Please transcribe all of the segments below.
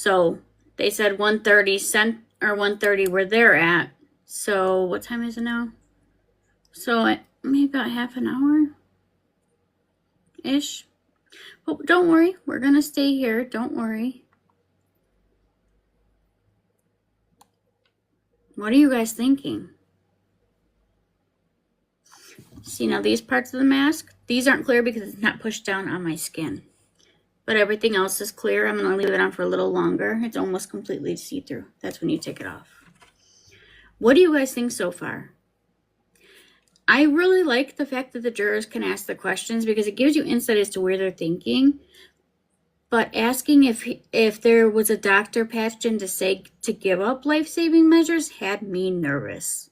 So they said 1:30 or 1:30 where they're at. So what time is it now? So maybe about half an hour-ish. But don't worry, we're going to stay here. Don't worry. What are you guys thinking? See, now these parts of the mask, these aren't clear because it's not pushed down on my skin. But everything else is clear. I'm going to leave it on for a little longer. It's almost completely see-through. That's when you take it off. What do you guys think so far? I really like the fact that the jurors can ask the questions because it gives you insight as to where they're thinking. But asking if there was a doctor patched in to give up life-saving measures had me nervous.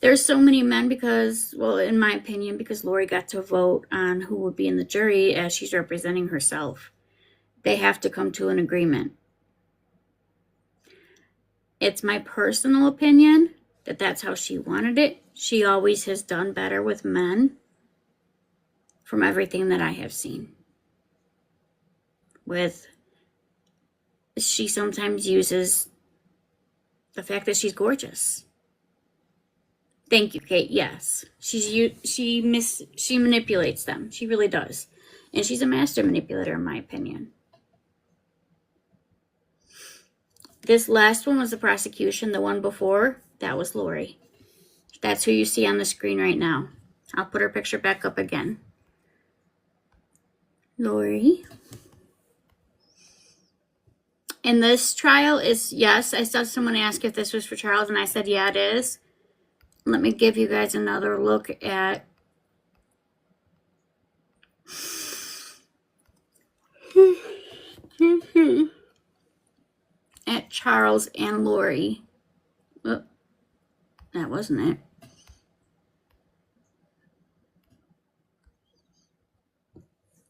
There's so many men because, well, in my opinion, because Lori got to vote on who would be in the jury as she's representing herself. They have to come to an agreement. It's my personal opinion that that's how she wanted it. She always has done better with men from everything that I have seen. She sometimes uses the fact that she's gorgeous. Thank you, Kate. Yes, she manipulates them. She really does, and she's a master manipulator, in my opinion. This last one was the prosecution. The one before, that was Lori. That's who you see on the screen right now. I'll put her picture back up again. Lori. And this trial is, yes, I saw someone ask if this was for Charles, and I said, yeah, it is. Let me give you guys another look at Charles and Lori. Oh, that wasn't it.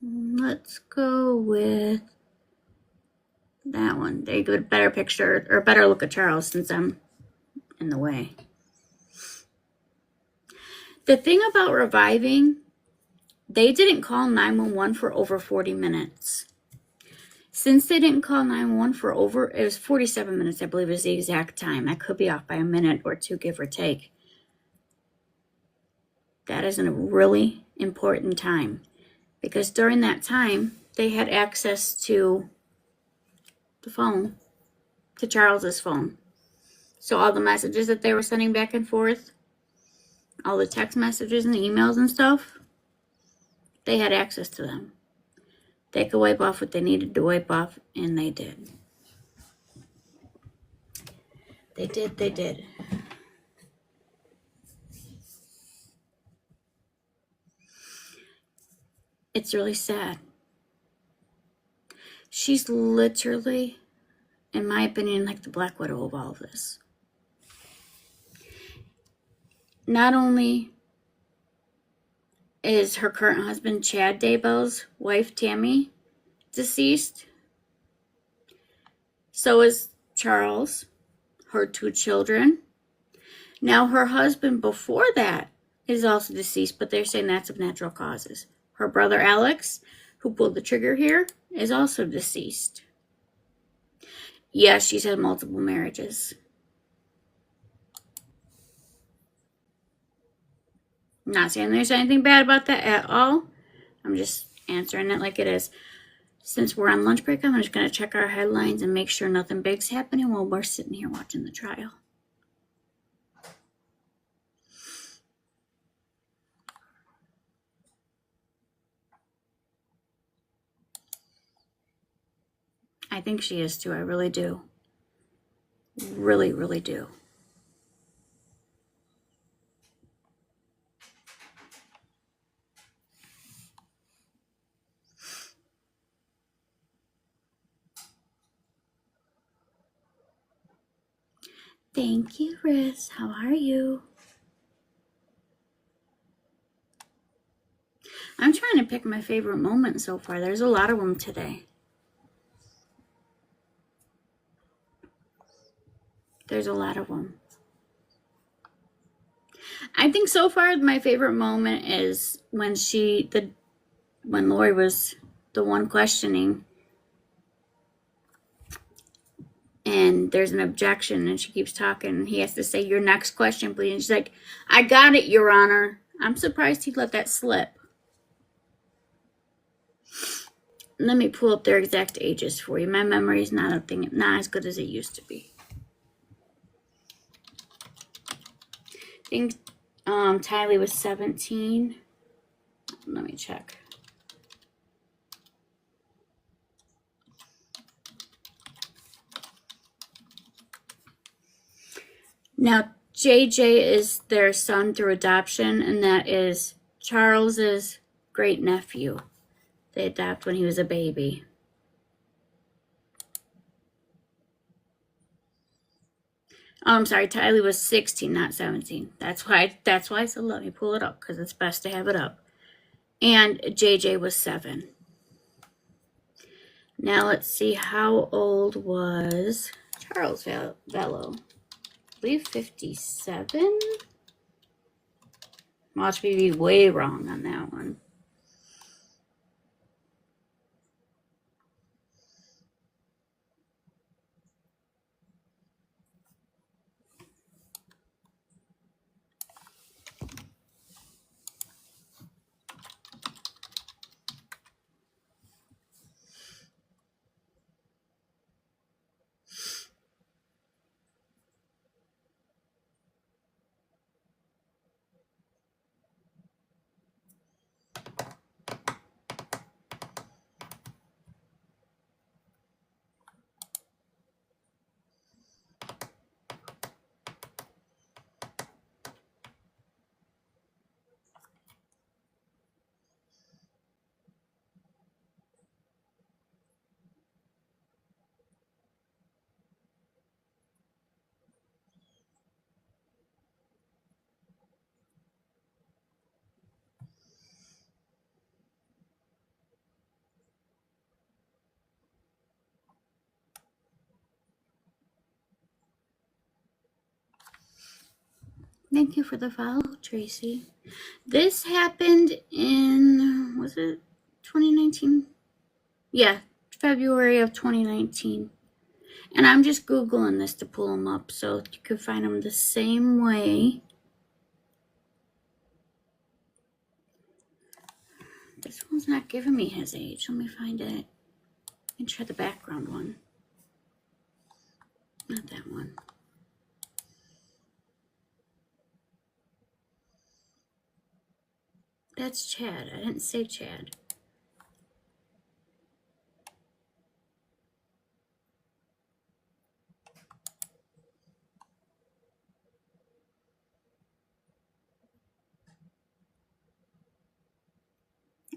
Let's go with that one. There you go. Better picture or better look at Charles since I'm in the way. The thing about reviving, they didn't call 911 for over 40 minutes. Since they didn't call 911 for it was 47 minutes, I believe is the exact time. I could be off by a minute or two, give or take. That is a really important time because during that time, they had access to the phone, to Charles's phone. So all the messages that they were sending back and forth, all the text messages and the emails and stuff, they had access to them. They could wipe off what they needed to wipe off, and they did. They did. It's really sad. She's literally, in my opinion, like the Black Widow of all of this. Not only is her current husband, Chad Daybell's wife, Tammy, deceased, so is Charles, her 2 children. Now, her husband before that is also deceased, but they're saying that's of natural causes. Her brother, Alex, who pulled the trigger here, is also deceased. Yes, she's had multiple marriages. I'm not saying there's anything bad about that at all. I'm just answering it like it is. Since we're on lunch break, I'm just going to check our headlines and make sure nothing big's happening while we're sitting here watching the trial. I think she is too. I really do. Really, really do. Thank you, Riz. How are you? I'm trying to pick my favorite moment so far. There's a lot of them today. There's a lot of them. I think so far my favorite moment is when Lori was the one questioning and there's an objection, and she keeps talking, and he has to say, "Your next question, please." And she's like, "I got it, Your Honor." I'm surprised he let that slip. Let me pull up their exact ages for you. My memory is not as good as it used to be. I think Tylee was 17. Let me check. Now, JJ is their son through adoption, and that is Charles's great nephew. They adopted when he was a baby. Oh, I'm sorry, Tylee was 16, not 17. That's why I said let me pull it up, because it's best to have it up. And JJ was 7. Now let's see, how old was Charles Vello? I believe 57. Watch me be way wrong on that one. Thank you for the follow, Tracy. This happened in, was it 2019? Yeah, February of 2019. And I'm just Googling this to pull them up so you could find them the same way. This one's not giving me his age. Let me find it and try the background one. Not that one. That's Chad. I didn't say Chad.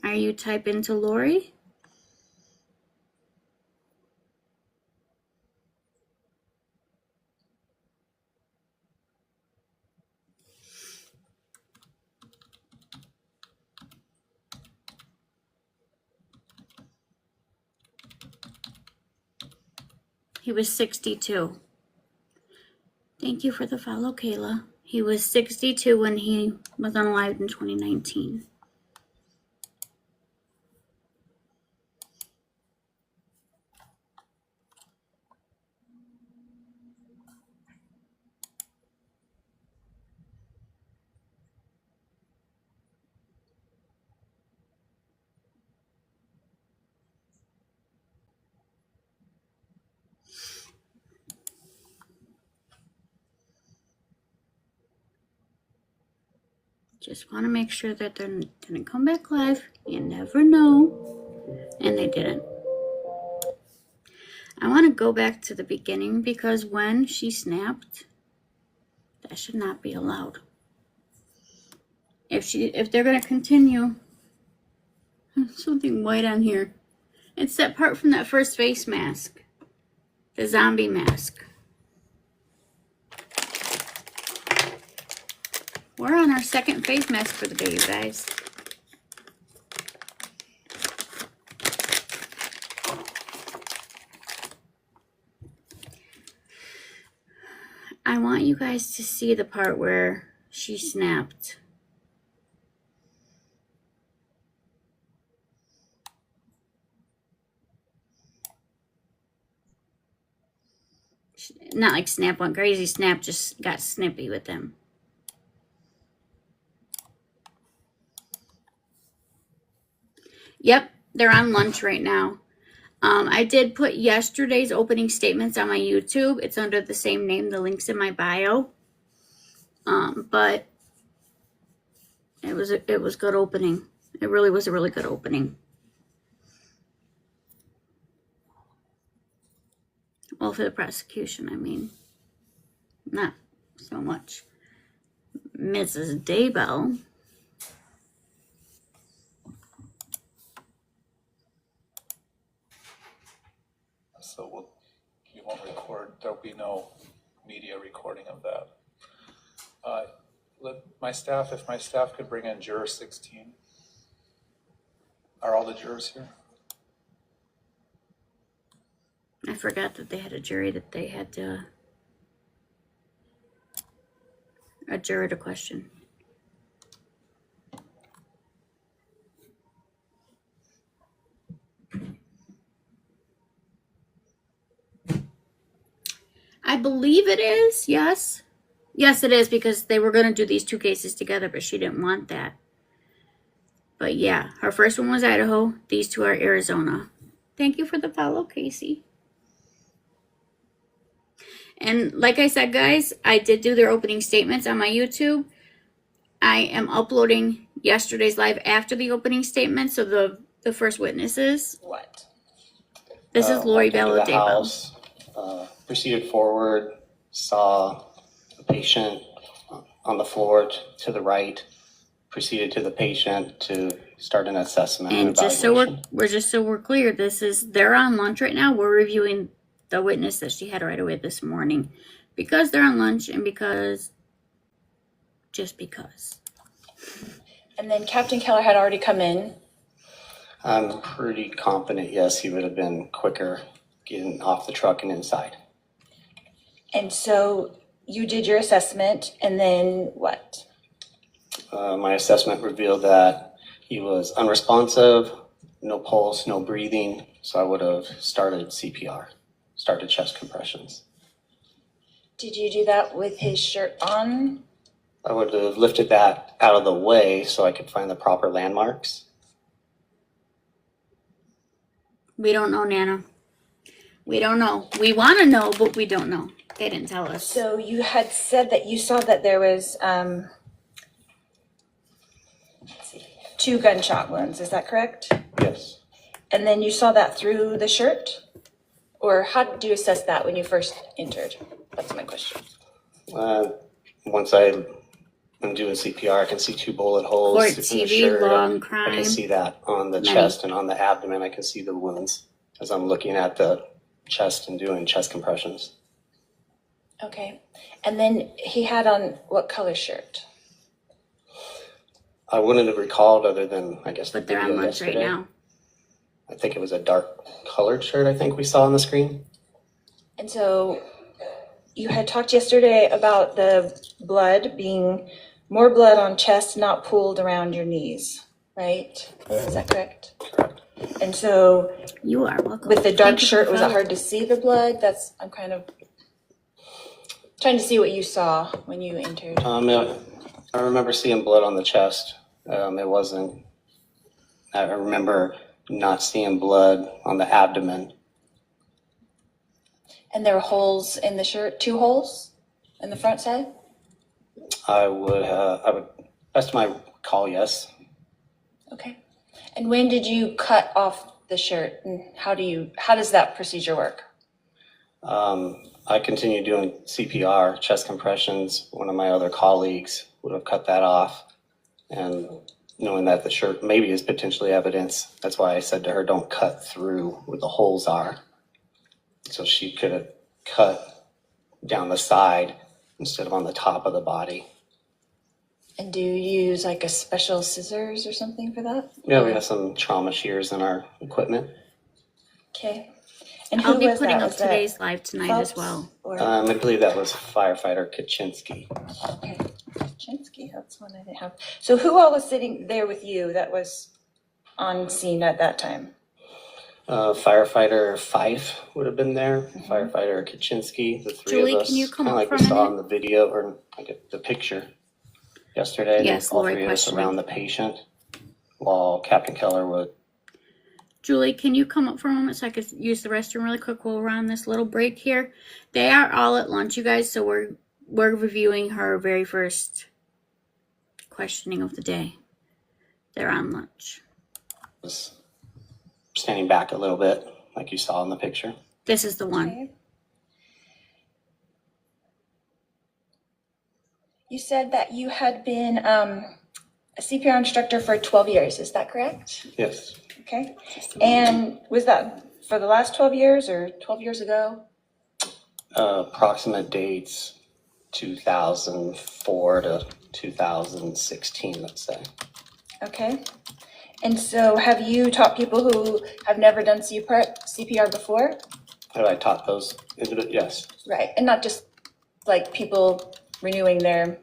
Are you typing to Lori? He was 62. Thank you for the follow, Kayla. He was 62 when he was unalived in 2019. Just want to make sure that they're going to come back live. You never know. And they didn't. I want to go back to the beginning because when she snapped, that should not be allowed. If they're going to continue, something white on here. It's that part from that first face mask. The zombie mask. We're on our second face mask for the day, you guys. I want you guys to see the part where she snapped. Not like Snap went crazy. Snap just got snippy with him. Yep, they're on lunch right now. I did put yesterday's opening statements on my YouTube. It's under the same name. The link's in my bio. But it was good opening. It really was a really good opening. Well, for the prosecution, I mean, not so much Mrs. Daybell. So you won't record, there'll be no media recording of that. If my staff could bring in juror 16. Are all the jurors here? I forgot that they had a jury that they had to, a juror to question. I believe it is, yes. Yes, it is, because they were going to do these two cases together, but she didn't want that. But yeah, her first one was Idaho. These two are Arizona. Thank you for the follow, Casey. And like I said, guys, I did do their opening statements on my YouTube. I am uploading yesterday's live after the opening statement, so the first witnesses. What? This is Lori Bell of Daybell. Proceeded forward, saw the patient on the floor to the right, proceeded to the patient to start an assessment. And just so we're clear, they're on lunch right now. We're reviewing the witness that she had right away this morning because they're on lunch and just because. And then Captain Keller had already come in. I'm pretty confident, yes, he would have been quicker getting off the truck and inside. And so you did your assessment, and then what? My assessment revealed that he was unresponsive, no pulse, no breathing, so I would have started CPR, started chest compressions. Did you do that with his shirt on? I would have lifted that out of the way so I could find the proper landmarks. We don't know, Nana. We don't know. We want to know, but we don't know. They didn't tell us. So you had said that you saw that there was 2 gunshot wounds. Is that correct? Yes. And then you saw that through the shirt? Or how did you assess that when you first entered? That's my question. Once I'm doing CPR, I can see 2 bullet holes Court in the TV, shirt. long crime. I can see that on the chest and on the abdomen. I can see the wounds as I'm looking at the chest and doing chest compressions. Okay. And then he had on what color shirt? I wouldn't have recalled other than, I guess, the But they're video on lunch yesterday. right now. I think it was a dark colored shirt I think we saw on the screen. And so you had talked yesterday about the blood being more blood on chest, not pooled around your knees, right? Is that correct? Correct. And so You are welcome. with the dark Thank you shirt, for was it following. hard to see the blood? I'm kind of trying to see what you saw when you entered. I remember seeing blood on the chest. It wasn't, I remember not seeing blood on the abdomen. And there were holes in the shirt, 2 holes in the front side? I would, best of my call, yes. Okay. And when did you cut off the shirt, and how does that procedure work? I continued doing CPR, chest compressions. One of my other colleagues would have cut that off. And knowing that the shirt maybe is potentially evidence, that's why I said to her, don't cut through where the holes are. So she could have cut down the side instead of on the top of the body. And do you use like a special scissors or something for that? Yeah, we have some trauma shears in our equipment. Okay. And who I'll be was putting that? up Was that today's live tonight as Phelps well. Or, I believe that was firefighter Kaczynski. okay. Chinsky, that's one I didn't have. So who all was sitting there with you that was on scene at that time? Firefighter Fife would have been there. Firefighter Kaczynski, the three Julie, of us, can you come kind of up like for we a saw minute? in the video or like the picture yesterday. Yes, all Lori three of us questioning. around the patient, while Captain Keller would. Julie, can you come up for a moment so I could use the restroom really quick while we're on this little break here? They are all at lunch, you guys, so we're reviewing her very first questioning of the day. They're on lunch. Was standing back a little bit, like you saw in the picture. This is the one. Okay. You said that you had been a CPR instructor for 12 years, is that correct? Yes. Okay. And was that for the last 12 years or 12 years ago? Approximate dates 2004 to 2016, let's say. Okay. And so have you taught people who have never done CPR before? Have I taught those? Yes. Right. And not just like people renewing their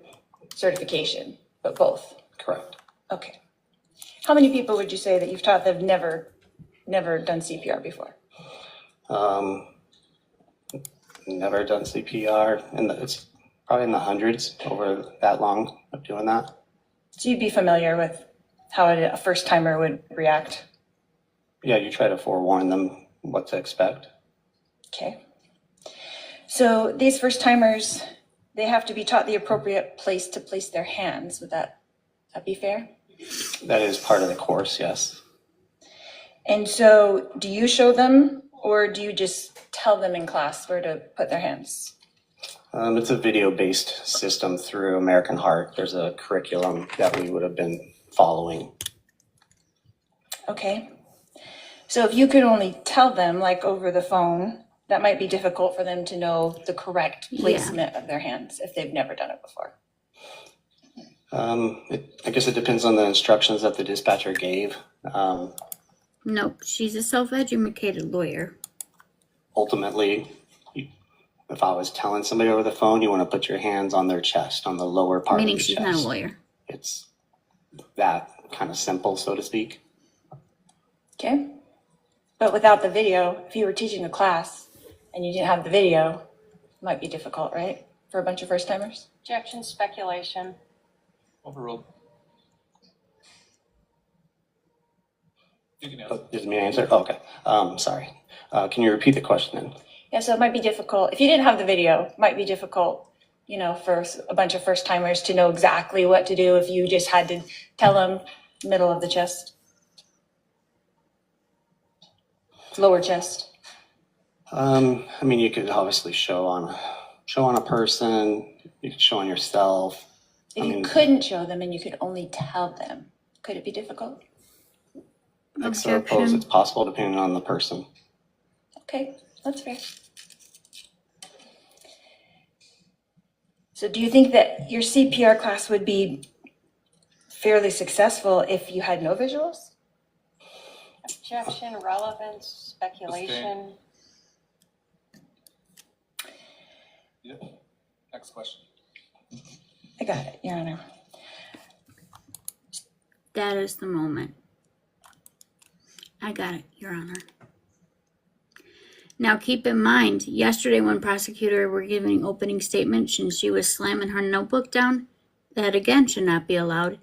certification, but both? Correct. Okay. How many people would you say that you've taught that have never done CPR before? Never done CPR, and it's probably in the hundreds over that long of doing that. So you'd be familiar with how a first timer would react? Yeah, you try to forewarn them what to expect. Okay. So these first timers, they have to be taught the appropriate place to place their hands. Would that be fair? That is part of the course, yes. And so do you show them or do you just tell them in class where to put their hands? It's a video-based system through American Heart. There's a curriculum that we would have been following. Okay. So if you could only tell them, like over the phone, that might be difficult for them to know the correct placement of their hands if they've never done it before. I guess it depends on the instructions that the dispatcher gave. Nope, she's a self-educated lawyer. Ultimately, if I was telling somebody over the phone, you want to put your hands on their chest, on the lower part Meaning of the she's chest. not a lawyer. It's that kind of simple, so to speak. Okay. But without the video, if you were teaching a class and you didn't have the video, it might be difficult, right? For a bunch of first timers? Objection, speculation. Overruled. You can answer. Is me answer? Oh, okay. Sorry. Can you repeat the question then? Yeah, so it might be difficult. If you didn't have the video, it might be difficult, you know, for a bunch of first timers to know exactly what to do if you just had to tell them middle of the chest. Lower chest. I mean, you could obviously show on a person. You could show on yourself. If you couldn't show them and you could only tell them, could it be difficult? I suppose it's possible depending on the person. Okay, that's fair. So do you think that your CPR class would be fairly successful if you had no visuals? Objection, relevance, speculation. Yep. Next question. I got it, Your Honor. That is the moment. I got it, Your Honor. Now keep in mind, yesterday when prosecutor were giving opening statements and she was slamming her notebook down, that again should not be allowed.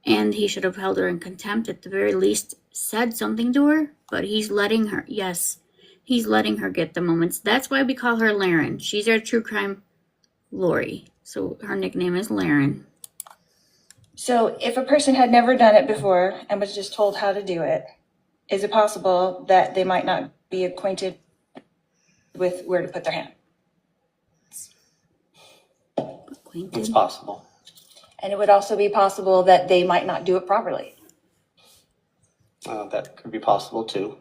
And he should have held her in contempt, at the very least said something to her, but he's letting her, yes, he's letting her get the moments. That's why we call her Laren. She's our true crime Lori. So her nickname is Laren. So if a person had never done it before and was just told how to do it, is it possible that they might not be acquainted with where to put their hand? Acquainted. It's possible. And it would also be possible that they might not do it properly. That could be possible too.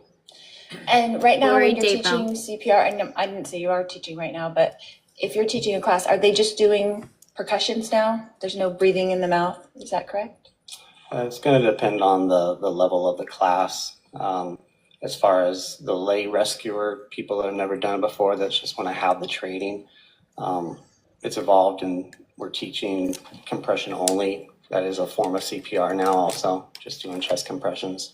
And right now, Lori when you're Daybell. teaching CPR, and I didn't say you are teaching right now, but if you're teaching a class, are they just doing percussions now? There's no breathing in the mouth, is that correct? It's going to depend on the level of the class. As far as the lay rescuer, people that have never done it before, that's just want to have the training. It's evolved and we're teaching compression only. That is a form of CPR now also, just doing chest compressions.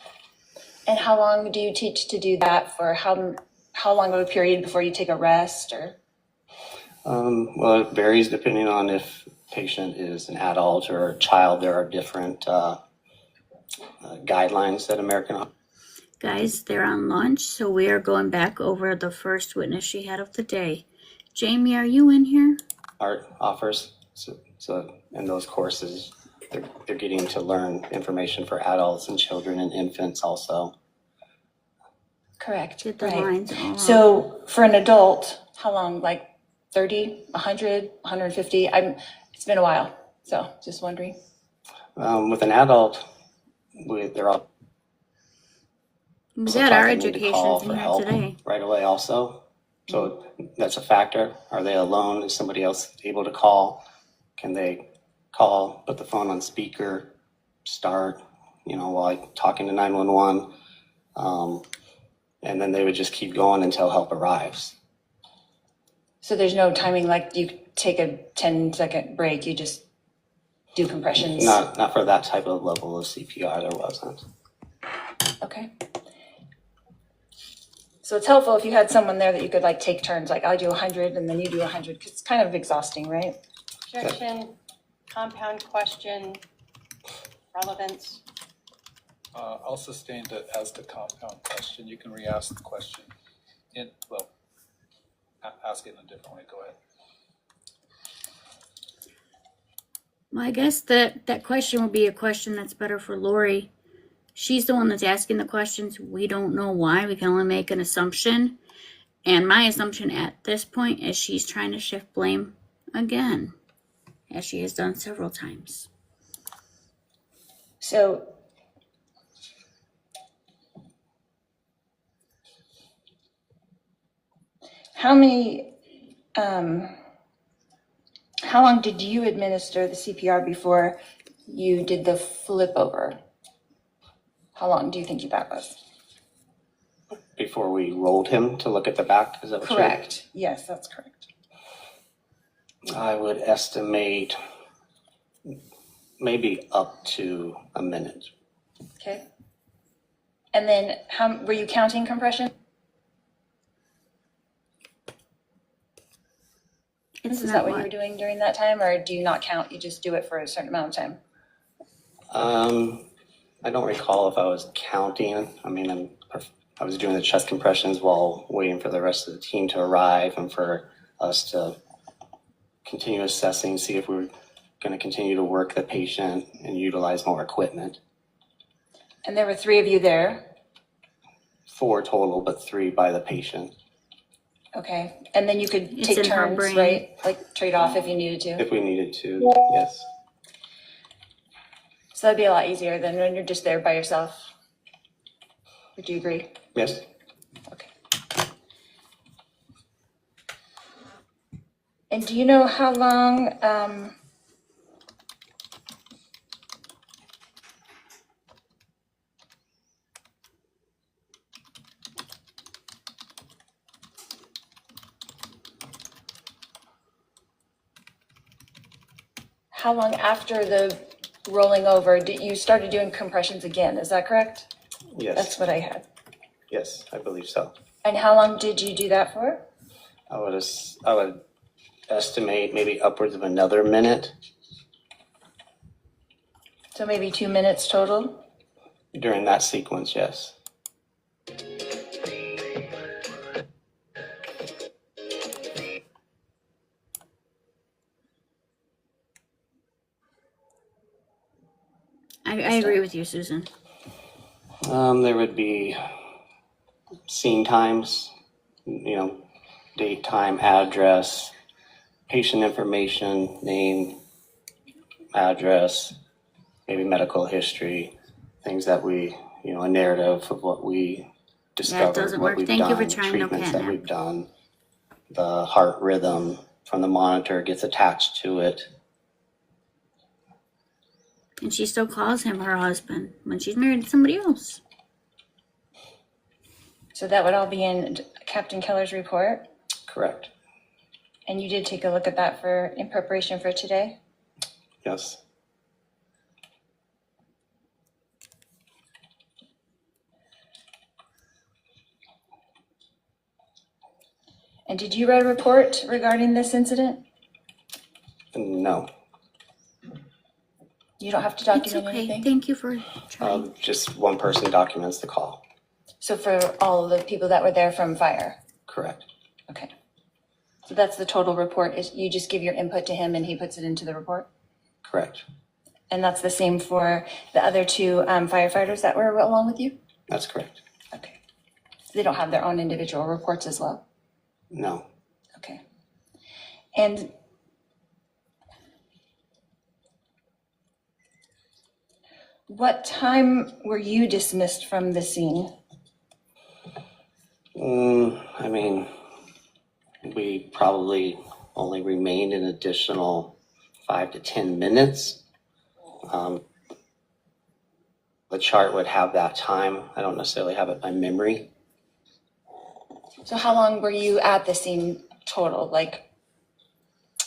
And how long do you teach to do that for? How long of a period before you take a rest or? Well, it varies depending on if patient is an adult or a child. There are different guidelines that American. Guys, they're on lunch, so we are going back over the first witness she had of the day. Jamie, are you in here? Art offers. So in those courses, they're getting to learn information for adults and children and infants also. Correct. Get the right. lines all up. So for an adult, how long? Like 30, 100, 150? It's been a while, so just wondering. With an adult, they're all. We So got our they need to call educations in for here help today. right away also. So that's a factor. Are they alone? Is somebody else able to call? Can they call, put the phone on speaker, start, while talking to 911? And then they would just keep going until help arrives. So there's no timing, like you take a 10-second break, you just do compressions? Not for that type of level of CPR, there wasn't. Okay. So it's helpful if you had someone there that you could like take turns, like I do 100 and then you do 100, because it's kind of exhausting, right? Objection, compound question, relevance. I'll sustain that as the compound question. You can re-ask the question ask it in a different way. Go ahead. Well, I guess that question would be a question that's better for Lori. She's the one that's asking the questions. We don't know why. We can only make an assumption. And my assumption at this point is she's trying to shift blame again, as she has done several times. So how long did you administer the CPR before you did the flip over? How long do you think that was? Before we rolled him to look at the back, is that what Correct. Yes, that's correct. I would estimate maybe up to a minute. Okay. And then were you counting compression? Is that what you were doing during that time, or do you not count? You just do it for a certain amount of time? I don't recall if I was counting. I mean, I was doing the chest compressions while waiting for the rest of the team to arrive and for us to continue assessing, see if we were going to continue to work the patient and utilize more equipment. And there were 3 of you there? 4 total, but 3 by the patient. Okay. And then you could It's take in her turns, brain. right? Like trade off if you needed to? If we needed to, yes. So that'd be a lot easier than when you're just there by yourself. Would you agree? Yes. Okay. And do you know how long after the rolling over did you started doing compressions again? Is that correct? Yes. That's what I had. Yes, I believe so. And how long did you do that for? I would estimate maybe upwards of another minute. So maybe 2 minutes total? During that sequence, yes. I agree with you, Susan. There would be scene times, date, time, address, patient information, name, address, maybe medical history, things that we, a narrative of what we discovered, doesn't what work. we've Thank you done, for trying, no treatments that catnap. we've done. The heart rhythm from the monitor gets attached to it. And she still calls him her husband when she's married to somebody else. So that would all be in Captain Keller's report? Correct. And you did take a look at that in preparation for today? Yes. And did you write a report regarding this incident? No, You don't have to It's document okay. anything? Thank you for trying. just one person documents the call. So for all of the people that were there from fire? Correct. Okay. So that's the total report, is you just give your input to him and he puts it into the report? Correct. And that's the same for the other two firefighters that were along with you? That's correct. Okay. So they don't have their own individual reports as well? No. Okay. And what time were you dismissed from the scene? I mean, we probably only remained an additional 5 to 10 minutes. The chart would have that time. I don't necessarily have it by memory. So how long were you at the scene total? Like,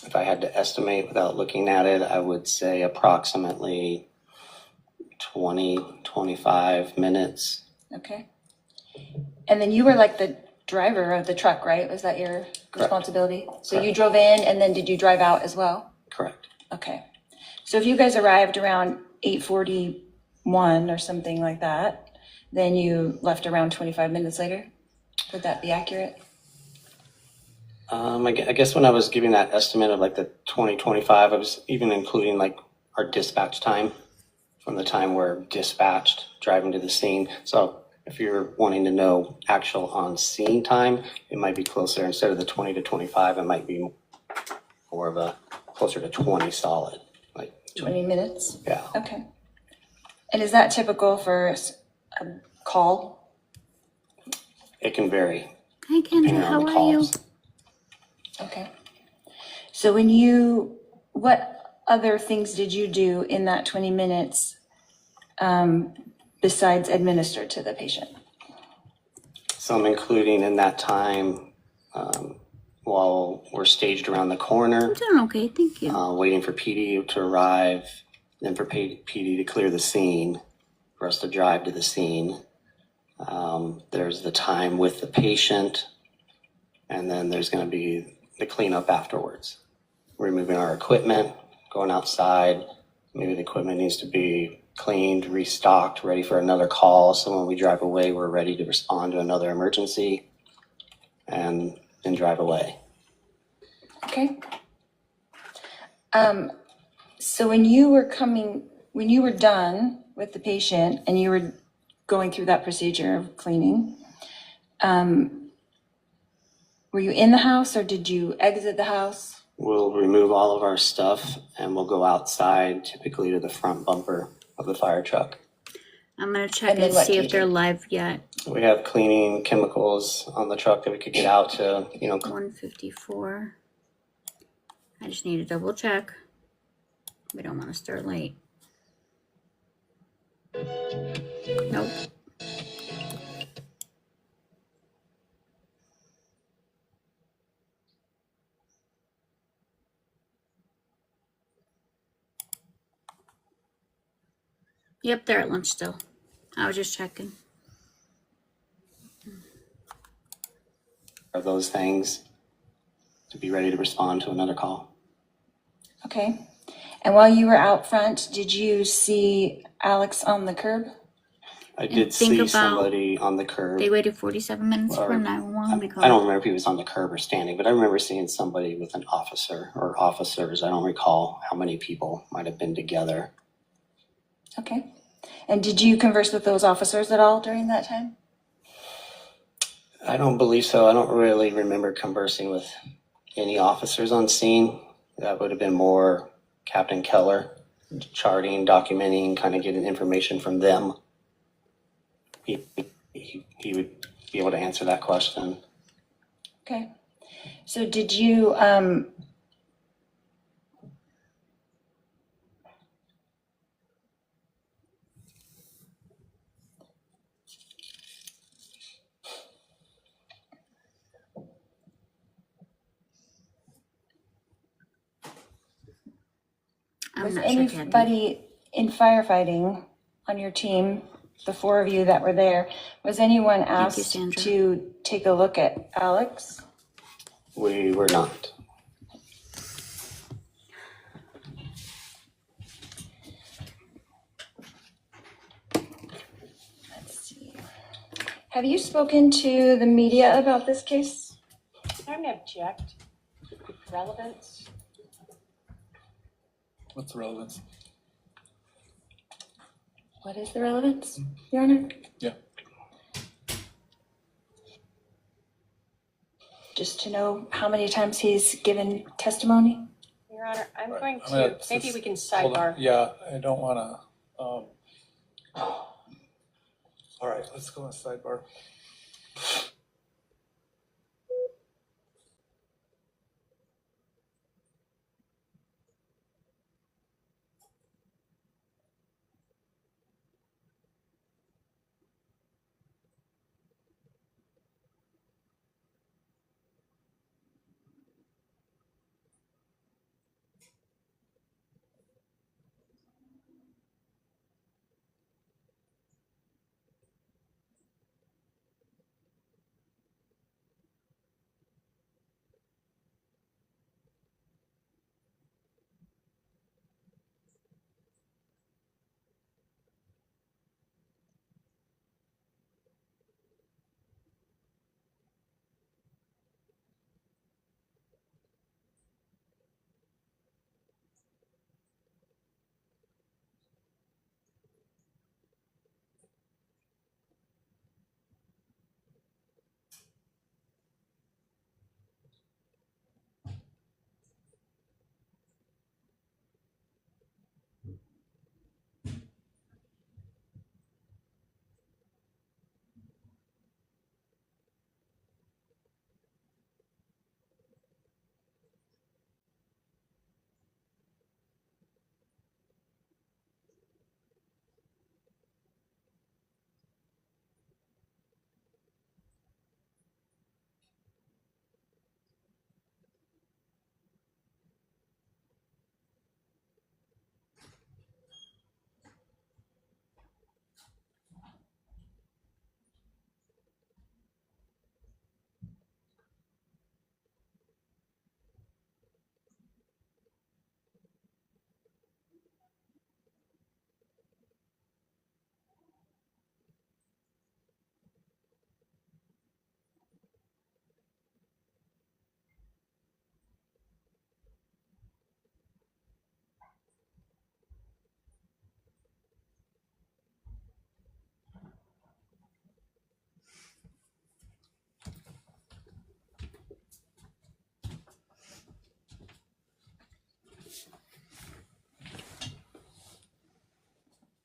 If I had to estimate without looking at it, I would say approximately 20, 25 minutes. okay. And then you were like the driver of the truck, right? Was that your responsibility? So you Correct. drove in and then did you drive out as well? Correct. Okay. So if you guys arrived around 8:41 or something like that, then you left around 25 minutes later? Would that be accurate? I guess when I was giving that estimate of like the 2025, I was even including like our dispatch time from the time we're dispatched driving to the scene. So if you're wanting to know actual on scene time, it might be closer. Instead of the 20 to 25, it might be more of a closer to 20 solid. Like 20 minutes? yeah, Okay. And is that typical for a call? it can vary Hi, Kendra. depending on How the are you? calls. Okay. So what other things did you do in that 20 minutes besides administer to the patient? So I'm including in that time while we're staged around the corner, I'm doing okay. Thank you. waiting for PD to arrive, then for PD to clear the scene, for us to drive to the scene. There's the time with the patient, and then there's going to be the cleanup afterwards. Removing our equipment, going outside. Maybe the equipment needs to be cleaned, restocked, ready for another call. So when we drive away, we're ready to respond to another emergency and then drive away. Okay. So when you were done with the patient and you were going through that procedure of cleaning, were you in the house or did you exit the house? We'll remove all of our stuff and we'll go outside, typically to the front bumper of the fire truck. I'm going to check And then and what see do if you they're do? live yet. We have cleaning chemicals on the truck that we could get out to, 1:54. I just need to double check. We don't want to start late. Nope. Yep, they're at lunch still. I was just checking. of those things to be ready to respond to another call. Okay. And while you were out front, did you see Alex on the curb? I did think see about- somebody on the curb. They waited 47 minutes for Or- 911. We I don't remember if he was on the curb or standing, but I remember seeing somebody with an officer or officers. I don't recall how many people might have been together. Okay. And did you converse with those officers at all during that time? I don't believe so. I don't really remember conversing with any officers on scene. That would have been more Captain Keller, charting, documenting, kind of getting information from them. He would be able to answer that question. Okay. So did you, I'm was not sure, Kathy. anybody in firefighting on your team, the four of you that were there, was anyone you, asked Sandra. to take a look at Alex? We were not. Let's see. Have you spoken to the media about this case? I don't object. Relevance? What's the relevance? What is the relevance, Your Honor? Yeah. Just to know how many times he's given testimony? Your Honor, I'm Right. going I'm gonna to, maybe we can hold on. sidebar. Yeah, I don't wanna, all right, let's go on sidebar.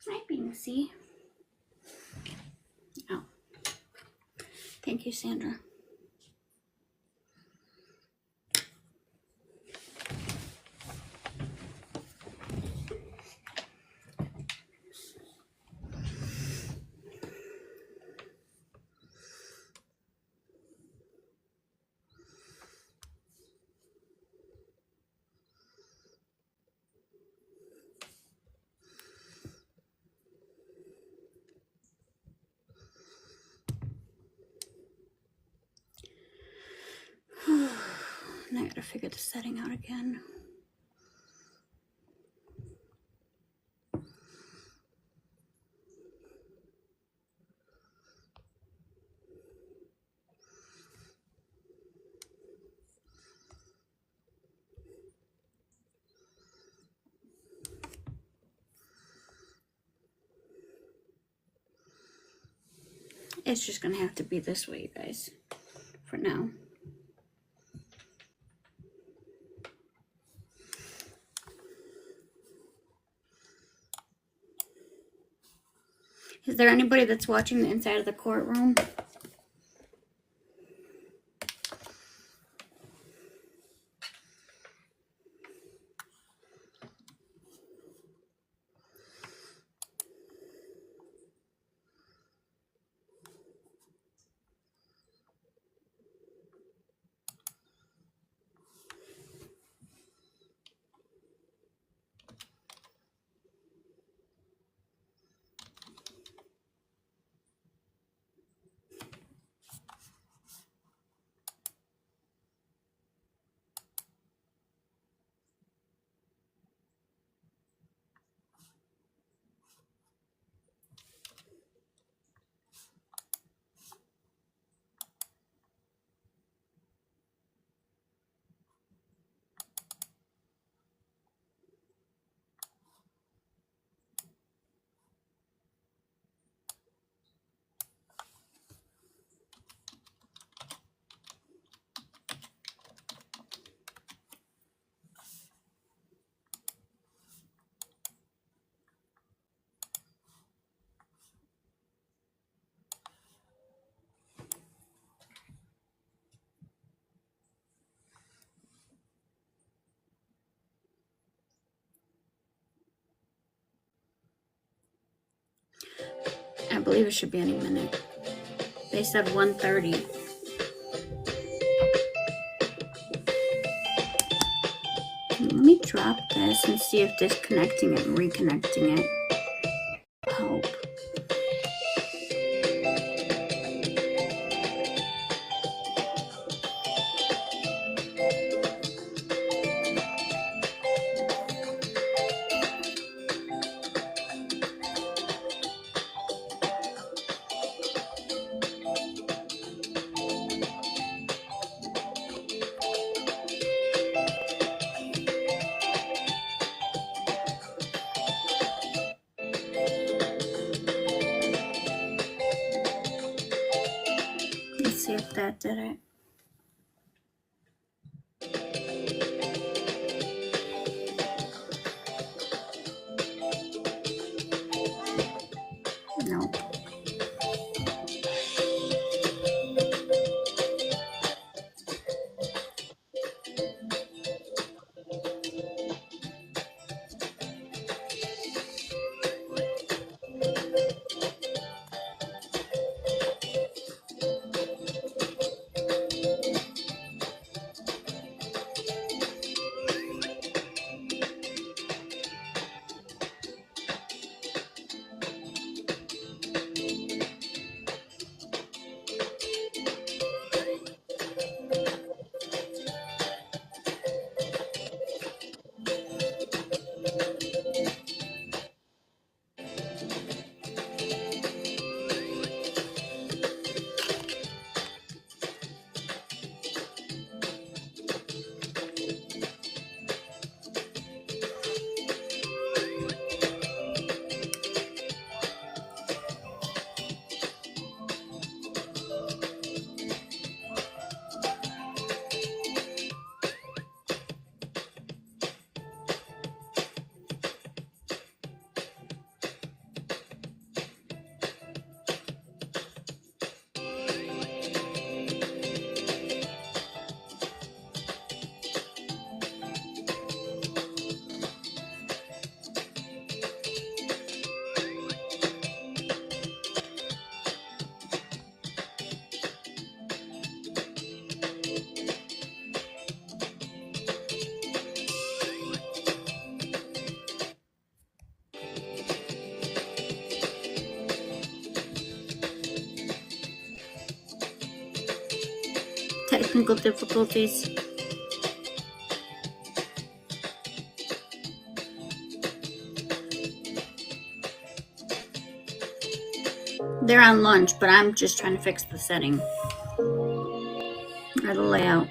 Hi, Binksy. Oh, thank you, Sandra. Now I gotta figure the setting out again. It's just gonna have to be this way, you guys, for now. Is there anybody that's watching the inside of the courtroom? believe it should be any minute. They said 1:30. Let me drop this and see if disconnecting it and reconnecting it help. Let's see if that did it. Nope. Technical difficulties. They're on lunch, but I'm just trying to fix the setting or the layout.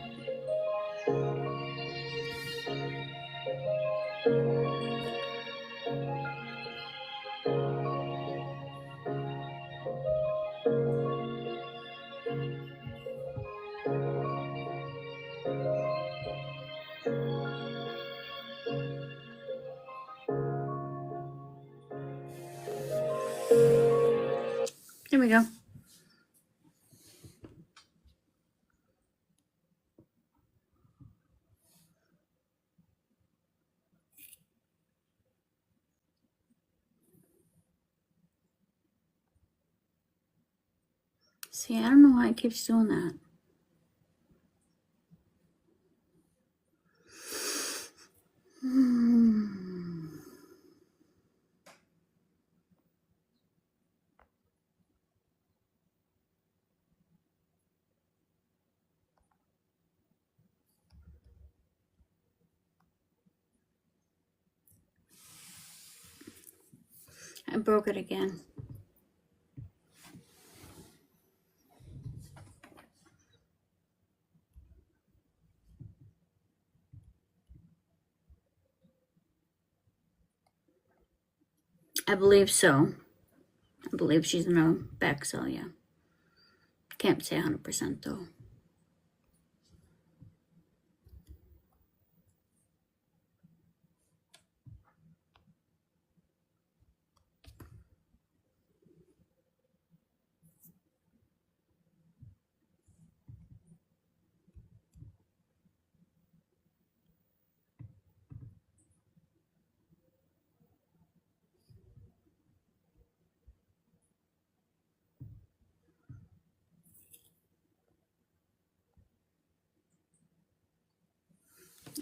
There we go. See, I don't know why it keeps doing that. I broke it again. I believe so. I believe she's in a back cell, yeah. Can't say 100% though.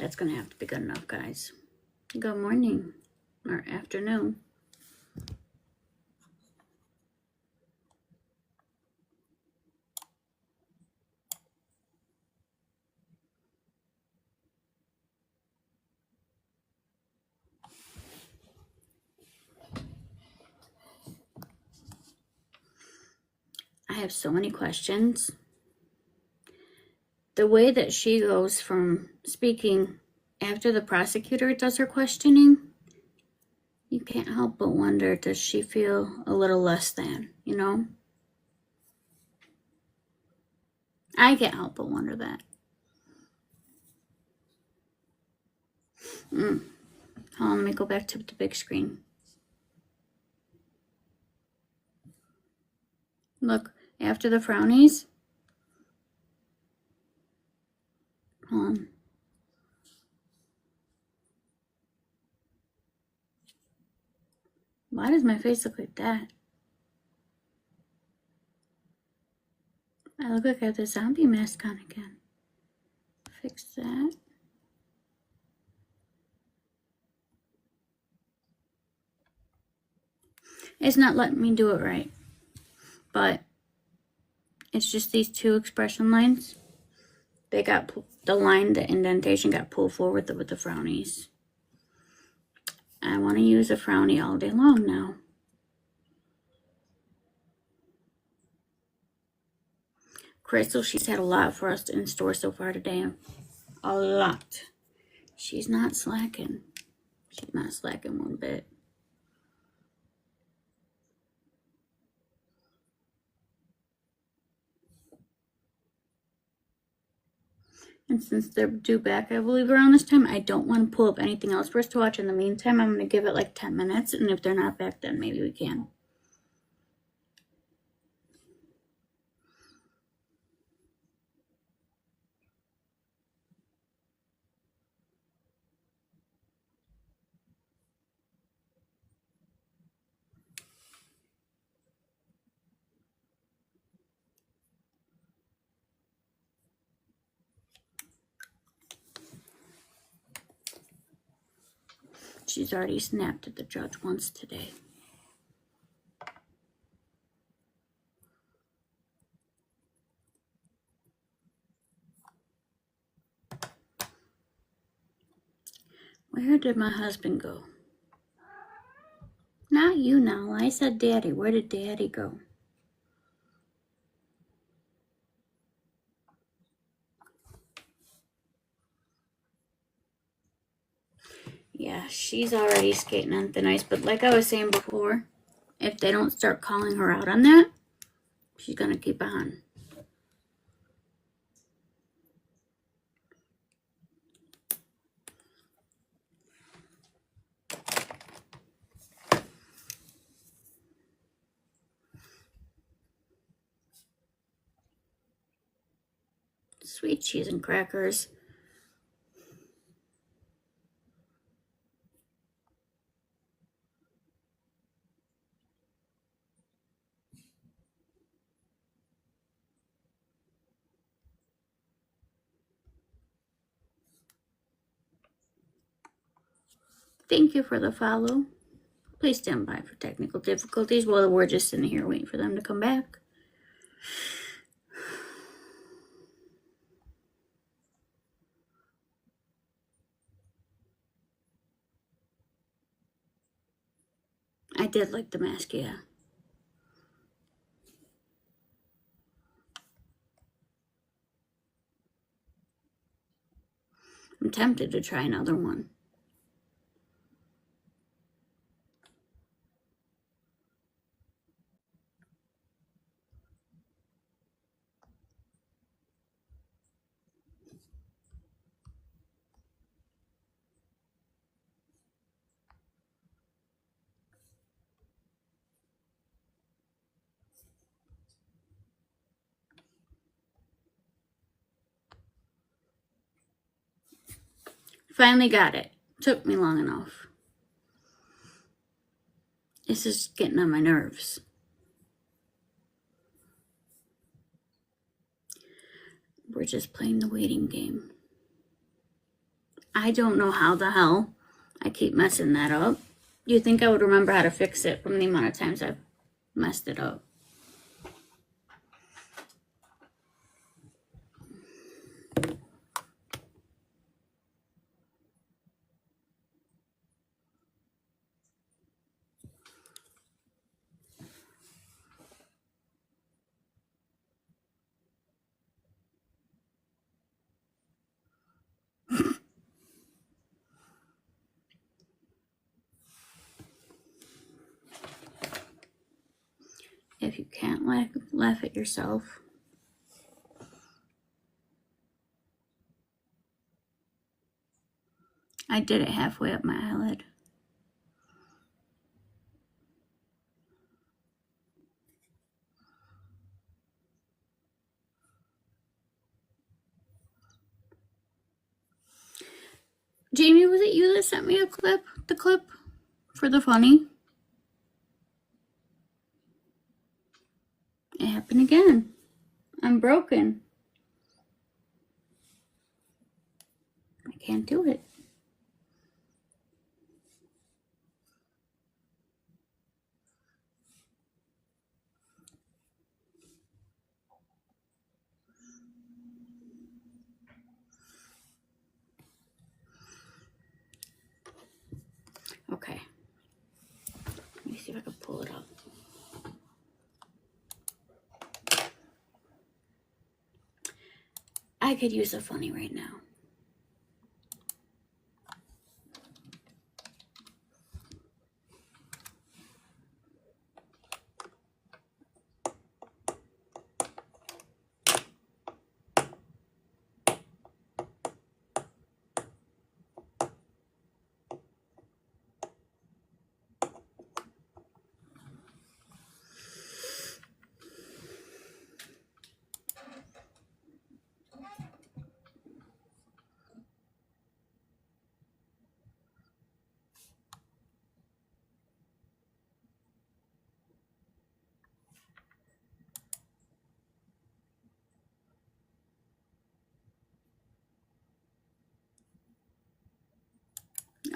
That's gonna have to be good enough, guys. Good morning or afternoon. I have so many questions. The way that she goes from speaking after the prosecutor does her questioning, you can't help but wonder, does she feel a little less than, you know? I can't help but wonder that. Hold on, let me go back to the big screen. Look, after the frownies. Hold on. Why does my face look like that? I look like I have the zombie mask on again. Fix that. It's not letting me do it right. But it's just these two expression lines. They got the line, the indentation got pulled forward with the frownies. I want to use a frowny all day long now. Crystal, she's had a lot for us in store so far today. A lot. She's not slacking. She's not slacking one bit. And since they're due back, I believe, around this time, I don't want to pull up anything else for us to watch. In the meantime, I'm going to give it like 10 minutes. And if they're not back, then maybe we can. She's already snapped at the judge once today. Where did my husband go? Not you now. I said daddy. Where did daddy go? Yeah, she's already skating on thin ice. But like I was saying before, if they don't start calling her out on that, she's going to keep on. Sweet cheese and crackers. Thank you for the follow. Please stand by for technical difficulties while we're just sitting here waiting for them to come back. I did like the mask, yeah. I'm tempted to try another one. Finally got it. Took me long enough. This is getting on my nerves. We're just playing the waiting game. I don't know how the hell I keep messing that up. You'd think I would remember how to fix it from the amount of times I've messed it up. If you can't laugh at yourself. I did it halfway up my eyelid. Jamie, was it you that sent me the clip for the funny? It happened again. I'm broken. I can't do it. Okay. Let me see if I can pull it up. I could use a funny right now.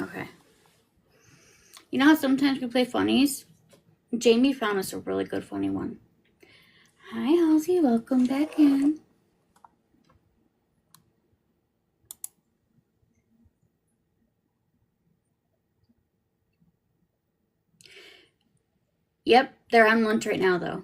Okay. You know how sometimes we play funnies? Jamie found us a really good funny one. Hi, Halsey. Welcome back in. Yep, they're on lunch right now, though.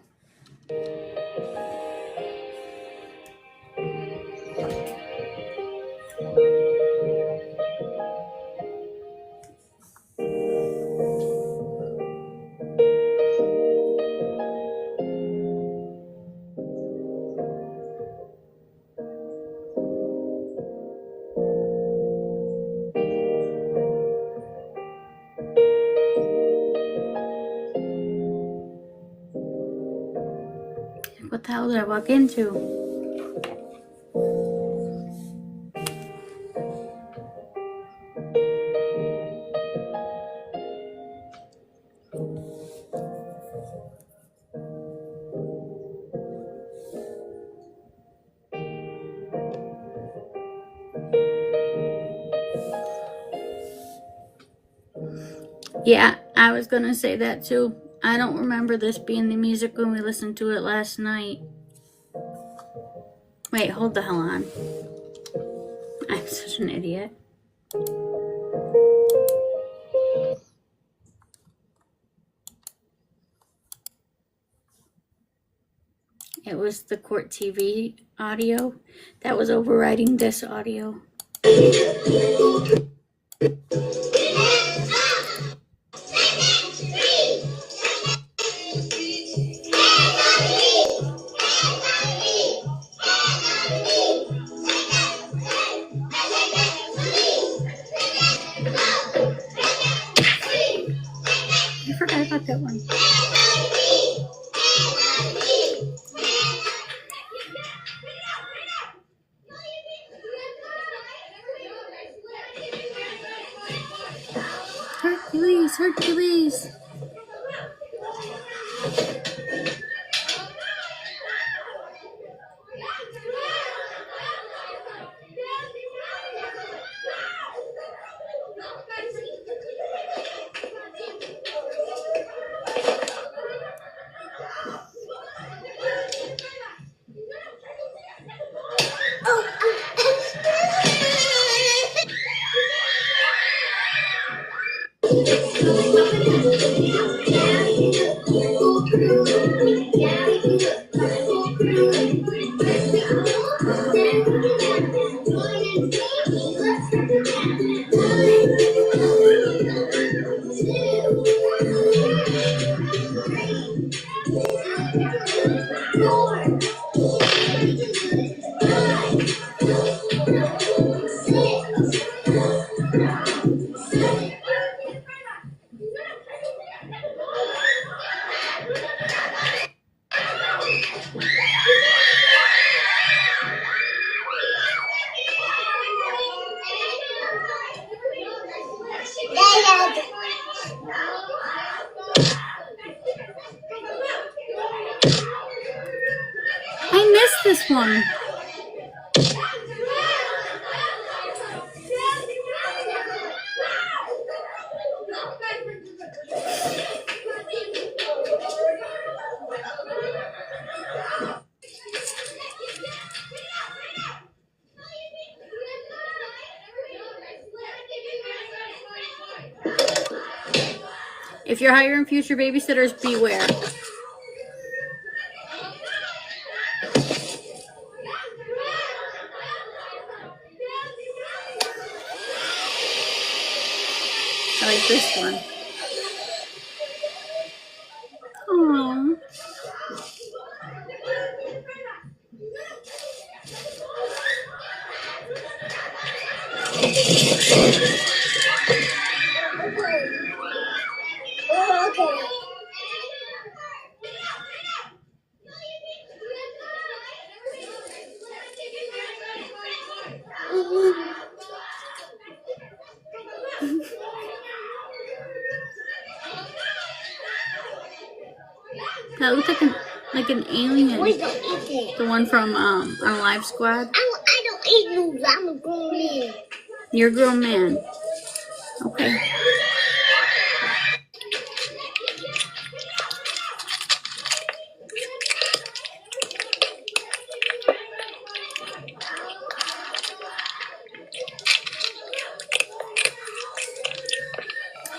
What the hell did I walk into? Yeah, I was gonna say that too. I don't remember this being the music when we listened to it last night. Wait, hold the hell on. I'm such an idiot. It was the court TV audio that was overriding this audio. I forgot about that one. Hercules, Hercules. I missed this one. If you're hiring future babysitters, beware. I like this one. Aww. That looks like an alien. Wait, don't eat The one from Unalive Squad. I don't eat noodles. I'm a grown man. You're a grown man. Okay.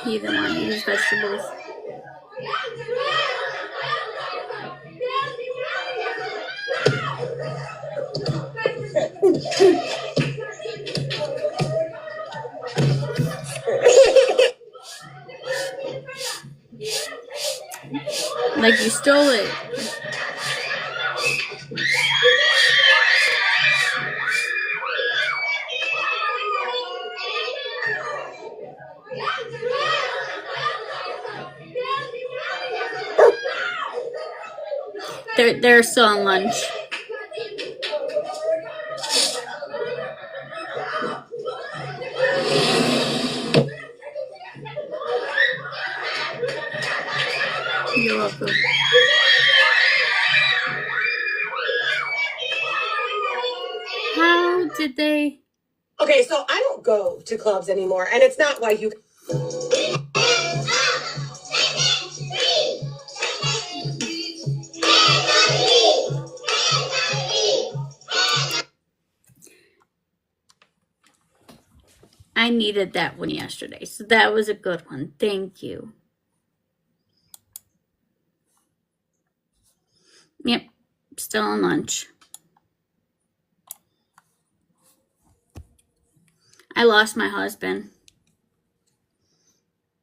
He doesn't want to eat his vegetables. Like you stole it. They're still on lunch. You're welcome. How did they? Okay, so I don't go to clubs anymore, and it's not why you. I needed that one yesterday, so that was a good one. Thank you. Yep, still on lunch. I lost my husband.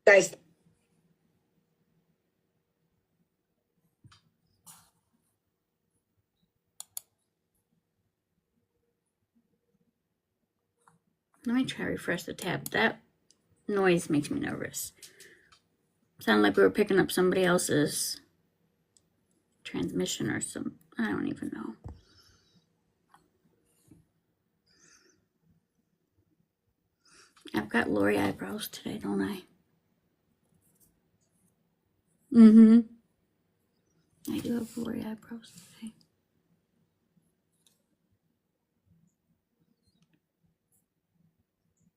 Guys, Let me try to refresh the tab. That noise makes me nervous. Sounded like we were picking up somebody else's transmission or some. I don't even know. I've got Lori eyebrows today, don't I? Mm-hmm. I do have Lori eyebrows today.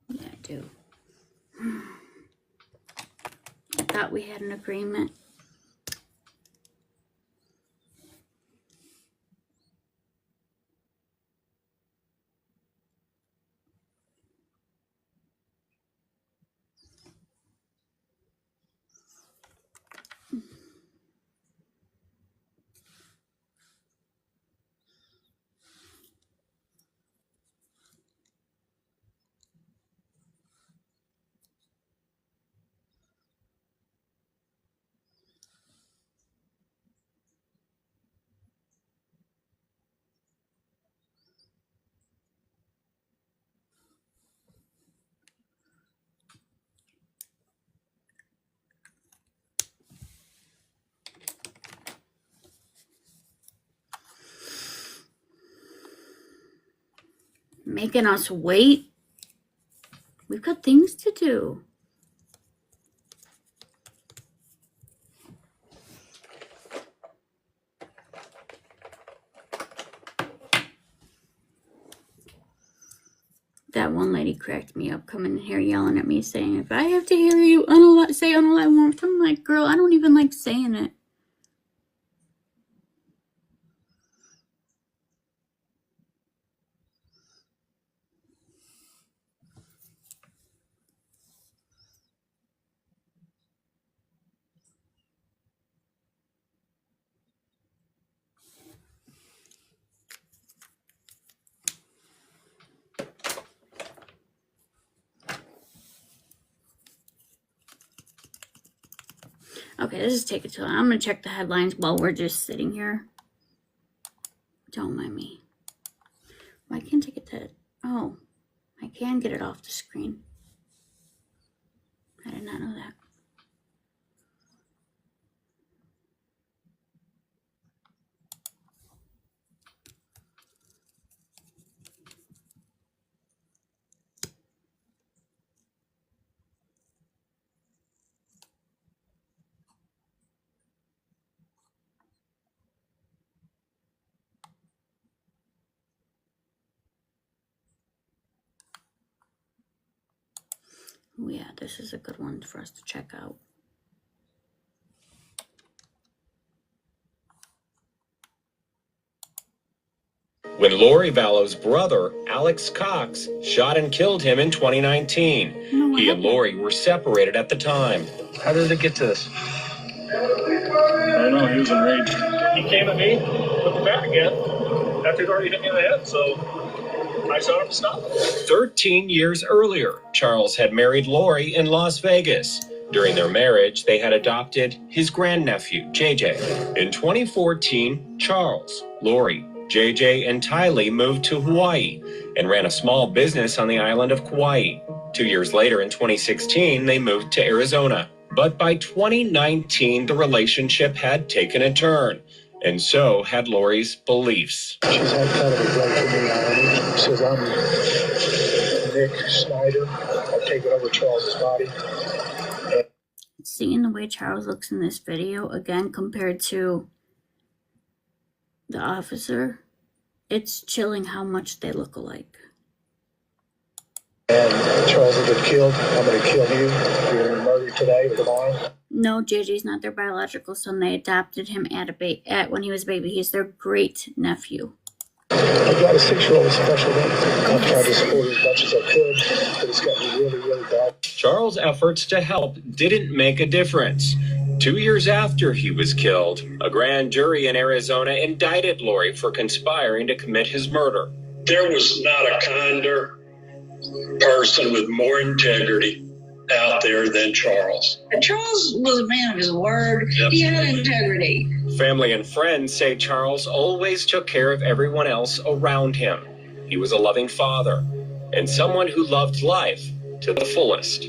Yeah, I do. I thought we had an agreement. Making us wait. We've got things to do. That one lady cracked me up coming in here yelling at me saying, if I have to hear you say unalive one, I'm like, girl, I don't even like saying it. Okay, this is taking too long. I'm going to check the headlines while we're just sitting here. Don't mind me. Why can't I get that? Oh, I can get it off the screen. I did not know that. Oh yeah, this is a good one for us to check out. When Lori Vallow's brother, Alex Cox, shot and killed him in 2019. No, He and Lori were separated at the time. How did it get to this? I don't know, he was enraged. He came at me with the bat again after he'd already hit me in the head, so I shot him to stop him. 13 years earlier, Charles had married Lori in Las Vegas. During their marriage, they had adopted his grandnephew, JJ. In 2014, Charles, Lori, JJ, and Tylee moved to Hawaii and ran a small business on the island of Kauai. 2 years later, in 2016, they moved to Arizona. But by 2019, the relationship had taken a turn, and so had Lori's beliefs. She's had kind of a break for me already. She says, I'm Nick Snyder. I've taken over Charles's body. Seeing the way Charles looks in this video, again, compared to the officer, it's chilling how much they look alike. And Charles will get killed. I'm going to kill you. You're going to murder today or tomorrow. No, JJ's not their biological son. They adopted him at when he was a baby. He's their great nephew. I've got a 6-year-old with special needs. I've tried to support as much as I could, but it's gotten really, really bad. Charles' efforts to help didn't make a difference. 2 years after he was killed, a grand jury in Arizona indicted Lori for conspiring to commit his murder. There was not a kinder person with more integrity out there than Charles. Charles was a man of his word. Yep. He had integrity. Family and friends say Charles always took care of everyone else around him. He was a loving father and someone who loved life to the fullest.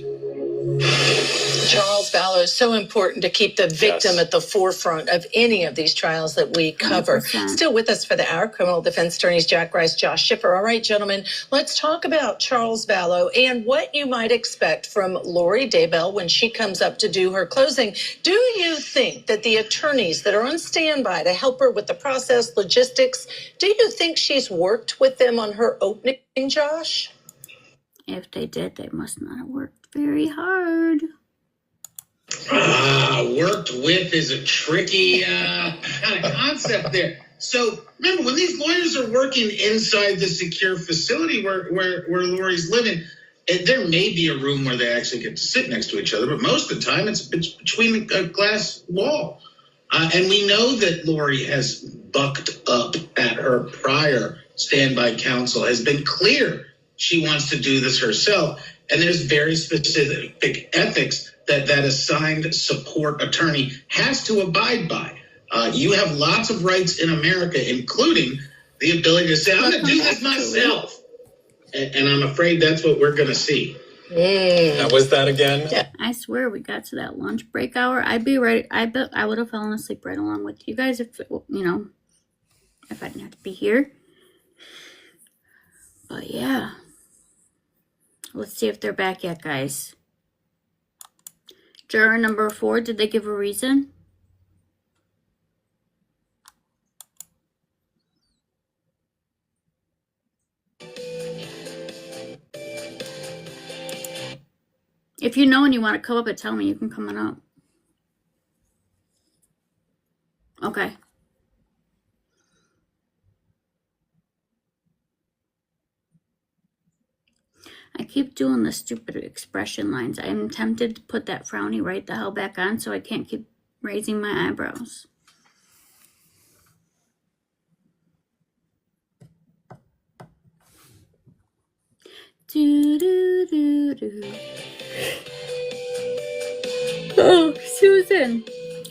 Charles Vallow is so important to keep the victim at the forefront of any of these trials that we cover. 100%. Still with us for the hour, criminal defense attorneys Jack Rice, Josh Schiffer. All right, gentlemen, let's talk about Charles Vallow and what you might expect from Lori Daybell when she comes up to do her closing. Do you think that the attorneys that are on standby to help her with the process, logistics, do you think she's worked with them on her opening, Josh? If they did, they must not have worked very hard. Worked with is a tricky kind of concept there. So remember, when these lawyers are working inside the secure facility where Lori's living, there may be a room where they actually get to sit next to each other, but most of the time it's between a glass wall. And we know that Lori has bucked up at her prior standby counsel, has been clear she wants to do this herself. And there's very specific ethics that assigned support attorney has to abide by. You have lots of rights in America, including the ability to say, I'm going to do this myself. And I'm afraid that's what we're going to see. How was that again? I swear we got to that lunch break hour. I'd be right. I bet I would have fallen asleep right along with you guys if I didn't have to be here. But yeah. Let's see if they're back yet, guys. Juror number 4, did they give a reason? If you know and you want to come up and tell me, you can come on up. Okay. I keep doing the stupid expression lines. I'm tempted to put that frowny right the hell back on so I can't keep raising my eyebrows. Do, do, do, do. Oh, Susan,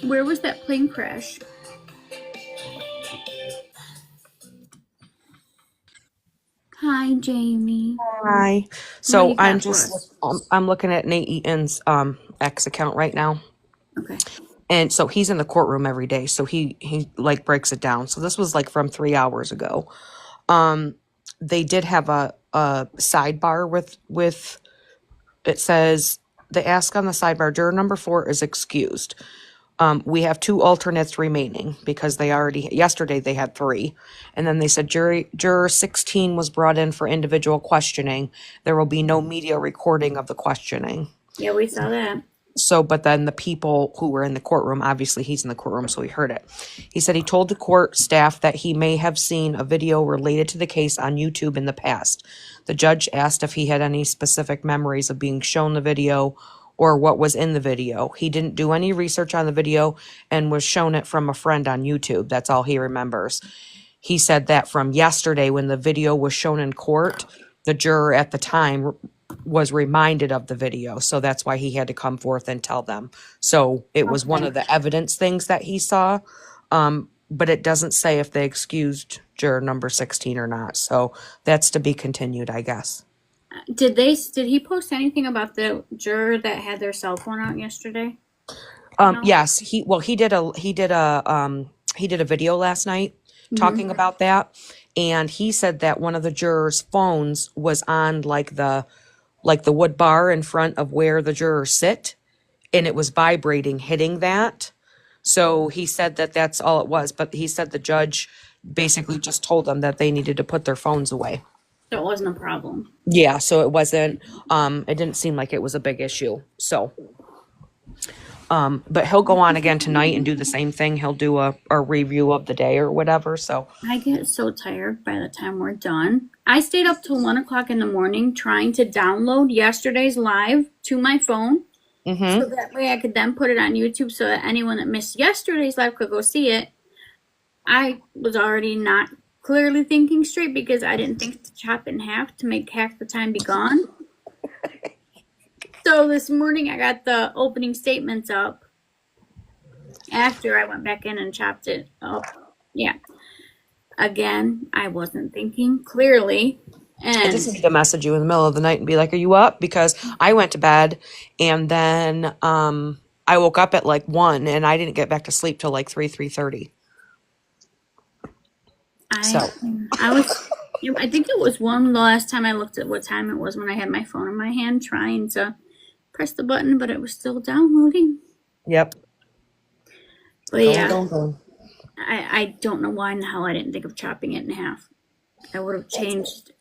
where was that plane crash? Hi, Jamie. Hi. What do So you I'm got for us? just I'm looking at Nate Eaton's X account right now. Okay. And so he's in the courtroom every day. So he like breaks it down. So this was like from 3 hours ago. They did have a sidebar with it says the ask on the sidebar, juror number 4 is excused. We have 2 alternates remaining because yesterday they had 3. And then they said juror 16 was brought in for individual questioning. There will be no media recording of the questioning. Yeah, we saw that. So, but then the people who were in the courtroom, obviously he's in the courtroom, so he heard it. He said he told the court staff that he may have seen a video related to the case on YouTube in the past. The judge asked if he had any specific memories of being shown the video or what was in the video. He didn't do any research on the video and was shown it from a friend on YouTube. That's all he remembers. He said that from yesterday when the video was shown in court, the juror at the time was reminded of the video. So that's why he had to come forth and tell them. So it was one of the evidence things that he saw. But it doesn't say if they excused juror number 16 or not. So that's to be continued, I guess. Did he post anything about the juror that had their cell phone out yesterday? No? Yes, he did a video last night talking about that, and he said that one of the jurors' phones was on like the wood bar in front of where the jurors sit, and it was vibrating, hitting that. So he said that that's all it was, but he said the judge basically just told them that they needed to put their phones away. So it wasn't a problem. Yeah, so it wasn't, it didn't seem like it was a big issue. So, but he'll go on again tonight and do the same thing. He'll do a review of the day or whatever. So I get so tired by the time we're done. I stayed up till 1 o'clock in the morning trying to download yesterday's live to my phone. So that way I could then put it on YouTube so that anyone that missed yesterday's live could go see it. I was already not clearly thinking straight because I didn't think to chop in half to make half the time be gone. So this morning I got the opening statements up after I went back in and chopped it up. Yeah. Again, I wasn't thinking clearly. And I just need to message you in the middle of the night and be like, are you up? Because I went to bed and then I woke up at like 1 and I didn't get back to sleep till like 3:30. I think it was one the last time I looked at what time it was when I had my phone in my hand trying to press the button, but it was still downloading. Yep. But yeah, I don't know why in the hell I didn't think of chopping it in half. I would have changed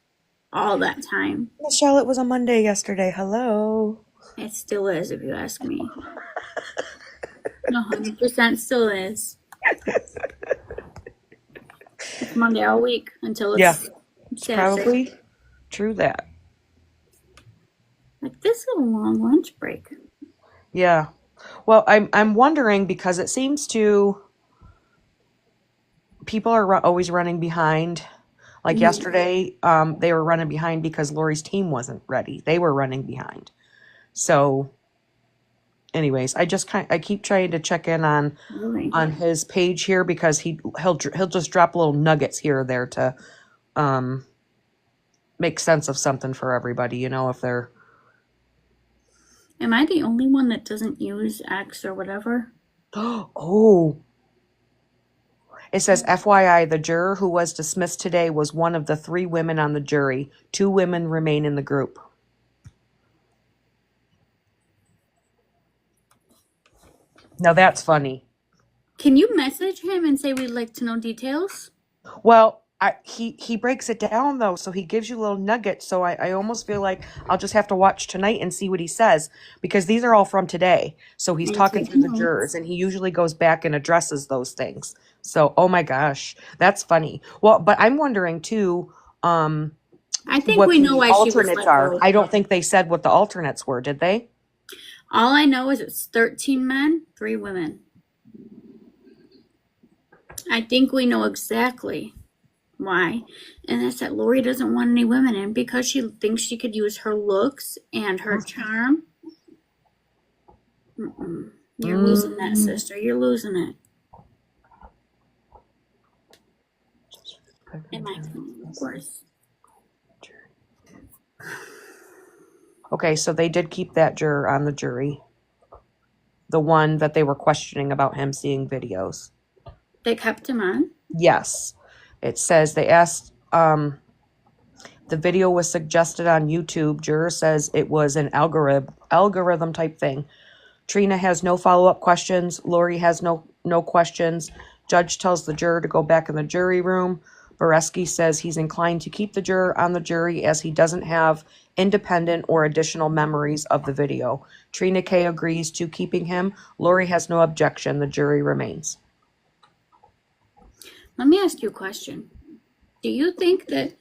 all that time. Michelle, it was a Monday yesterday. Hello. It still is, if you ask me. 100% still is. It's Monday all week until it's it's probably true that. Like this is a long lunch break. Yeah. Well, I'm wondering because it seems to people are always running behind. Like yesterday, they were running behind because Lori's team wasn't ready. They were running behind. So, anyways, I keep trying to check in on his page here because he'll just drop little nuggets here or there to make sense of something for everybody. You know, if they're. Am I the only one that doesn't use X or whatever? Oh. It says, FYI, the juror who was dismissed today was one of the 3 women on the jury. 2 women remain in the group. Now that's funny. Can you message him and say we'd like to know details? Well, he breaks it down, though, so he gives you little nuggets, so I almost feel like I'll just have to watch tonight and see what he says, because these are all from today. So he's talking through the jurors, and he usually goes back and addresses those things. So, oh my gosh, that's funny. Well, but I'm wondering, too, I think what we know the why she was alternates let are. go. I don't think they said what the alternates were, did they? All I know is it's 13 men, 3 women. I think we know exactly why, and that's that Lori doesn't want any women in because she thinks she could use her looks and her charm. You're losing that, sister. You're losing it. Am I worse? Okay, so they did keep that juror on the jury. The one that they were questioning about him seeing videos. They kept him on? Yes. It says they asked, the video was suggested on YouTube. Juror says it was an algorithm type thing. Trina has no follow-up questions. Lori has no questions. Judge tells the juror to go back in the jury room. Boreski says he's inclined to keep the juror on the jury as he doesn't have independent or additional memories of the video. Trina K agrees to keeping him. Lori has no objection. The jury remains. Let me ask you a question. Do you think that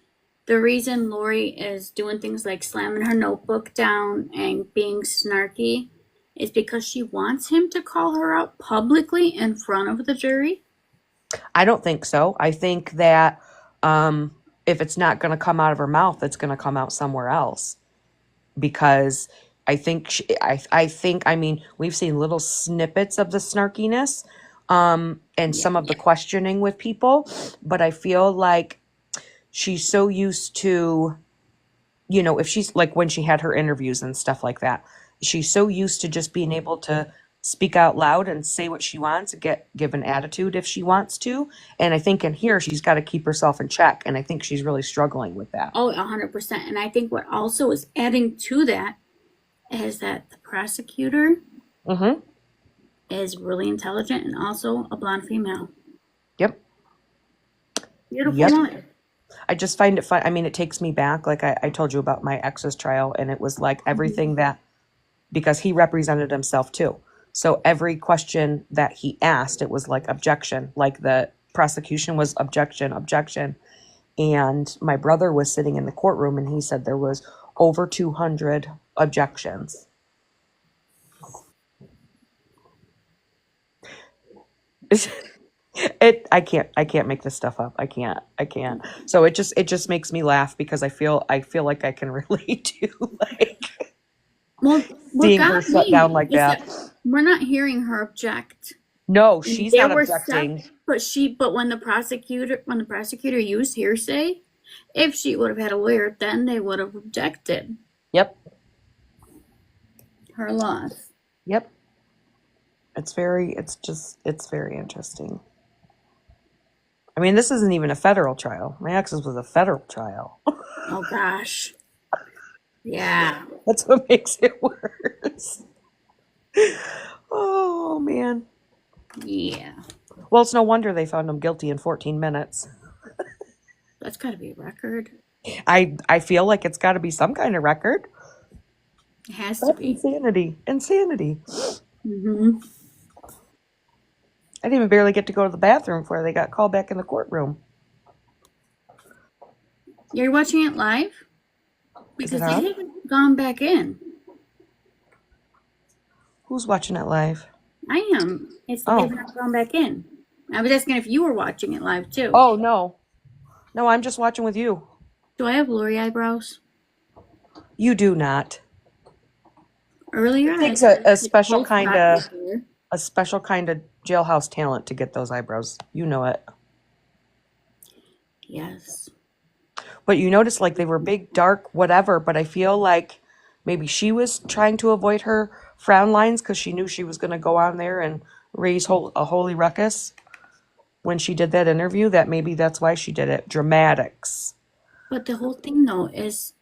the reason Lori is doing things like slamming her notebook down and being snarky is because she wants him to call her out publicly in front of the jury? I don't think so. I think that if it's not going to come out of her mouth, it's going to come out somewhere else. Because I think, I mean, we've seen little snippets of the snarkiness and some of the questioning with people, but I feel like she's so used to, you know, if she's like when she had her interviews and stuff like that, she's so used to just being able to speak out loud and say what she wants and give an attitude if she wants to. And I think in here, she's got to keep herself in check. And I think she's really struggling with that. Oh, 100%. And I think what also is adding to that is that the prosecutor is really intelligent and also a blonde female. Yep. Beautiful woman. I just find it fun. I mean, it takes me back. Like I told you about my ex's trial, and it was like everything that, because he represented himself too. So every question that he asked, it was like objection, like the prosecution was objection. And my brother was sitting in the courtroom and he said there was over 200 objections. I can't make this stuff up. I can't. So it just makes me laugh because I feel like I can relate to like seeing her shut down like that. We're not hearing her object. No, she's not objecting. But when the prosecutor used hearsay, if she would have had a lawyer, then they would have objected. Yep. Her loss. Yep. It's very interesting. I mean, this isn't even a federal trial. My ex's was a federal trial. Oh gosh. Yeah. That's what makes it worse. Oh man. Yeah. Well, it's no wonder they found him guilty in 14 minutes. That's got to be a record. I feel like it's got to be some kind of record. It has to be. Insanity. I didn't even barely get to go to the bathroom before they got called back in the courtroom. You're watching it live? Because they haven't gone back in. Who's watching it live? I am. They've not gone back in. I was asking if you were watching it live too. Oh, no. No, I'm just watching with you. Do I have Lori eyebrows? You do not. Earlier, it takes a special kind of jailhouse talent to get those eyebrows. You know it. Yes. But you notice like they were big, dark, whatever. But I feel like maybe she was trying to avoid her frown lines because she knew she was going to go on there and raise a holy ruckus. when she did that interview that maybe that's why she did it. Dramatics. But the whole thing, though, is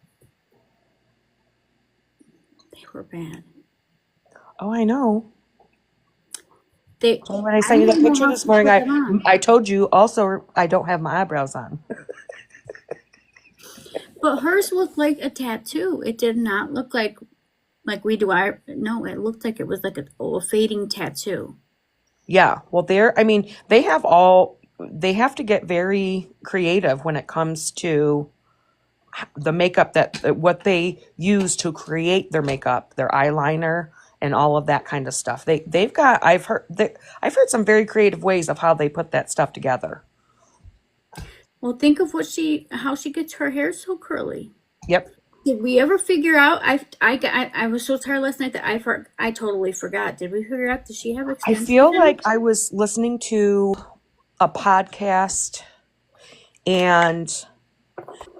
they were bad. Oh, I know. When I sent you that picture this morning, I told you also I don't have my eyebrows on. But hers looked like a tattoo. It did not look like we do our. No, it looked like it was like a fading tattoo. Yeah, well, they have to get very creative when it comes to the makeup what they use to create their makeup, their eyeliner, and all of that kind of stuff. They've got. I've heard some very creative ways of how they put that stuff together. Well, think of how she gets her hair so curly. Yep. Did we ever figure out? I was so tired last night that I totally forgot. Did we figure out, does she have I extensions? feel like I was listening to a podcast and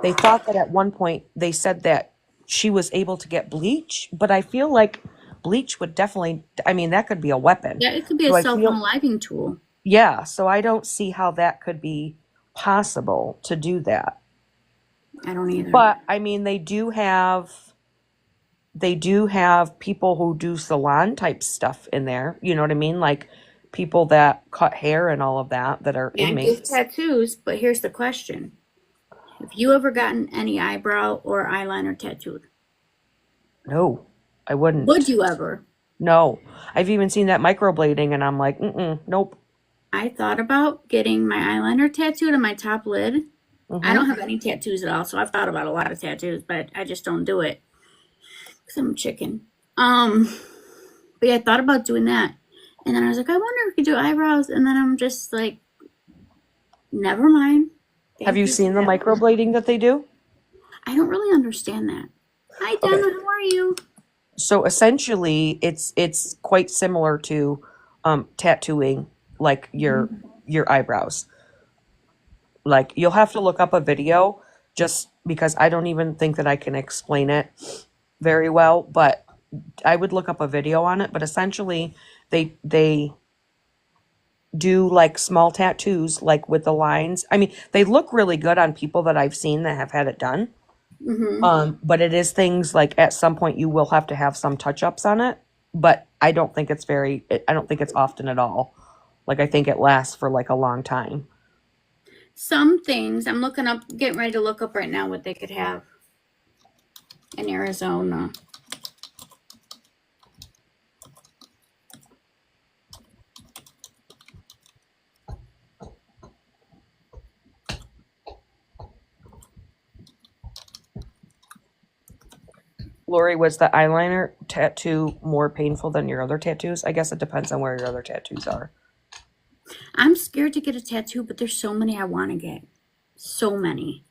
they thought that at one point they said that she was able to get bleach, but I feel like bleach would definitely, that could be a weapon. Yeah, it could be So a self-unaliving tool. Yeah, so I don't see how that could be possible to do that. I don't either. But they do have people who do salon type stuff in there. You know what I mean? Like people that cut hair and all of that are inmates. Tattoos, but here's the question. Have you ever gotten any eyebrow or eyeliner tattooed? No, I wouldn't. Would you ever? No. I've even seen that microblading and I'm like, nope. I thought about getting my eyeliner tattooed on my top lid. I don't have any tattoos at all, so I've thought about a lot of tattoos, but I just don't do it because I'm a chicken. But yeah, I thought about doing that, and then I was like, I wonder if we could do eyebrows, and then I'm just like, never mind. Have you seen the microblading that they do? I don't really understand that. Hi, Donna. Okay. How are you? So essentially, it's quite similar to tattooing, like your eyebrows. Like, you'll have to look up a video just because I don't even think that I can explain it very well, but I would look up a video on it. But essentially, they do like small tattoos, like with the lines. They look really good on people that I've seen that have had it done. But it is things like at some point you will have to have some touch-ups on it, but I don't think it's often at all. Like, I think it lasts for like a long time. Some things I'm getting ready to look up right now what they could have in Arizona. Lori, was the eyeliner tattoo more painful than your other tattoos? I guess it depends on where your other tattoos are. I'm scared to get a tattoo, but there's so many I want to get. So many.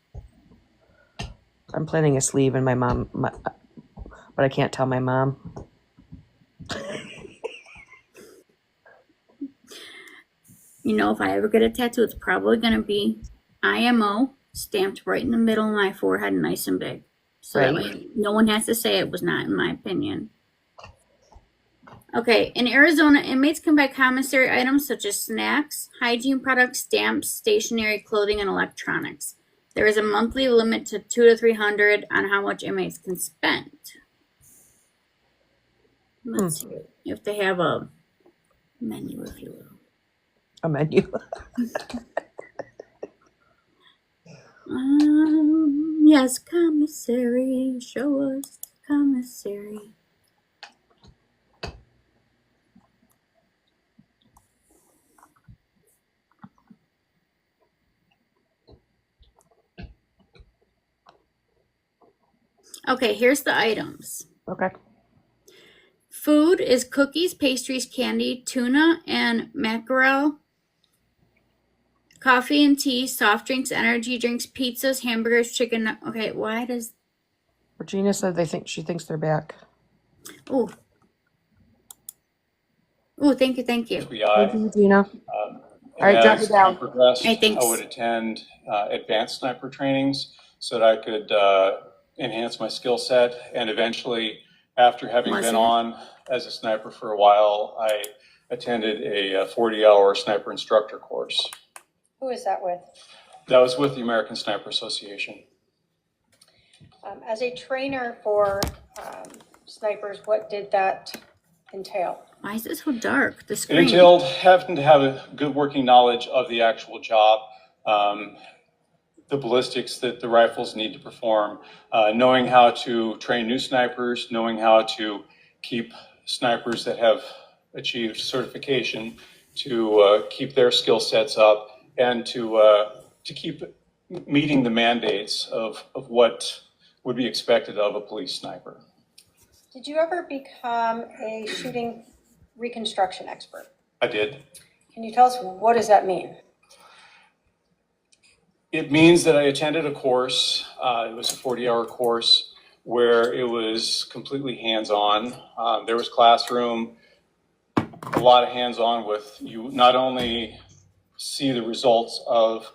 I'm planning a sleeve and but I can't tell my mom. If I ever get a tattoo, it's probably going to be IMO stamped right in the middle of my forehead, nice and big. So that way no one has to say it was not, in my opinion. Okay, in Arizona, inmates can buy commissary items such as snacks, hygiene products, stamps, stationery, clothing, and electronics. There is a monthly limit to $200 to $300 on how much inmates can spend. Let's see if they have a menu, if you will. A menu. Yes, commissary. Show us commissary. Okay, here's the items. Okay. Food is cookies, pastries, candy, tuna, and mackerel. Coffee and tea, soft drinks, energy drinks, pizzas, hamburgers, chicken. Okay, why does... Regina said she thinks they're back. Oh, thank you. Thank you, Regina. All right, drop it down. Progressed, I would attend advanced sniper trainings so that I could enhance my skill set. And eventually, after having been on as a sniper for a while, I attended a 40-hour sniper instructor course. Who is that with? That was with the American Sniper Association. As a trainer for snipers, what did that entail? Why is it so dark? The It screen. entailed having to have a good working knowledge of the actual job, the ballistics that the rifles need to perform, knowing how to train new snipers, knowing how to keep snipers that have achieved certification, to keep their skill sets up, and to keep meeting the mandates of what would be expected of a police sniper. Did you ever become a shooting reconstruction expert? I did. Can you tell us what does that mean? It means that I attended a course, it was a 40-hour course, where it was completely hands-on. There was classroom, a lot of hands-on with you not only see the results of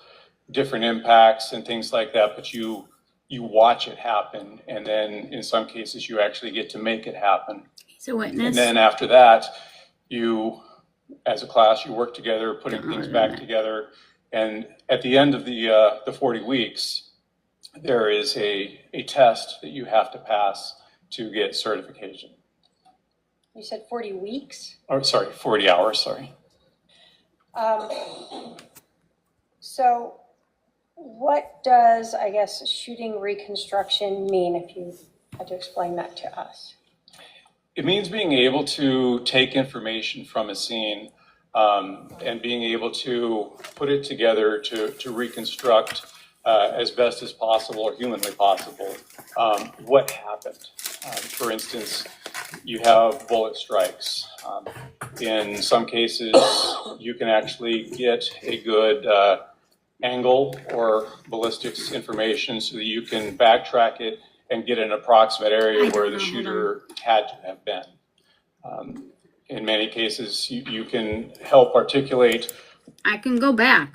different impacts and things like that, but you watch it happen, and then in some cases you actually get to make it happen. He's a witness. And then after that, you, as a class, you work together, putting things back together. And at the end of the 40 weeks, there is a test that you have to pass to get certification. You said 40 weeks? Or sorry, 40 hours, sorry. So what does, I guess, shooting reconstruction mean, if you had to explain that to us? It means being able to take information from a scene and being able to put it together to reconstruct as best as possible or humanly possible what happened. For instance, you have bullet strikes. In some cases, you can actually get a good angle or ballistics information so that you can backtrack it and get an approximate area where the shooter had to have been. In many cases, you can help articulate. I can go back.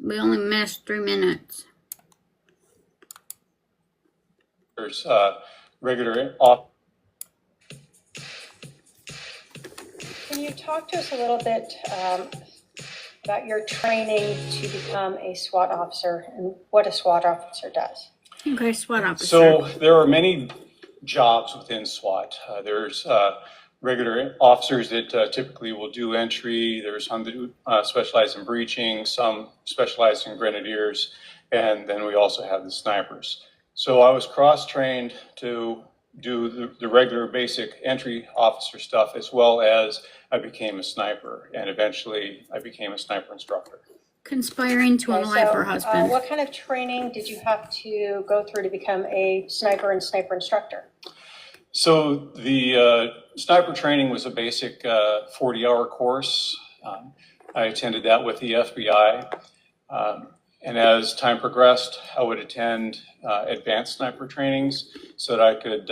We only missed 3 minutes. There's regular off. Can you talk to us a little bit about your training to become a SWAT officer and what a SWAT officer does? Okay, SWAT officer. So there are many jobs within SWAT. There's regular officers that typically will do entry. There's some that specialize in breaching, some specialize in grenadiers, and then we also have the snipers. So I was cross-trained to do the regular basic entry officer stuff, as well as I became a sniper, and eventually I became a sniper instructor. Conspiring to unalive her husband. What kind of training did you have to go through to become a sniper and sniper instructor? So the sniper training was a basic 40-hour course. I attended that with the FBI. And as time progressed, I would attend advanced sniper trainings so that I could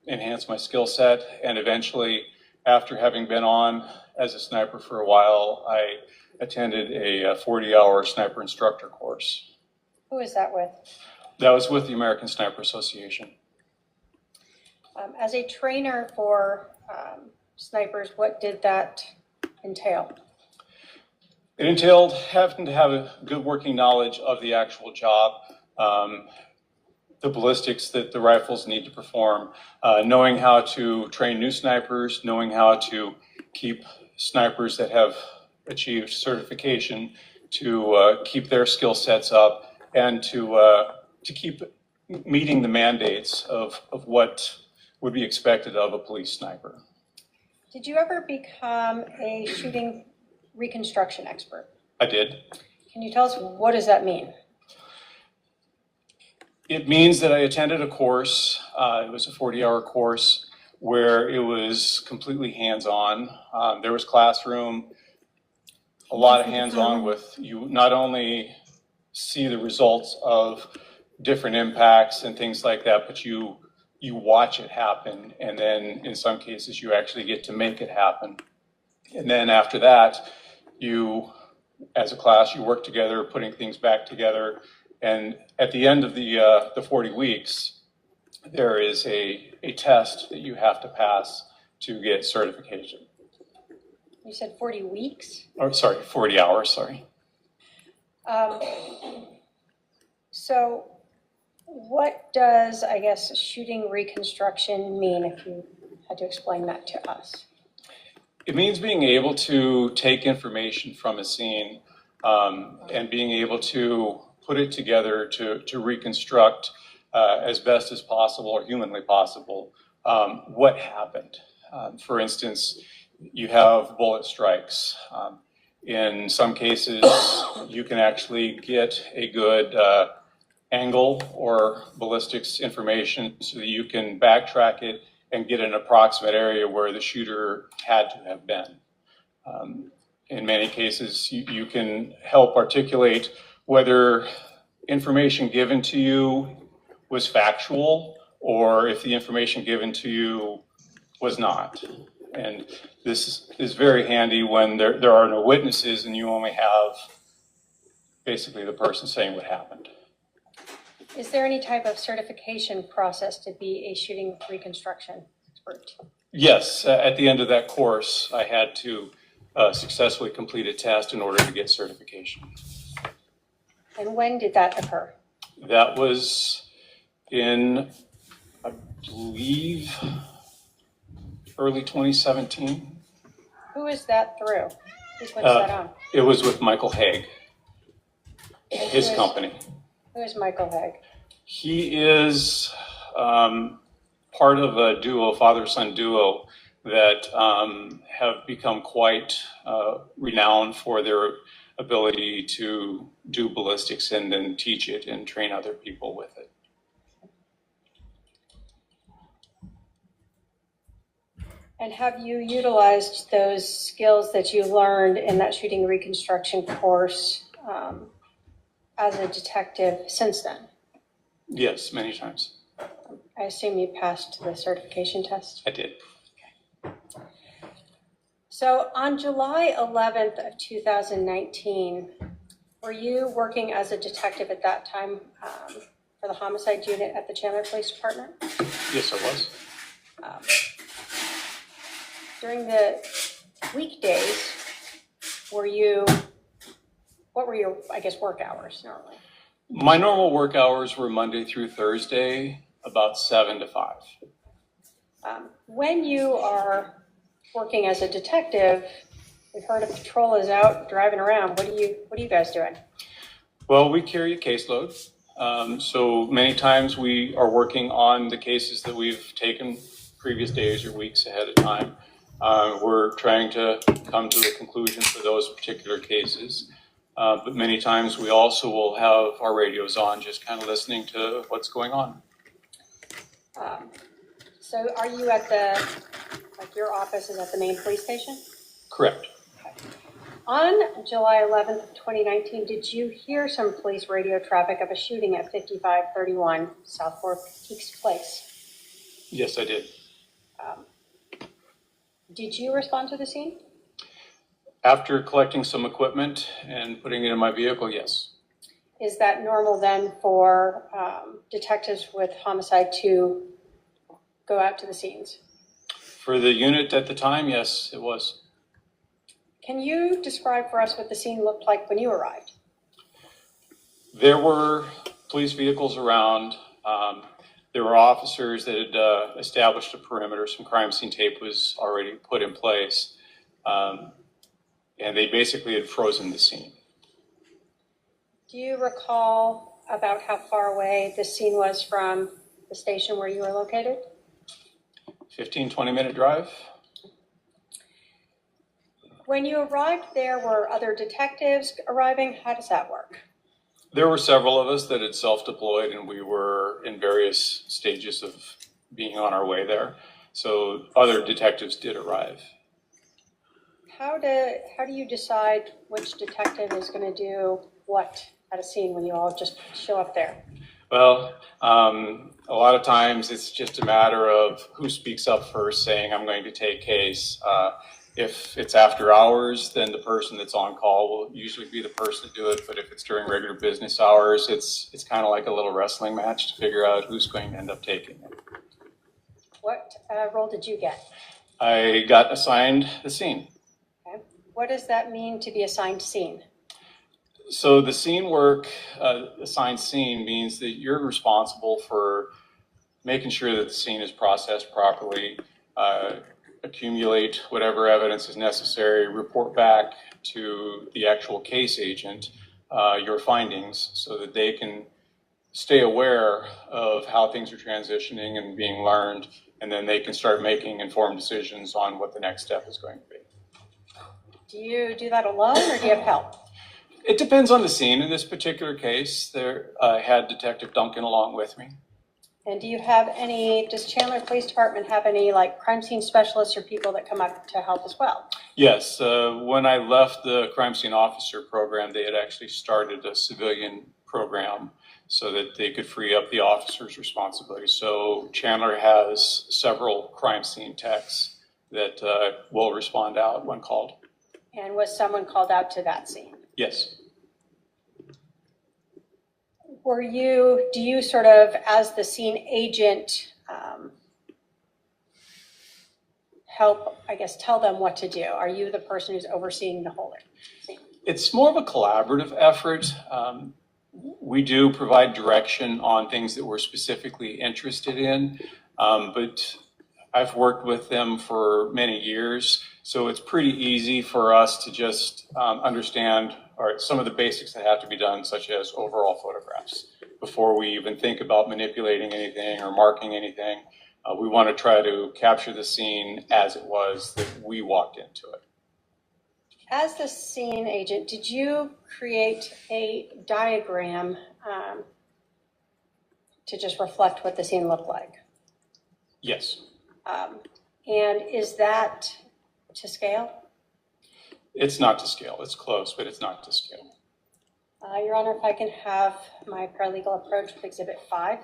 enhance my skill set. And eventually, after having been on as a sniper for a while, I attended a 40-hour sniper instructor course. Who is that with? That was with the American Sniper Association. As a trainer for snipers, what did that entail? It entailed having to have a good working knowledge of the actual job, the ballistics that the rifles need to perform, knowing how to train new snipers, knowing how to keep snipers that have achieved certification, to keep their skill sets up, and to keep meeting the mandates of what would be expected of a police sniper. Did you ever become a shooting reconstruction expert? I did. Can you tell us what does that mean? It means that I attended a course, it was a 40-hour course, where it was completely hands-on. There was classroom, a lot of hands-on with you not only see the results of different impacts and things like that, but you watch it happen, and then in some cases you actually get to make it happen. And then after that, you, as a class, you work together, putting things back together. And at the end of the 40 weeks, there is a test that you have to pass to get certification. You said 40 weeks? Or sorry, 40 hours, sorry. So what does, I guess, shooting reconstruction mean, if you had to explain that to us? It means being able to take information from a scene and being able to put it together to reconstruct as best as possible or humanly possible what happened. For instance, you have bullet strikes. In some cases, you can actually get a good angle or ballistics information so that you can backtrack it and get an approximate area where the shooter had to have been. In many cases, you can help articulate whether information given to you was factual or if the information given to you was not. And this is very handy when there are no witnesses and you only have basically the person saying what happened. Is there any type of certification process to be a shooting reconstruction expert? Yes, at the end of that course, I had to successfully complete a test in order to get certification. And when did that occur? That was in, I believe, early 2017. Who is that through? Who puts that on? It was with Michael Haig, his company. Who is Michael Haig? He is part of a duo, father-son duo, that have become quite renowned for their ability to do ballistics and then teach it and train other people with it. And have you utilized those skills that you learned in that shooting reconstruction course as a detective since then? Yes, many times. I assume you passed the certification test? I did. So on July 11th of 2019, were you working as a detective at that time for the homicide unit at the Chandler Police Department? Yes, I was. During the weekdays, what were your, I guess, work hours normally? My normal work hours were Monday through Thursday, about 7 to 5. When you are working as a detective, we've heard a patrol is out driving around. What are you guys doing? Well, we carry a caseload. So many times we are working on the cases that we've taken previous days or weeks ahead of time. We're trying to come to a conclusion for those particular cases. But many times we also will have our radios on, just kind of listening to what's going on. So are you at your office is at the main police station? Correct. On July 11th of 2019, did you hear some police radio traffic of a shooting at 5531 South Fork Peaks Place? Yes, I did. Did you respond to the scene? After collecting some equipment and putting it in my vehicle, yes. Is that normal then for detectives with homicide to go out to the scenes? For the unit at the time, yes, it was. Can you describe for us what the scene looked like when you arrived? There were police vehicles around. There were officers that had established a perimeter. Some crime scene tape was already put in place. And they basically had frozen the scene. Do you recall about how far away this scene was from the station where you were located? 15, 20-minute drive. When you arrived there, were other detectives arriving? How does that work? There were several of us that had self-deployed, and we were in various stages of being on our way there. So other detectives did arrive. How do you decide which detective is going to do what at a scene when you all just show up there? Well, a lot of times it's just a matter of who speaks up first saying, I'm going to take case. If it's after hours, then the person that's on call will usually be the person to do it. But if it's during regular business hours, it's kind of like a little wrestling match to figure out who's going to end up taking it. What role did you get? I got assigned the scene. Okay. What does that mean to be assigned scene? So the scene work, assigned scene, means that you're responsible for making sure that the scene is processed properly, accumulate whatever evidence is necessary, report back to the actual case agent your findings so that they can stay aware of how things are transitioning and being learned, and then they can start making informed decisions on what the next step is going to be. Do you do that alone or do you have help? It depends on the scene. In this particular case, I had Detective Duncan along with me. And does Chandler Police Department have any like crime scene specialists or people that come up to help as well? Yes, when I left the crime scene officer program, they had actually started a civilian program so that they could free up the officer's responsibility. So Chandler has several crime scene techs that will respond out when called. And was someone called out to that scene? Yes. Do you sort of, as the scene agent, help, I guess, tell them what to do? Are you the person who's overseeing the whole thing? It's more of a collaborative effort. We do provide direction on things that we're specifically interested in, but I've worked with them for many years, so it's pretty easy for us to just understand some of the basics that have to be done, such as overall photographs. Before we even think about manipulating anything or marking anything, we want to try to capture the scene as it was that we walked into it. As the scene agent, did you create a diagram to just reflect what the scene looked like? Yes. And is that to scale? It's not to scale. It's close, but it's not to scale. Your Honor, if I can have my paralegal approach with Exhibit 5.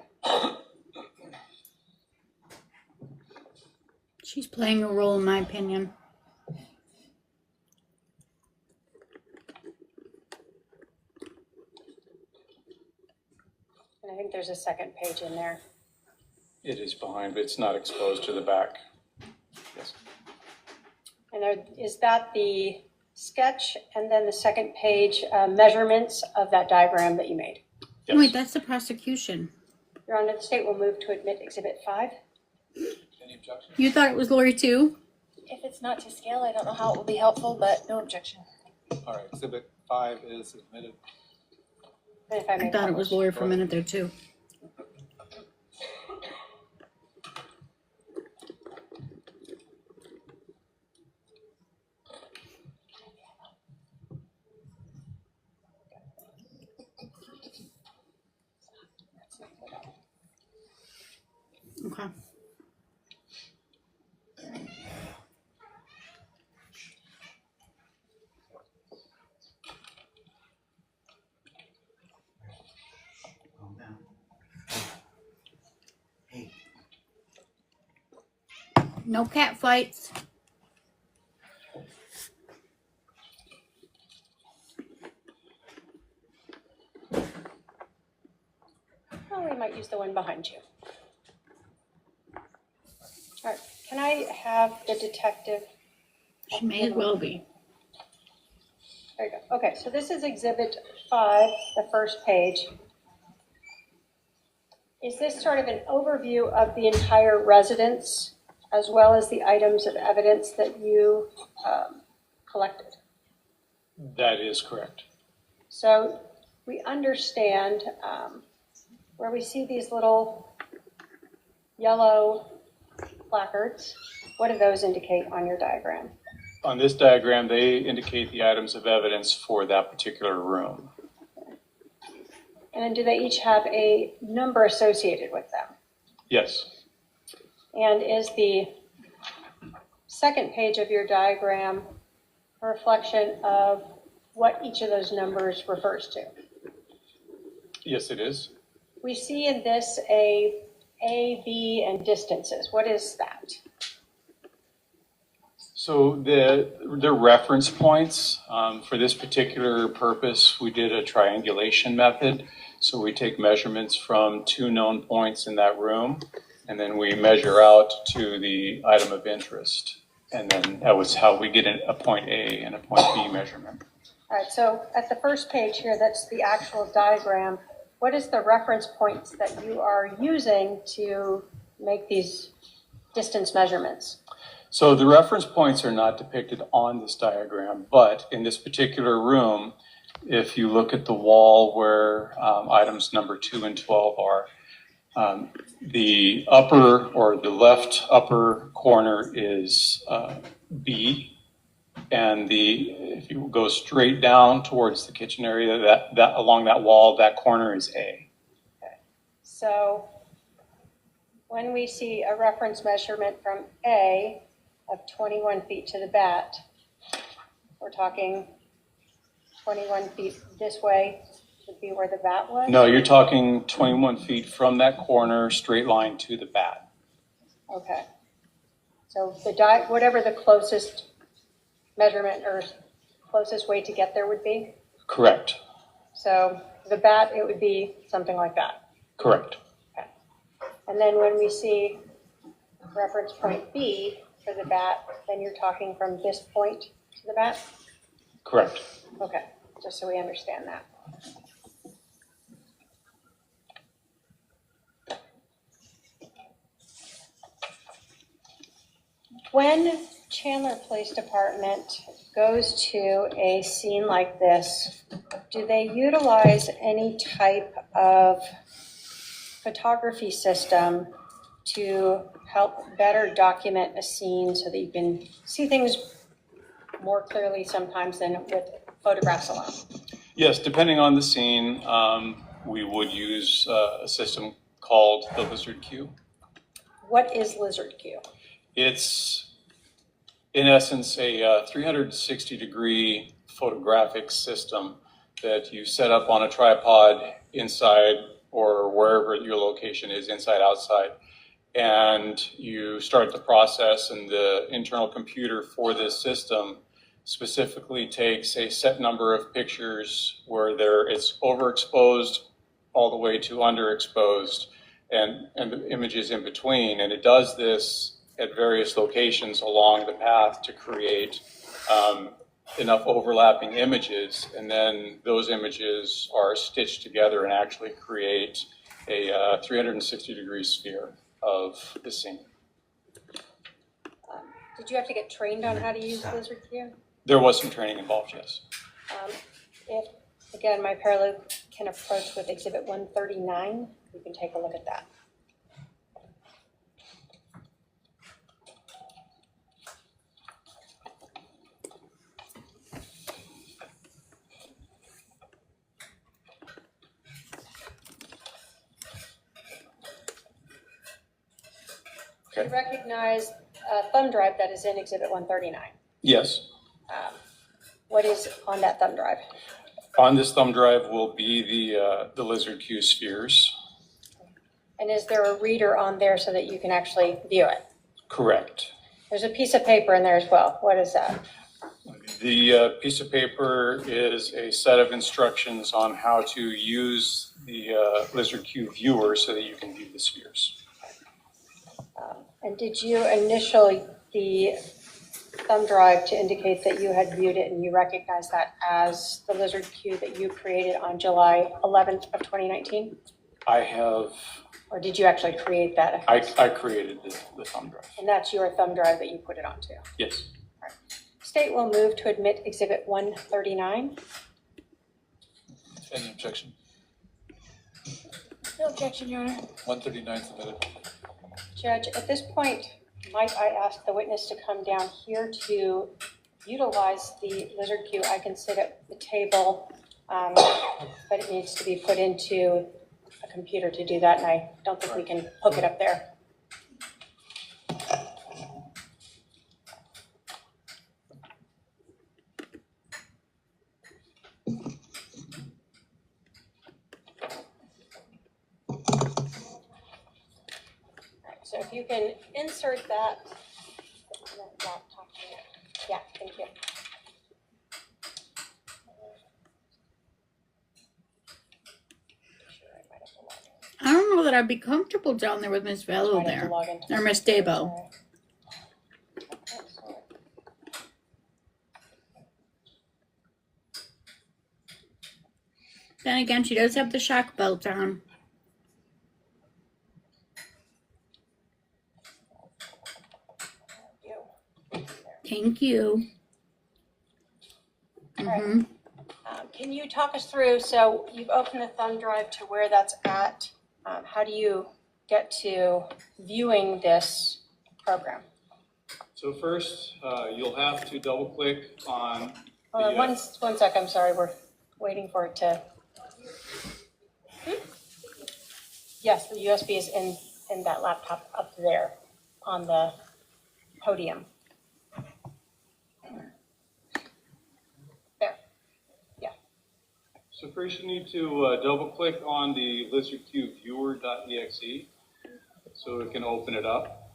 She's playing a role, in my opinion. And I think there's a second page in there. It is behind, but it's not exposed to the back. Yes. And is that the sketch and then the second page measurements of that diagram that you made? Yes. Wait, that's the prosecution. Your Honor, the state will move to admit Exhibit 5. Any objection? You thought it was Lori too? If it's not to scale, I don't know how it will be helpful, but no objection. All right, Exhibit 5 is admitted. And if I I thought it was Lori for a minute there too. Okay. No cat fights. Oh, we might use the one behind you. All right, can I have the detective? She may as well be. There you go. Okay, so this is Exhibit 5, the first page. Is this sort of an overview of the entire residence as well as the items of evidence that you collected? That is correct. So we understand where we see these little yellow placards. What do those indicate on your diagram? On this diagram, they indicate the items of evidence for that particular room. And then do they each have a number associated with them? Yes. And is the second page of your diagram a reflection of what each of those numbers refers to? Yes, it is. We see in this A, B, and distances. What is that? So the reference points, for this particular purpose, we did a triangulation method. So we take measurements from 2 known points in that room, and then we measure out to the item of interest. And then that was how we get a point A and a point B measurement. All right, so at the first page here, that's the actual diagram. What is the reference points that you are using to make these distance measurements? So the reference points are not depicted on this diagram, but in this particular room, if you look at the wall where items number 2 and 12 are, the upper or the left upper corner is B, and if you go straight down towards the kitchen area, that along that wall, that corner is A. Okay. So when we see a reference measurement from A of 21 feet to the bat, we're talking 21 feet this way would be where the bat was? No, you're talking 21 feet from that corner, straight line to the bat. Okay. So whatever the closest measurement or closest way to get there would be? Correct. So the bat, it would be something like that? Correct. Okay. And then when we see reference point B for the bat, then you're talking from this point to the bat? Correct. Okay, just so we understand that. When Chandler Police Department goes to a scene like this, do they utilize any type of photography system to help better document a scene so that you can see things more clearly sometimes than with photographs alone? Yes, depending on the scene, we would use a system called the Lizard Q. What is Lizard Q? It's, in essence, a 360-degree photographic system that you set up on a tripod inside or wherever your location is, inside, outside. And you start the process, and the internal computer for this system specifically takes a set number of pictures where it's overexposed all the way to underexposed and the images in between. And it does this at various locations along the path to create enough overlapping images. And then those images are stitched together and actually create a 360-degree sphere of the scene. Did you have to get trained on how to use Lizard Q? There was some training involved, yes. If, again, my paralegal can approach with Exhibit 139, we can take a look at that. Okay. You recognize a thumb drive that is in Exhibit 139. Yes. What is on that thumb drive? On this thumb drive will be the Lizard Q spheres. And is there a reader on there so that you can actually view it? Correct. There's a piece of paper in there as well. What is that? The piece of paper is a set of instructions on how to use the Lizard Q viewer so that you can view the spheres. And did you initial the thumb drive to indicate that you had viewed it and you recognize that as the Lizard Q that you created on July 11th of 2019? I have. Or did you actually create that? I created the thumb drive. And that's your thumb drive that you put it onto? Yes. All right. State will move to admit Exhibit 139. Any objection? No objection, Your Honor. 139 submitted. Judge, at this point, might I ask the witness to come down here to utilize the Lizard Q? I can sit at the table, but it needs to be put into a computer to do that, and I don't think we can hook it up there. So if you can insert that laptop here. Thank you. I don't know that I'd be comfortable down there with Miss Vallow Might have to there. log into Or my Miss computer, Daybell. sorry. Then again, she does have the shock belt on. Thank you. Mm-hmm. Can you talk us through, so you've opened the thumb drive to where that's at. How do you get to viewing this program? So first, you'll have to double click on Hold on, one sec, I'm sorry, we're waiting for it to. Yes, the USB is in that laptop up there on the podium. There, yeah. So first you need to double click on the lizardqviewer.exe so it can open it up.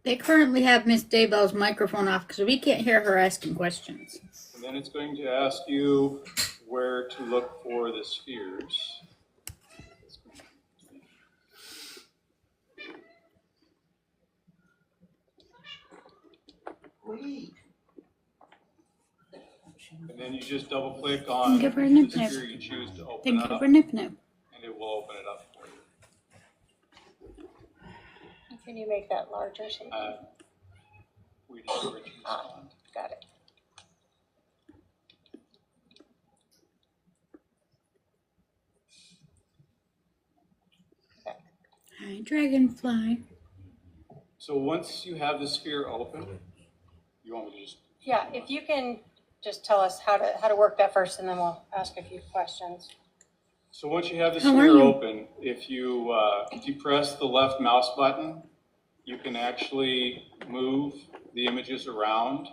They currently have Miss Daybell's microphone off because we can't hear her asking questions. And then it's going to ask you where to look for the spheres. And then you just double click on Give her a the nip sphere nip. you choose to open Then up, give her a nip nip. and it will open it up for you. Can you make that larger? We just where to respond. Got it. Hi, Dragonfly. So once you have the sphere open, you want me to just... Yeah, if you can just tell us how to work that first, and then we'll ask a few questions. So once you have the How are sphere you? open, if you press the left mouse button, you can actually move the images around.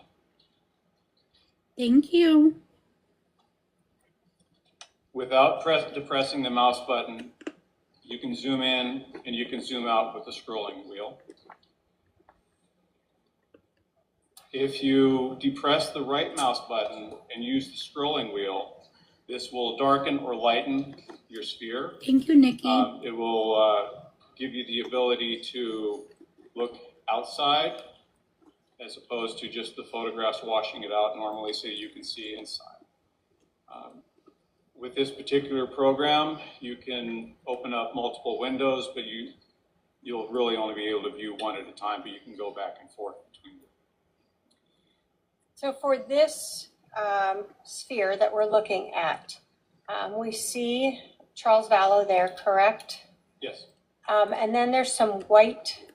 Thank you. Without depressing the mouse button, you can zoom in and you can zoom out with the scrolling wheel. If you depress the right mouse button and use the scrolling wheel, this will darken or lighten your sphere. Thank you, Nikki. It will give you the ability to look outside as opposed to just the photographs washing it out normally so you can see inside. With this particular program, you can open up multiple windows, but you'll really only be able to view one at a time, but you can go back and forth between them. So for this sphere that we're looking at, we see Charles Vallow there, correct? Yes. And then there's some white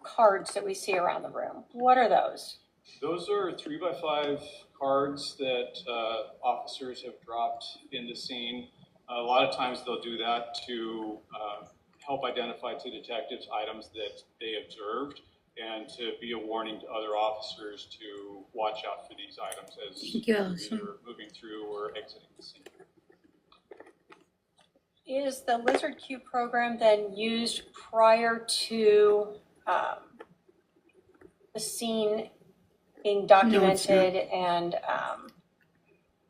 cards that we see around the room. What are those? Those are 3x5 cards that officers have dropped in the scene. A lot of times they'll do that to help identify to detectives items that they observed and to be a warning to other officers to watch out for these items as either moving through or exiting the scene. Is the Lizard Q program then used prior to the scene being documented? And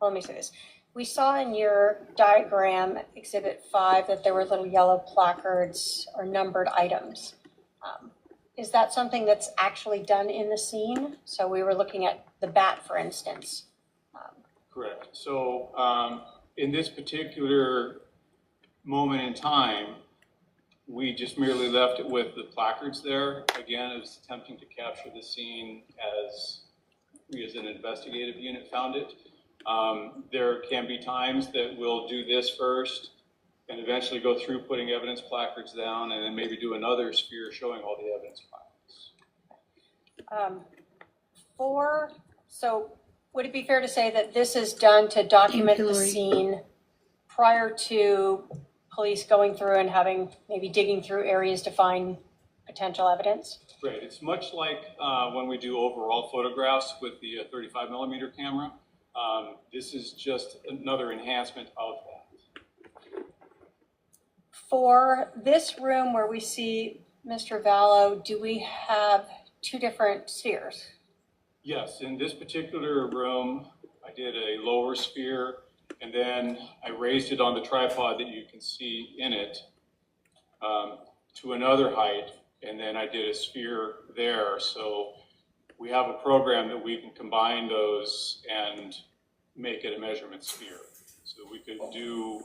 let me say this. We saw in your diagram, Exhibit 5, that there were little yellow placards or numbered items. Is that something that's actually done in the scene? So we were looking at the bat, for instance. Correct. So in this particular moment in time, we just merely left it with the placards there. Again, it was attempting to capture the scene as we as an investigative unit found it. There can be times that we'll do this first and eventually go through putting evidence placards down and then maybe do another sphere showing all the evidence placards. So would it be fair to say that this is done to document the scene prior to police going through and maybe digging through areas to find potential evidence? Right. It's much like when we do overall photographs with the 35 millimeter camera. This is just another enhancement of that. For this room where we see Mr. Vallow, do we have two different spheres? Yes, in this particular room, I did a lower sphere, and then I raised it on the tripod that you can see in it to another height, and then I did a sphere there. So we have a program that we can combine those and make it a measurement sphere. So we could do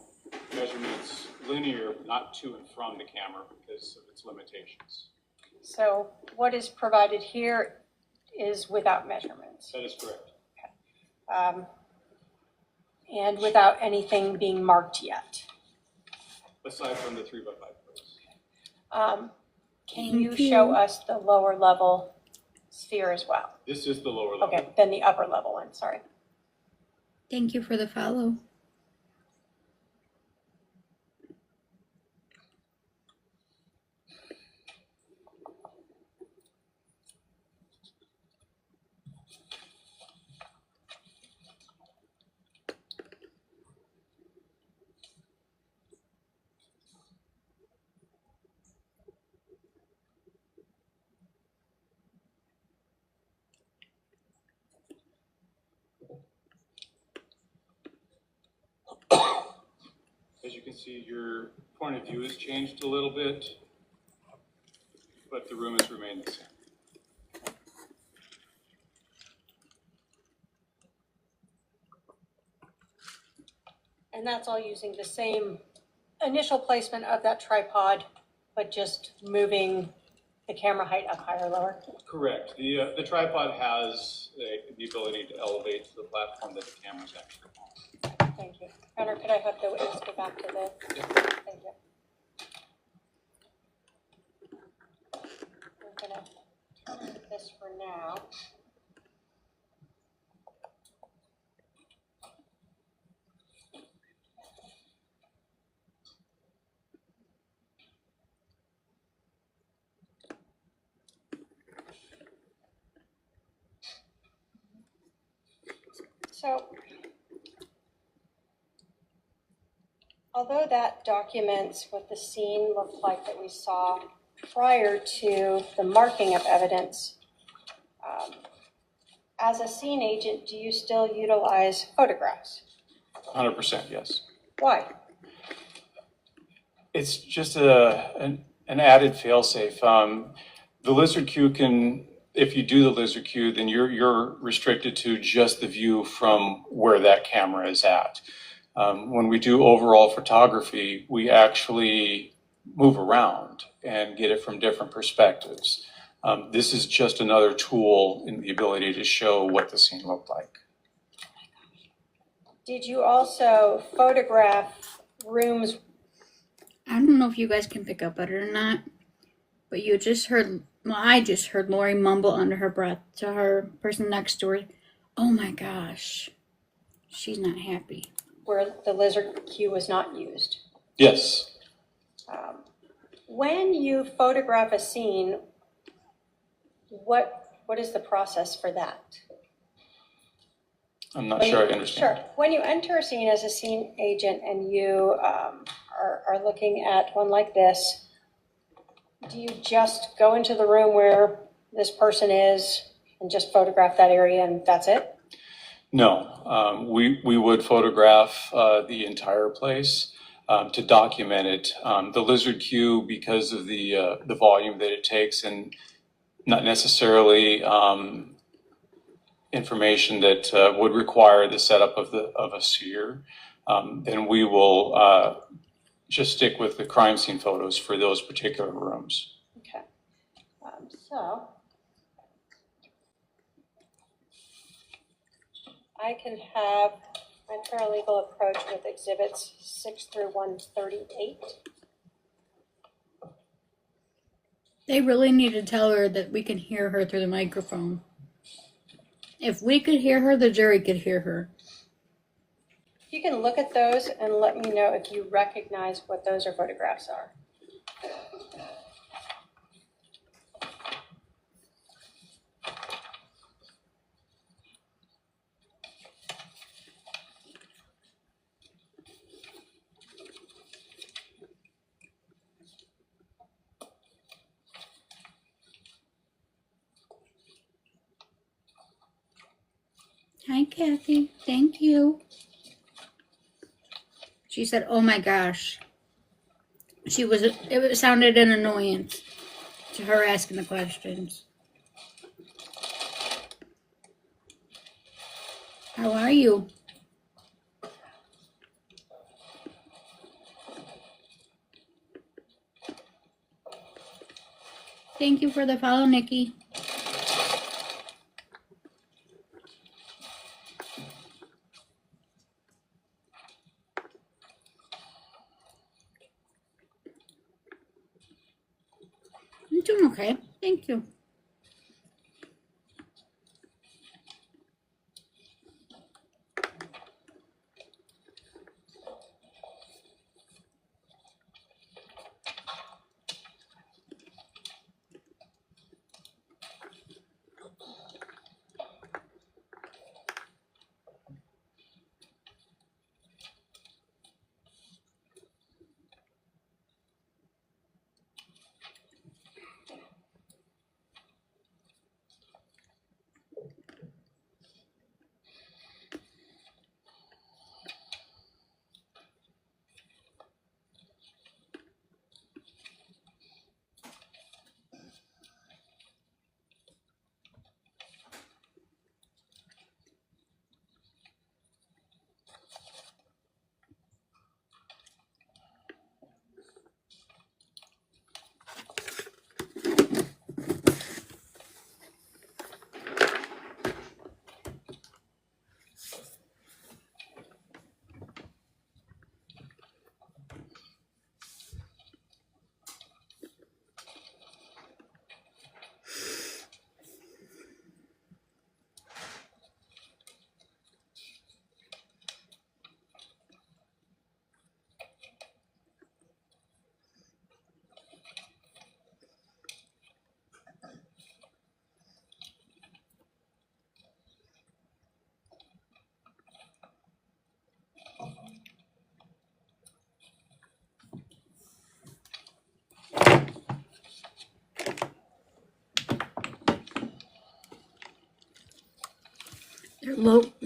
measurements linear, not to and from the camera because of its limitations. So what is provided here is without measurements. That is correct. And without anything being marked yet. Aside from the 3x5 posts. Can you show us the lower level sphere as well? This is the lower level. Okay, then the upper level one, sorry. Thank you for the follow. As you can see, your point of view has changed a little bit, but the room has remained the same. And that's all using the same initial placement of that tripod, but just moving the camera height up higher or lower? Correct. The tripod has the ability to elevate to the platform that the camera's actually on. Thank you. Connor, could I have the witness go back to the, thank you. I'm gonna turn this for now. So, although that documents what the scene looked like that we saw prior to the marking of evidence, as a scene agent, do you still utilize photographs? 100%, yes. Why? It's just an added fail-safe. The lizard queue can, if you do the lizard queue, then you're restricted to just the view from where that camera is at. When we do overall photography, we actually move around and get it from different perspectives. This is just another tool in the ability to show what the scene looked like. Did you also photograph rooms? I don't know if you guys can pick up on it or not, but you just heard, well, I just heard Lori mumble under her breath to her person next to her, "Oh my gosh, she's not happy." Where the lizard queue was not used. Yes. When you photograph a scene, what is the process for that? I'm not sure I understand. Sure. When you enter a scene as a scene agent and you are looking at one like this, do you just go into the room where this person is and just photograph that area and that's it? No, we would photograph the entire place to document it. The lizard queue, because of the volume that it takes and not necessarily information that would require the setup of a sphere, then we will just stick with the crime scene photos for those particular rooms. Okay. So I can have my paralegal approach with exhibits 6 through 138. They really need to tell her that we can hear her through the microphone. If we could hear her, the jury could hear her. You can look at those and let me know if you recognize what those are photographs are. Hi, Kathy. Thank you. She said, oh my gosh. It sounded an annoyance to her asking the questions. How are you? Thank you for the follow, Nikki. I'm doing okay. Thank you.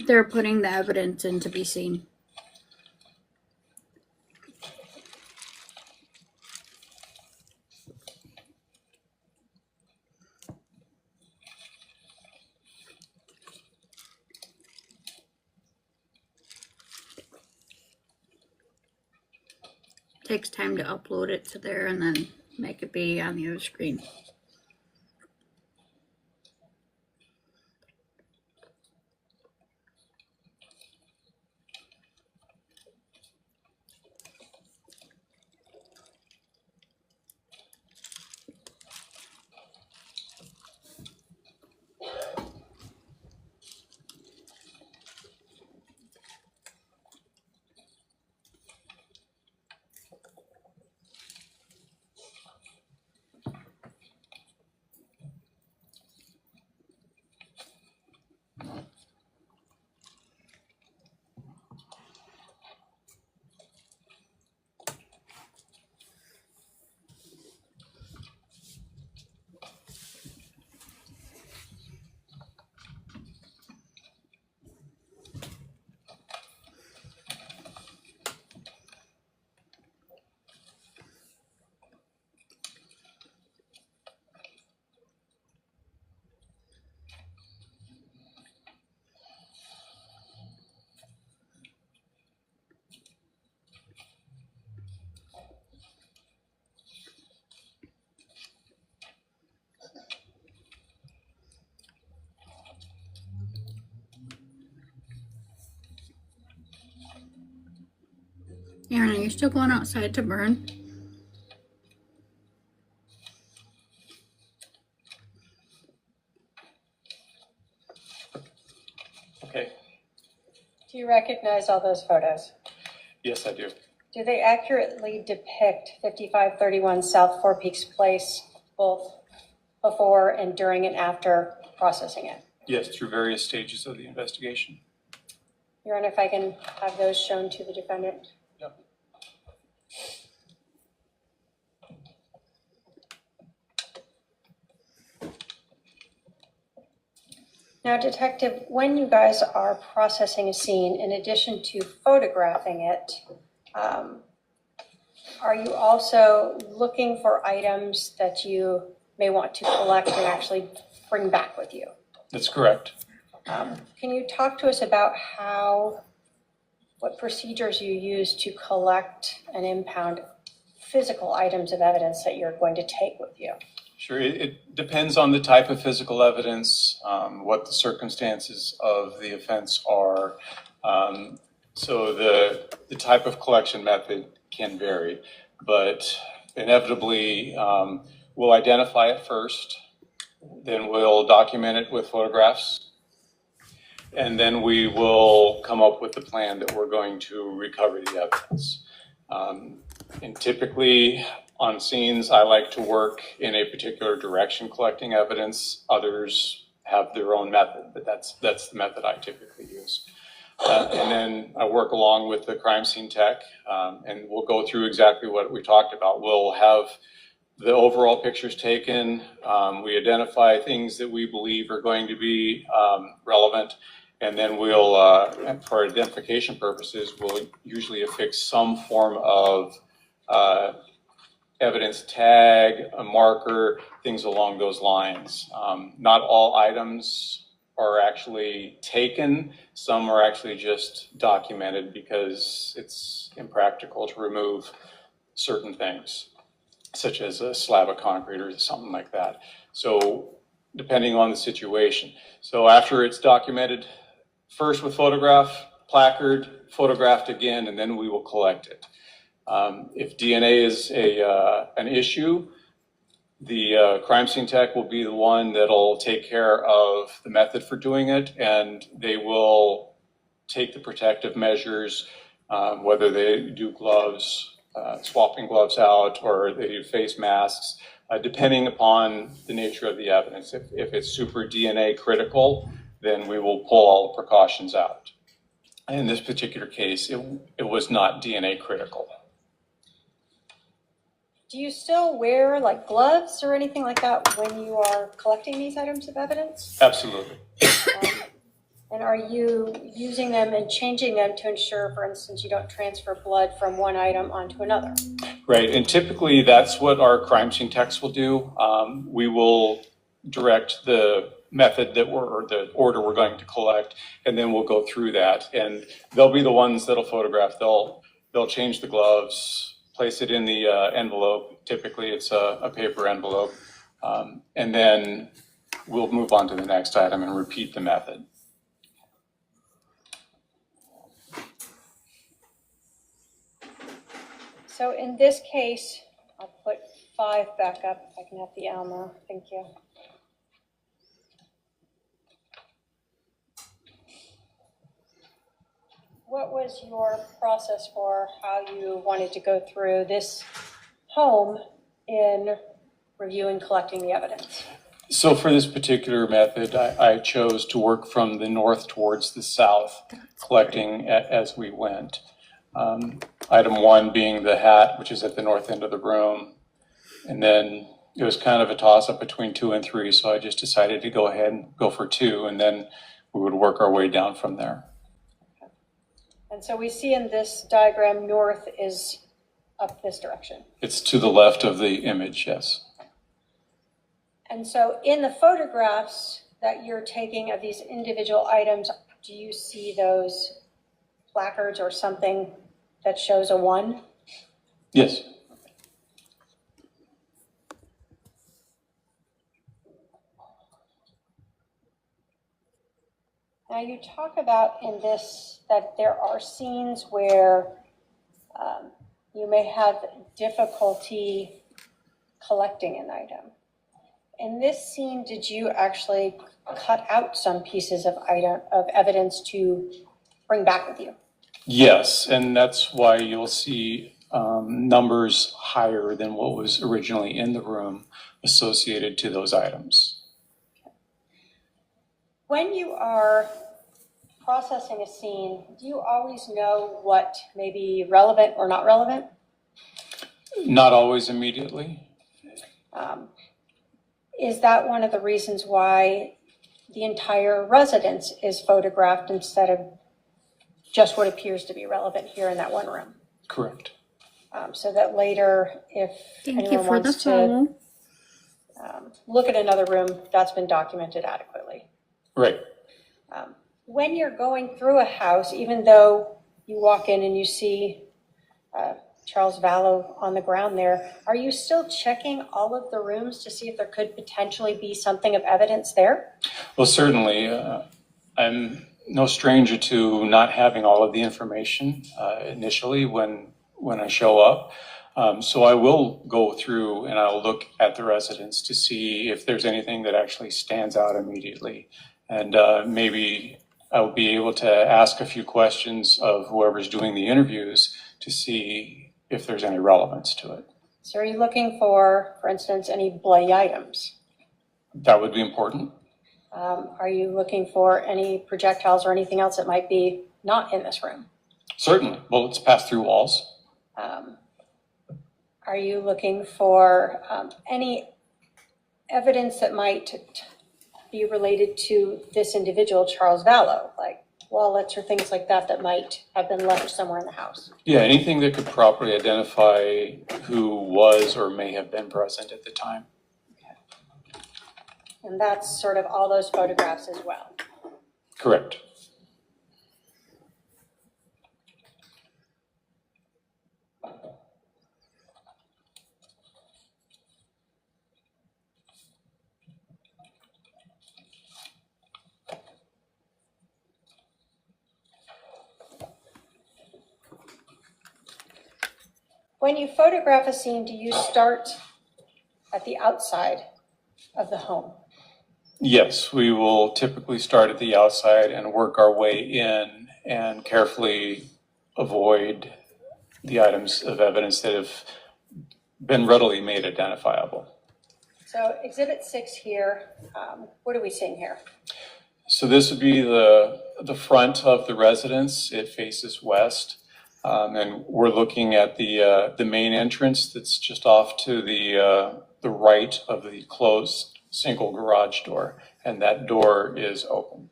They're putting the evidence in to be seen. Takes time to upload it to there and then make it be on the other screen. Aaron, are you still going outside to burn? Okay. Do you recognize all those photos? Yes, I do. Do they accurately depict 5531 South Four Peaks Place, both before and during and after processing it? Yes, through various stages of the investigation. Your Honor, if I can have those shown to the defendant. Yep. Now, Detective, when you guys are processing a scene, in addition to photographing it, are you also looking for items that you may want to collect and actually bring back with you? That's correct. Can you talk to us about what procedures you use to collect and impound physical items of evidence that you're going to take with you? Sure, it depends on the type of physical evidence, what the circumstances of the offense are. So the type of collection method can vary, but inevitably we'll identify it first, then we'll document it with photographs, and then we will come up with the plan that we're going to recover the evidence. And typically on scenes, I like to work in a particular direction collecting evidence. Others have their own method, but that's the method I typically use. And then I work along with the crime scene tech, and we'll go through exactly what we talked about. We'll have the overall pictures taken. We identify things that we believe are going to be relevant. And then we'll, for identification purposes, we'll usually affix some form of evidence tag, a marker, things along those lines. Not all items are actually taken. Some are actually just documented because it's impractical to remove certain things, such as a slab of concrete or something like that. So depending on the situation. So after it's documented, first with photograph, placard, photographed again, and then we will collect it. If DNA is an issue, the crime scene tech will be the one that'll take care of the method for doing it, and they will take the protective measures, whether they do gloves, swapping gloves out, or they do face masks, depending upon the nature of the evidence. If it's super DNA critical, then we will pull all the precautions out. In this particular case, it was not DNA critical. Do you still wear like gloves or anything like that when you are collecting these items of evidence? Absolutely. And are you using them and changing them to ensure, for instance, you don't transfer blood from one item onto another? Right, and typically that's what our crime scene techs will do. We will direct the method or the order we're going to collect, and then we'll go through that. And they'll be the ones that'll photograph. They'll change the gloves, place it in the envelope. Typically it's a paper envelope. And then we'll move on to the next item and repeat the method. So in this case, I'll put 5 back up if I can have the Alma. Thank you. What was your process for how you wanted to go through this home in reviewing, collecting the evidence? So for this particular method, I chose to work from the north towards the south, collecting as we went. Item 1 being the hat, which is at the north end of the room. And then it was kind of a toss-up between 2 and 3, so I just decided to go ahead and go for 2, and then we would work our way down from there. And so we see in this diagram, north is up this direction. It's to the left of the image, yes. And so in the photographs that you're taking of these individual items, do you see those placards or something that shows a 1? Yes. Now you talk about in this that there are scenes where you may have difficulty collecting an item. In this scene, did you actually cut out some pieces of evidence to bring back with you? Yes, and that's why you'll see numbers higher than what was originally in the room associated to those items. When you are processing a scene, do you always know what may be relevant or not relevant? Not always immediately. Is that one of the reasons why the entire residence is photographed instead of just what appears to be relevant here in that one room. Correct. So that later, if Thank you anyone for the wants to follow. look at another room, that's been documented adequately. Right. When you're going through a house, even though you walk in and you see Charles Vallow on the ground there, are you still checking all of the rooms to see if there could potentially be something of evidence there? Well, certainly. I'm no stranger to not having all of the information initially when I show up. So I will go through and I'll look at the residence to see if there's anything that actually stands out immediately. And maybe I'll be able to ask a few questions of whoever's doing the interviews to see if there's any relevance to it. So are you looking for instance, any bloody items? That would be important. Are you looking for any projectiles or anything else that might be not in this room? Certainly. Bullets pass through walls. Are you looking for any evidence that might be related to this individual, Charles Vallow, like wallets or things like that that might have been left somewhere in the house? Yeah, anything that could properly identify who was or may have been present at the time. And that's sort of all those photographs as well. Correct. When you photograph a scene, do you start at the outside of the home? Yes, we will typically start at the outside and work our way in and carefully avoid the items of evidence that have been readily made identifiable. So Exhibit 6 here, what are we seeing here? So this would be the front of the residence. It faces west. And we're looking at the main entrance that's just off to the right of the closed single garage door, and that door is open.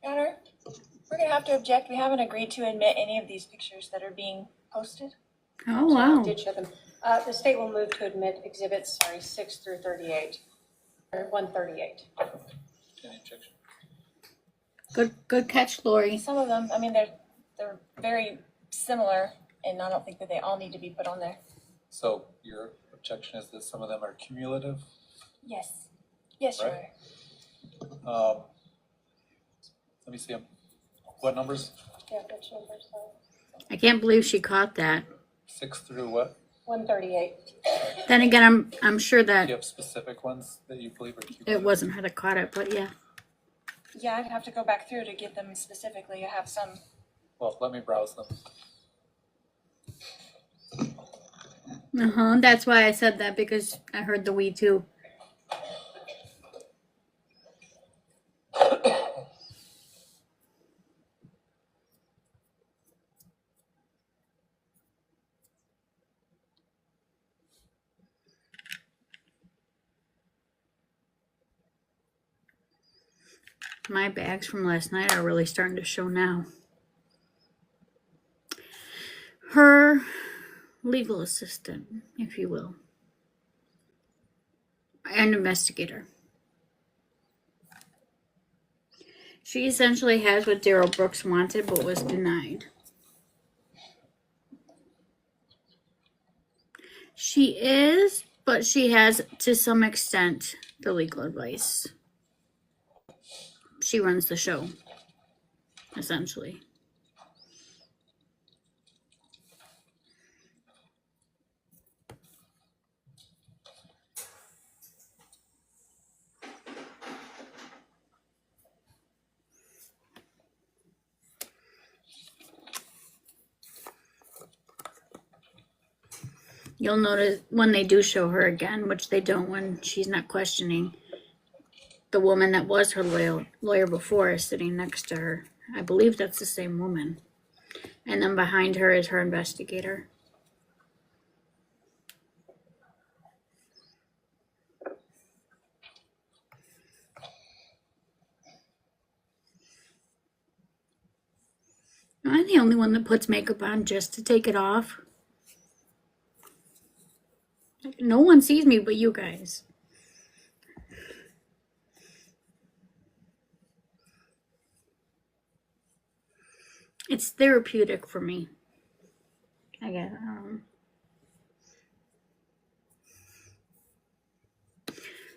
Your Honor, we're going to have to object. We haven't agreed to admit any of these pictures that are being posted. Oh, wow. I did show them. The state will move to admit exhibits, 6 through 38, or 138. Any objection? Good catch, Lori. Some of them, I mean, they're very similar, and I don't think that they all need to be put on there. So your objection is that some of them are cumulative? Yes. Yes, Your Right. Honor. Let me see them. What numbers? Yeah, which numbers? I can't believe she caught that. 6 through what? 138. Then again, I'm sure Do you that have specific ones that you believe are cumulative? it wasn't her that caught it, but yeah. Yeah, I'd have to go back through to get them specifically. I have some. Well, let me browse them. That's why I said that, because I heard the we too. My bags from last night are really starting to show now. Her legal assistant, if you will, and investigator. She essentially has what Darrell Brooks wanted but was denied. She is, but she has, to some extent, the legal advice. She runs the show, essentially. You'll notice when they do show her again, which they don't when she's not questioning, the woman that was her lawyer before is sitting next to her. I believe that's the same woman. And then behind her is her investigator. Am I the only one that puts makeup on just to take it off? No one sees me but you guys. It's therapeutic for me. I guess.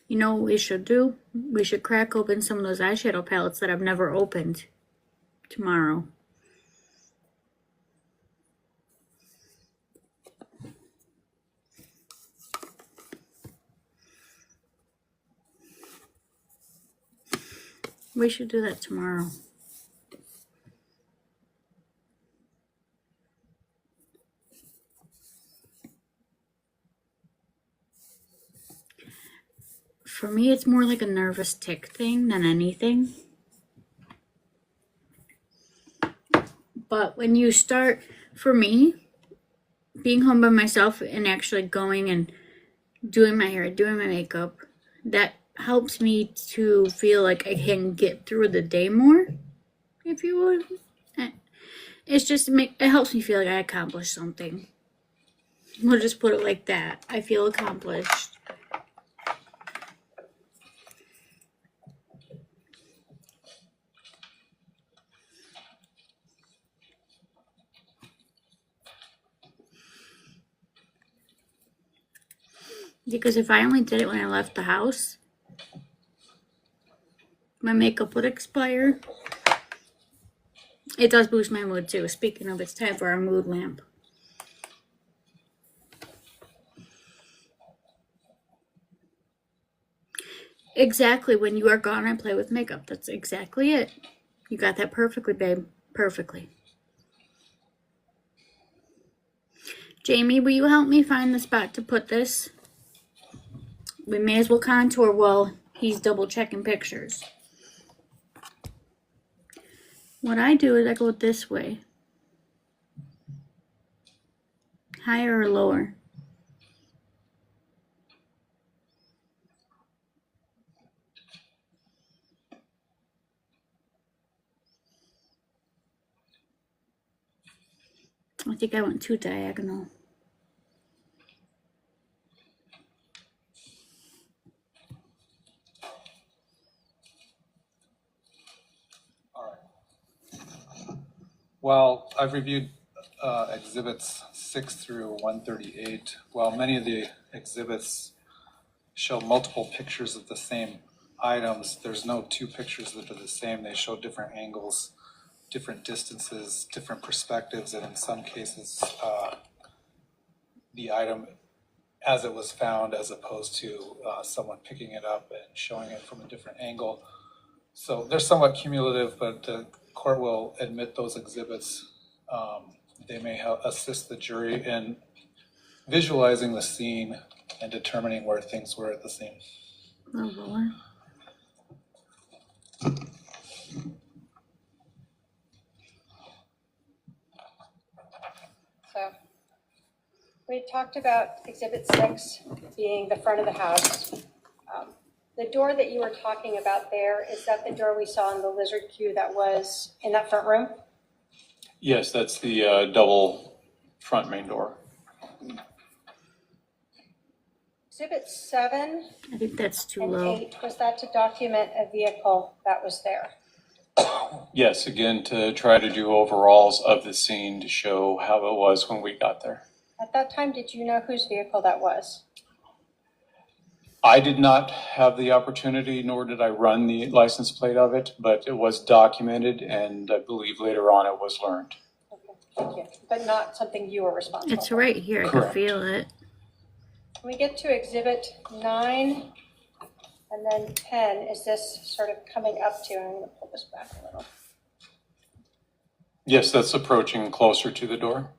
You know what we should do? We should crack open some of those eyeshadow palettes that I've never opened tomorrow. We should do that tomorrow. For me, it's more like a nervous tick thing than anything. But when you start, for me, being home by myself and actually going and doing my hair, doing my makeup, that helps me to feel like I can get through the day more, if you would. It's just, it helps me feel like I accomplished something. We'll just put it like that. I feel accomplished. Because if I only did it when I left the house, my makeup would expire. It does boost my mood too. Speaking of, it's time for our mood lamp. Exactly, when you are gone, I play with makeup. That's exactly it. You got that perfectly, babe. Perfectly. Jamie, will you help me find the spot to put this? We may as well contour while he's double checking pictures. What I do is I go this way. Higher or lower? I think I went too diagonal. Well, I've reviewed exhibits 6 through 138. While many of the exhibits show multiple pictures of the same items, there's no two pictures that are the same. They show different angles, different distances, different perspectives, and in some cases, the item as it was found as opposed to someone picking it up and showing it from a different angle. So they're somewhat cumulative, but the court will admit those exhibits. They may help assist the jury in visualizing the scene and determining where things were at the scene. Oh, Lord. So we talked about exhibit 6 being the front of the house. The door that you were talking about there, is that the door we saw in the lizard queue that was in that front room? Yes, that's the double front main door. Exhibit 7 I think that's too and low. 8, was that to document a vehicle that was there? Yes, again, to try to do overalls of the scene to show how it was when we got there. At that time, did you know whose vehicle that was? I did not have the opportunity, nor did I run the license plate of it, but it was documented, and I believe later on it was learned. Okay, thank you. But not something you were responsible It's for? right here. I Correct. can feel it. When we get to exhibit 9 and then 10, is this sort of coming up to, I'm going to pull this back a little. Yes, that's approaching closer to the door.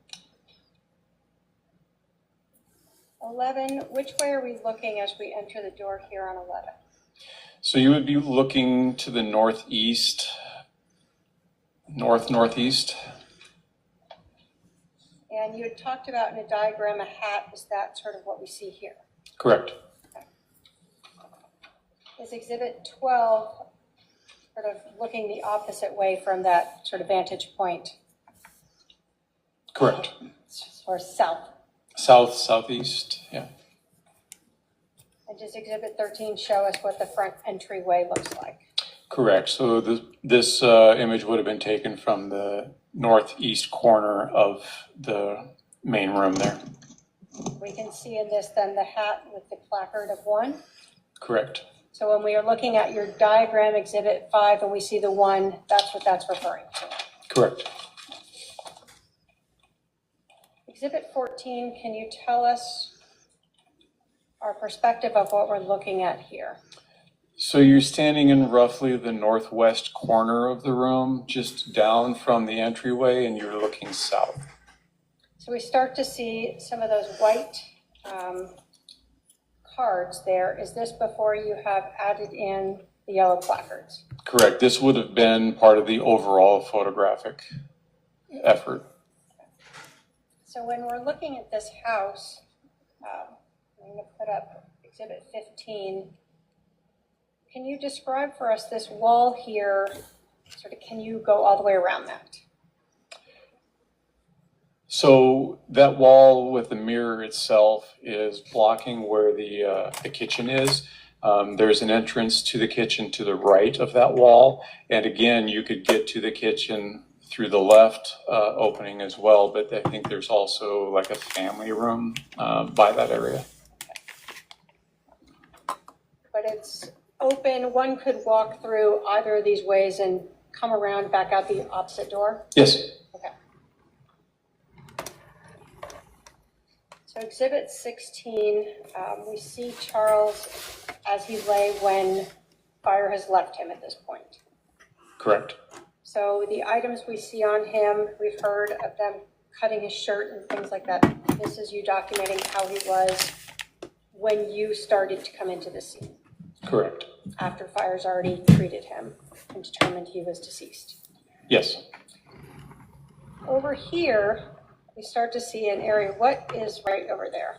11, which way are we looking as we enter the door here on 11? So you would be looking to the northeast, northeast. And you had talked about in a diagram a hat. Is that sort of what we see here? Correct. Okay. Is exhibit 12 sort of looking the opposite way from that sort of vantage point? Correct. Or south? South, southeast, yeah. And does Exhibit 13 show us what the front entryway looks like? Correct. So this image would have been taken from the northeast corner of the main room there. We can see in this then the hat with the placard of 1. Correct. So when we are looking at your diagram, Exhibit 5, and we see the 1, that's what that's referring to. Correct. Exhibit 14, can you tell us our perspective of what we're looking at here? So you're standing in roughly the northwest corner of the room, just down from the entryway, and you're looking south. So we start to see some of those white cards there. Is this before you have added in the yellow placards? Correct. This would have been part of the overall photographic effort. So when we're looking at this house, I'm going to put up Exhibit 15. Can you describe for us this wall here? Sort of, can you go all the way around that? So that wall with the mirror itself is blocking where the kitchen is. There's an entrance to the kitchen to the right of that wall. And again, you could get to the kitchen through the left opening as well, but I think there's also like a family room by that area. But it's open. One could walk through either of these ways and come around back out the opposite door? Yes. Okay. So Exhibit 16, we see Charles as he lay when fire has left him at this point. Correct. So the items we see on him, we've heard of them cutting his shirt and things like that. This is you documenting how he was when you started to come into the scene. Correct. After fire's already treated him and determined he was deceased. Yes. Over here, we start to see an area. What is right over there?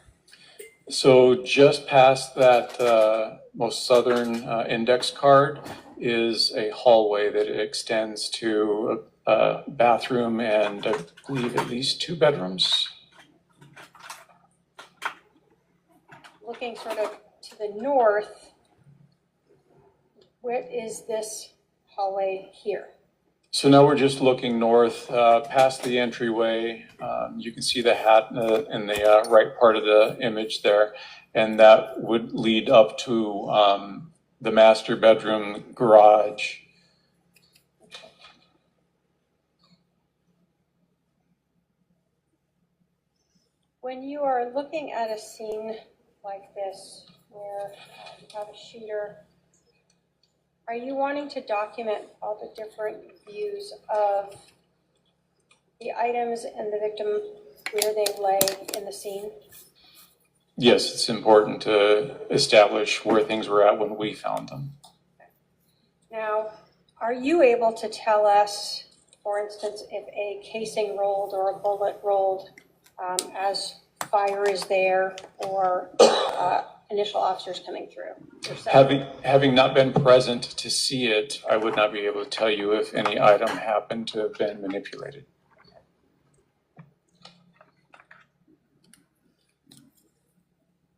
So just past that most southern index card is a hallway that extends to a bathroom and I believe at least 2 bedrooms. Looking sort of to the north, what is this hallway here? So now we're just looking north past the entryway. You can see the hat in the right part of the image there, and that would lead up to the master bedroom garage. When you are looking at a scene like this, where you have a shooter, are you wanting to document all the different views of the items and the victim where they lay in the scene? Yes, it's important to establish where things were at when we found them. Now, are you able to tell us, for instance, if a casing rolled or a bullet rolled as fire is there or initial officers coming through? Having not been present to see it, I would not be able to tell you if any item happened to have been manipulated.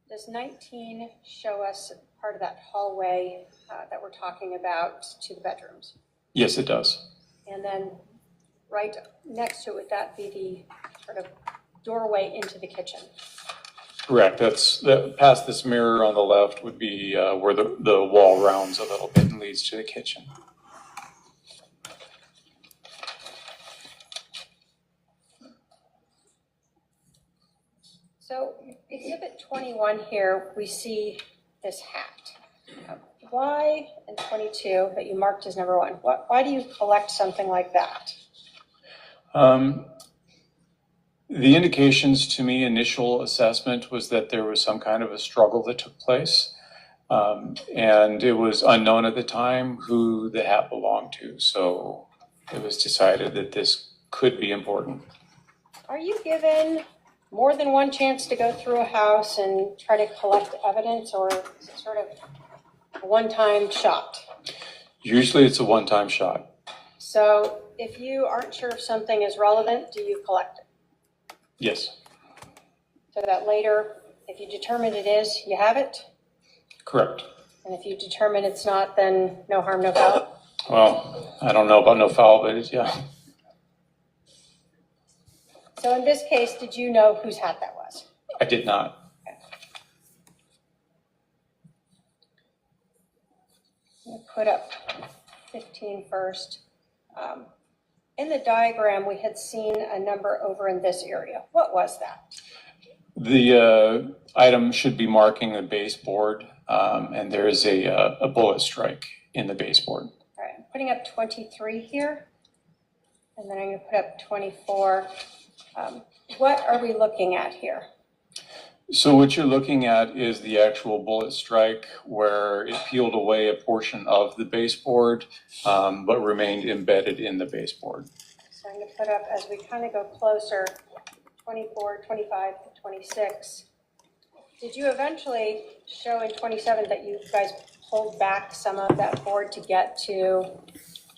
Does 19 show us part of that hallway that we're talking about to the bedrooms? Yes, it does. And then right next to it, would that be the sort of doorway into the kitchen? Correct. Past this mirror on the left would be where the wall rounds a little bit and leads to the kitchen. So Exhibit 21 here, we see this hat. Why, in 22, that you marked as number 1, why do you collect something like that? The indications to me, initial assessment, was that there was some kind of a struggle that took place. And it was unknown at the time who the hat belonged to. So it was decided that this could be important. Are you given more than one chance to go through a house and try to collect evidence, or is it sort of a one-time shot? Usually it's a one-time shot. So if you aren't sure if something is relevant, do you collect it? Yes, So that later, if you determine it is, you have it? correct. And if you determine it's not, then no harm, no foul? Well, I don't know about no foul, but it's, yeah. So in this case, did you know whose hat that was? I did not. We'll put up 15 first. In the diagram, we had seen a number over in this area. What was that? The item should be marking the baseboard, and there is a bullet strike in the baseboard. All right, I'm putting up 23 here, and then I'm going to put up 24. What are we looking at here? So what you're looking at is the actual bullet strike where it peeled away a portion of the baseboard, but remained embedded in the baseboard. So I'm going to put up, as we kind of go closer, 24, 25, 26. Did you eventually show in 27 that you guys pulled back some of that board to get to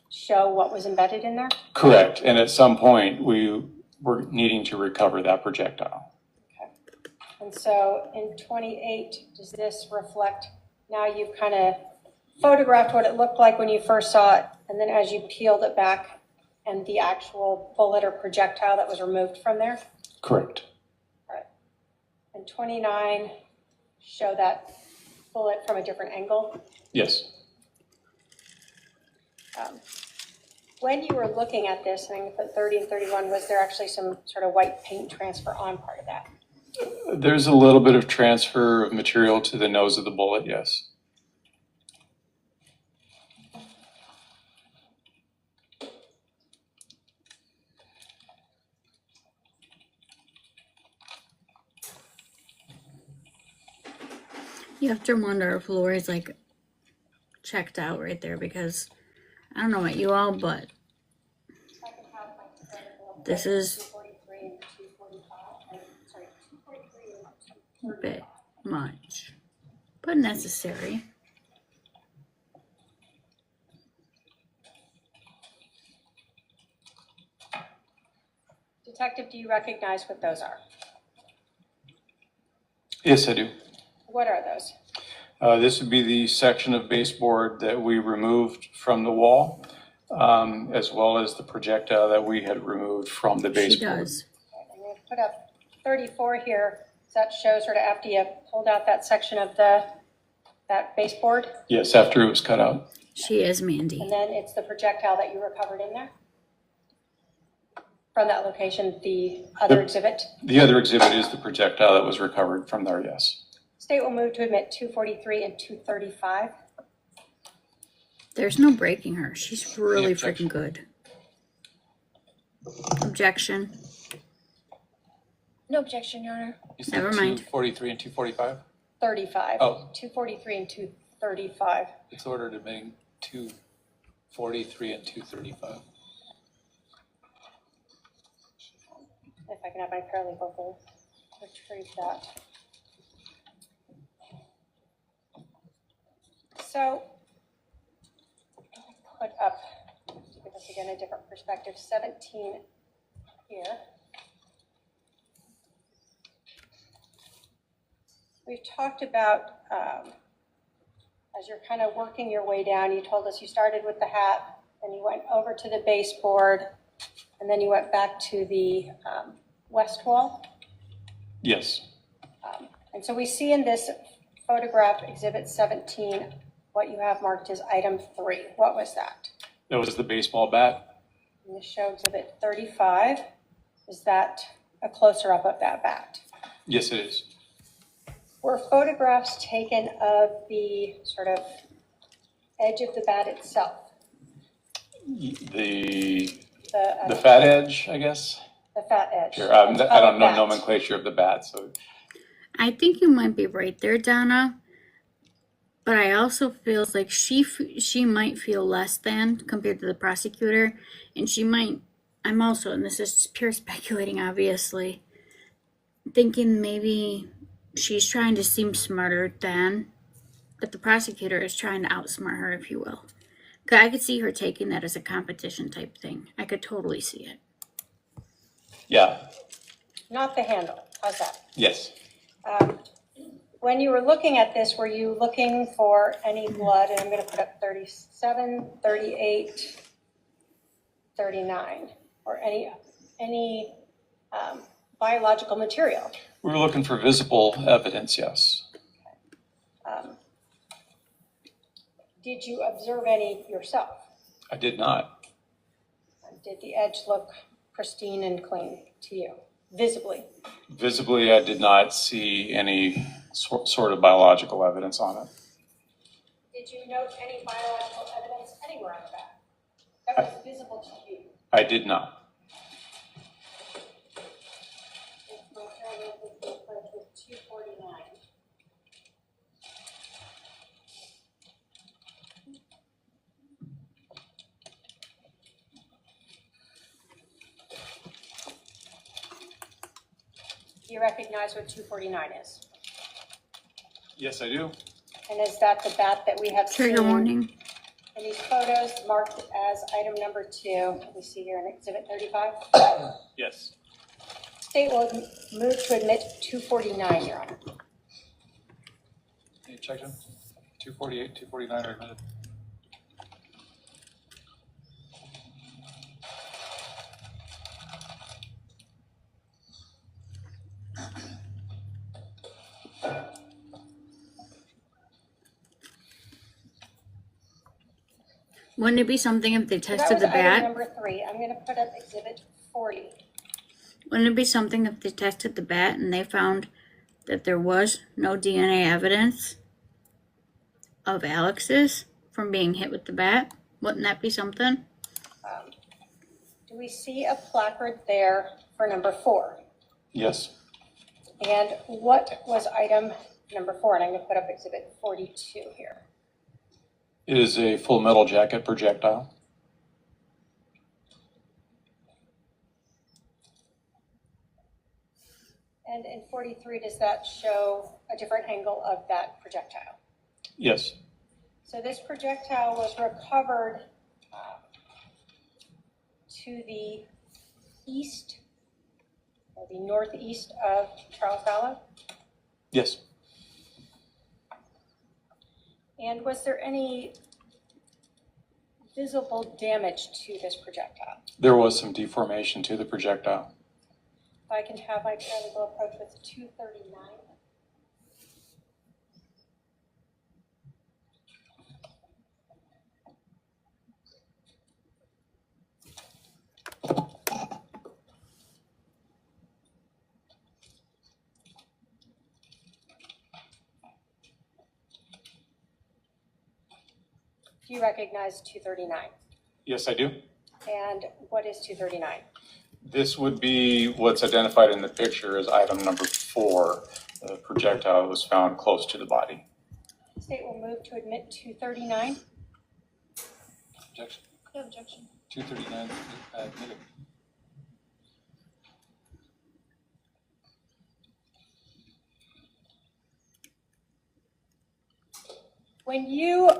show what was embedded in there? Correct. And at some point, we were needing to recover that projectile. Okay. And so in 28, does this reflect, now you've kind of photographed what it looked like when you first saw it, and then as you peeled it back and the actual bullet or projectile that was removed from there? Correct. All right. And 29, show that bullet from a different angle? Yes. When you were looking at this, and I'm going to put 30 and 31, was there actually some sort of white paint transfer on part of that? There's a little bit of transfer of material to the nose of the bullet, yes. You have to wonder if Lori's like checked out right there, because I don't know about you all, but this is a bit much, but necessary. Detective, do you recognize what those are? Yes, I do. What are those? This would be the section of baseboard that we removed from the wall, as well as the projectile that we had removed from the baseboard. She does. I'm going to put up 34 here. Does that show sort of after you pulled out that section of that baseboard? Yes, after it was cut out. She is Mandy. And then it's the projectile that you recovered in there? From that location, the other exhibit? The other exhibit is the projectile that was recovered from there, yes. State will move to admit 243 and 235. There's no breaking her. She's really objection. freaking good. Objection. No objection, Your Honor. You said Never mind. 243 and 245? 35. Oh. 243 and 235. It's ordered admitting 243 and 235. If I can have my paralegal go retrieve that. So, put up, to give us again a different perspective, 17 here. We've talked about, as you're kind of working your way down, you told us you started with the hat, then you went over to the baseboard, and then you went back to the west wall. Yes. And so we see in this photograph, Exhibit 17, what you have marked as item 3. What was that? That was the baseball bat. And this show Exhibit 35. Is that a closer up of that bat? Yes, it is. Were photographs taken of the sort of edge of the bat itself? The The fat edge, I guess. The fat edge. Sure. I of don't know bat. nomenclature of the bat, so. I think you might be right there, Donna. But I also feel like she might feel less than compared to the prosecutor, and she might. I'm also, and this is pure speculating, obviously, thinking maybe she's trying to seem smarter than, but the prosecutor is trying to outsmart her, if you will. 'Cause I could see her taking that as a competition type thing. I could totally see it. Yeah. not the handle. How's that? Yes. When you were looking at this, were you looking for any blood? And I'm going to put up 37, 38, 39, or any biological material. We were looking for visible evidence, yes. Did you observe any yourself? I did not. Did the edge look pristine and clean to you, visibly? Visibly, I did not see any sort of biological evidence on it. Did you note any biological evidence anywhere on the back that was visible to you? I did not. Do you recognize what 249 is? Yes, I do. And is that the bat that we have Trigger seen warning. in these photos marked as item number 2? We see here in Exhibit 35. Yes. State will move to admit 249, Your Honor. Any objection? 248, 249 are admitted. Wouldn't it be something if they So that tested was the item bat? number 3. I'm going to put up Exhibit 40. Wouldn't it be something if they tested the bat and they found that there was no DNA evidence of Alex's from being hit with the bat? Wouldn't that be something? Do we see a placard there for number 4? Yes. And what was item number 4? And I'm going to put up Exhibit 42 here. It is a full metal jacket projectile. And in 43, does that show a different angle of that projectile? Yes. So this projectile was recovered to the east, or the northeast of Charles Vallow? Yes. And was there any visible damage to this projectile? There was some deformation to the projectile. If I can have my paralegal approach with 239. Do you recognize 239? Yes, I do. And what is 239? This would be what's identified in the picture as item number 4. The projectile was found close to the body. The state will move to admit 239. Objection. No objection. 239 admitted. When you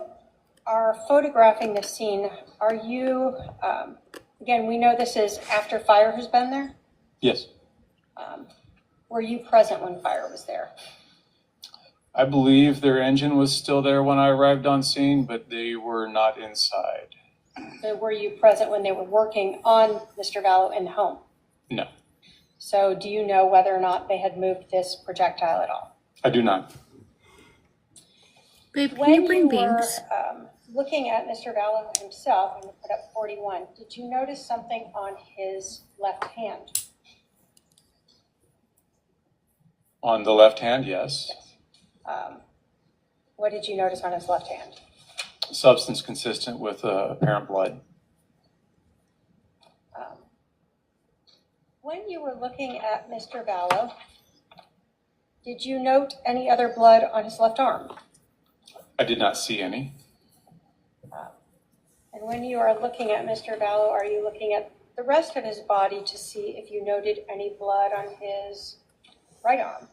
are photographing the scene, are you, again, we know this is after fire has been there. Yes. Were you present when fire was there? I believe their engine was still there when I arrived on scene, but they were not inside. So were you present when they were working on Mr. Vallow in the home? No, So do you know whether or not they had moved this projectile at all? I do not. Babe, can When you bring you were beans? looking at Mr. Vallow himself, I'm going to put up 41, did you notice something on his left hand? On the left hand, yes. What did you notice on his left hand? Substance consistent with apparent blood. When you were looking at Mr. Vallow, did you note any other blood on his left arm? I did not see any. And when you are looking at Mr. Vallow, are you looking at the rest of his body to see if you noted any blood on his right arm?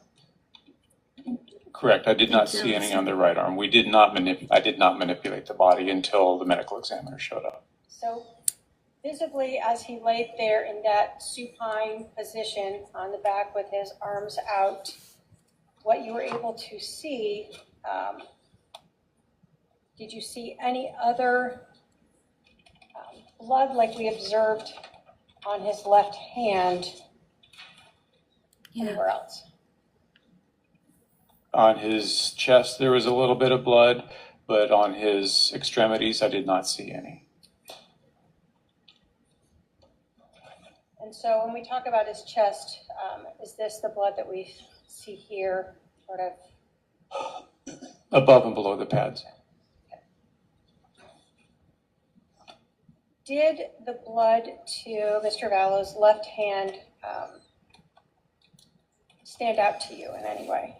Correct. I did not see any on the right arm. We did not I did not manipulate the body until the medical examiner showed up. So visibly, as he laid there in that supine position on the back with his arms out, what you were able to see, did you see any other blood like we observed on his left hand anywhere else? On his chest, there was a little bit of blood, but on his extremities, I did not see any. And so when we talk about his chest, is this the blood that we see here, sort of? Above and below the pads. Did the blood to Mr. Vallo's left hand stand out to you in any way?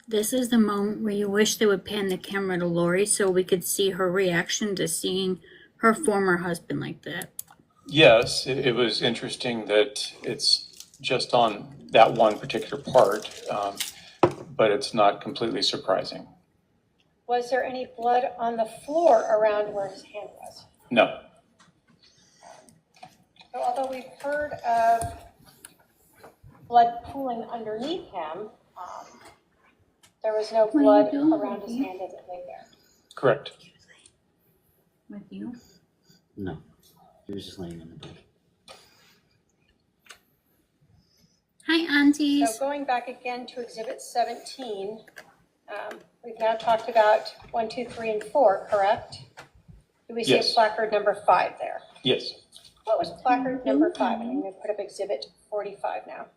This is the moment where you wish they would pan the camera to Lori so we could see her reaction to seeing her former husband like that. Yes, it was interesting that it's just on that one particular part, but it's not completely surprising. Was there any blood on the floor around where his hand was? No. So although we've heard of blood pooling underneath him, there was no blood around his hand as it lay there. Correct. With you? No. He was just laying in the bed. Hi, aunties. So going back again to Exhibit 17, we've now talked about 1, 2, 3, and 4, correct? Do we see Yes. a placard number 5 there? Yes. What was placard number 5? And I'm going to put up Exhibit 45 now.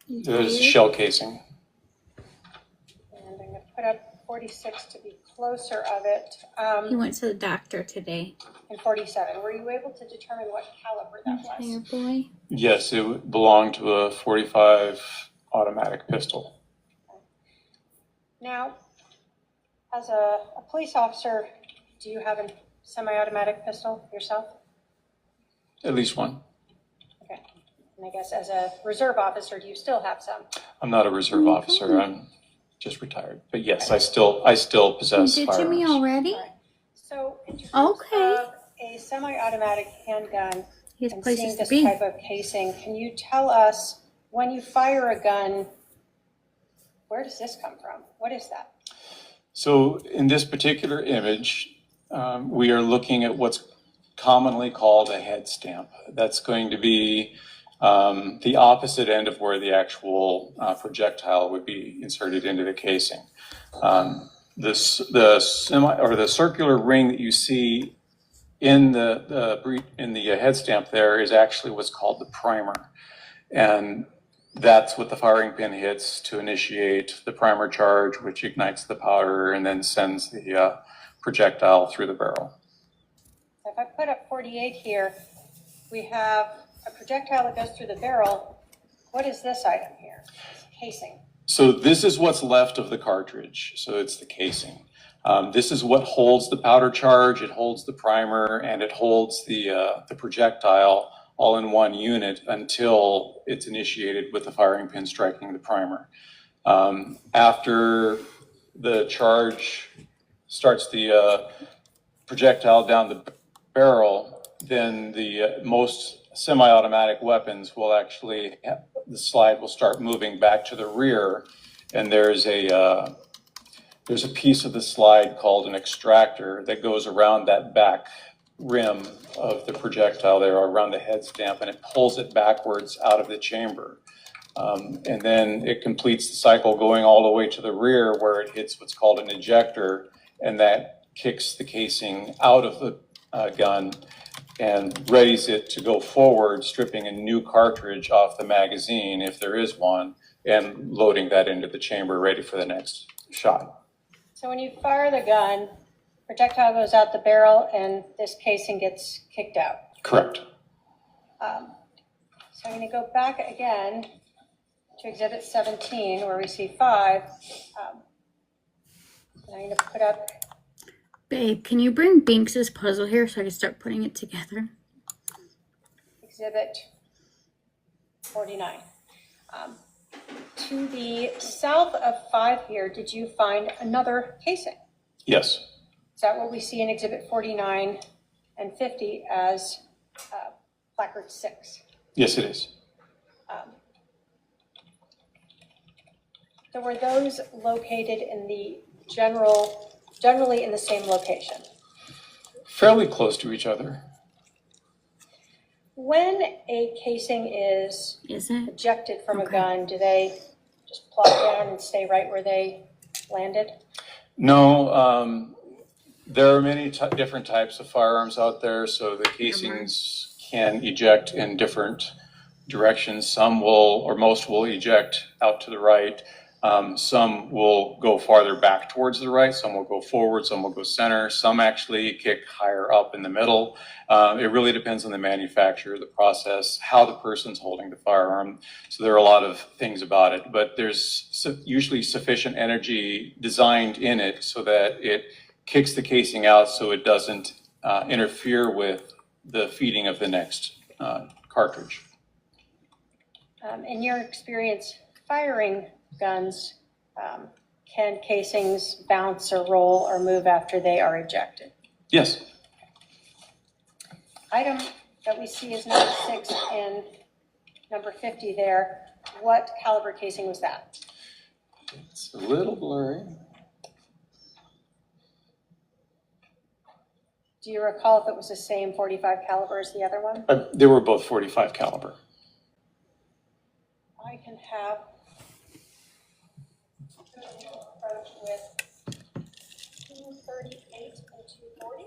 There's shell casing. And I'm going to put up 46 to be closer of it. He went to the doctor today. And 47. Were you able to determine what caliber that was? Your boy. Yes, it belonged to a .45 automatic pistol. Now, as a police officer, do you have a semi-automatic pistol yourself? At least one. Okay. And I guess as a reserve officer, do you still have some? I'm not a reserve officer. I'm just retired. But yes, I still possess You did firearms. to me already? So in terms Okay. of a semi-automatic handgun He has and places seeing to this be. type of casing, can you tell us when you fire a gun, where does this come from? What is that? So in this particular image, we are looking at what's commonly called a head stamp. That's going to be the opposite end of where the actual projectile would be inserted into the casing. The circular ring that you see in the head stamp there is actually what's called the primer, and that's what the firing pin hits to initiate the primer charge, which ignites the powder and then sends the projectile through the barrel. So if I put up 48 here, we have a projectile that goes through the barrel. What is this item here? It's casing. So this is what's left of the cartridge. So it's the casing. This is what holds the powder charge. It holds the primer and it holds the projectile all in one unit until it's initiated with the firing pin striking the primer. After the charge starts the projectile down the barrel, then the most semi-automatic weapons will actually, the slide will start moving back to the rear, and there's a piece of the slide called an extractor that goes around that back rim of the projectile there, around the head stamp, and it pulls it backwards out of the chamber. And then it completes the cycle going all the way to the rear where it hits what's called an ejector, and that kicks the casing out of the gun and readies it to go forward, stripping a new cartridge off the magazine, if there is one, and loading that into the chamber ready for the next shot. So when you fire the gun, projectile goes out the barrel and this casing gets kicked out. Correct. So I'm going to go back again to Exhibit 17 where we see 5. And I'm going to put up. Babe, can you bring Binks's puzzle here so I can start putting it together? Exhibit 49. To the south of 5 here, did you find another casing? Yes. Is that what we see in Exhibit 49 and 50 as placard 6. Yes, it is. So were those located in the generally in the same location? Fairly close to each other. When a casing is it? ejected from a gun, do they just plop down and stay right where they landed? No, there are many different types of firearms out there, so the casings can eject in different directions. Some will, or most will eject out to the right. Some will go farther back towards the right, some will go forward, some will go center, some actually kick higher up in the middle. It really depends on the manufacturer, the process, how the person's holding the firearm. So there are a lot of things about it, but there's usually sufficient energy designed in it so that it kicks the casing out so it doesn't interfere with the feeding of the next cartridge. In your experience firing guns, can casings bounce or roll or move after they are ejected? Yes. Item that we see is number 6 and number 50 there. What caliber casing was that? It's a little blurry. Do you recall if it was the same 45 caliber as the other one? They were both 45 caliber. I can have approach with 238 and 240.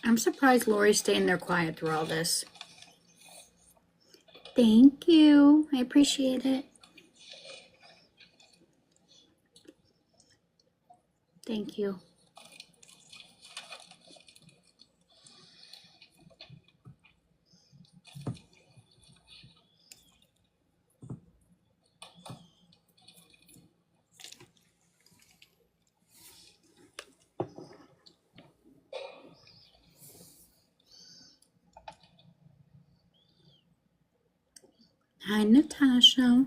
I'm surprised Lori's staying there quiet through all this. Thank you. I appreciate it. Thank you. Hi, Natasha.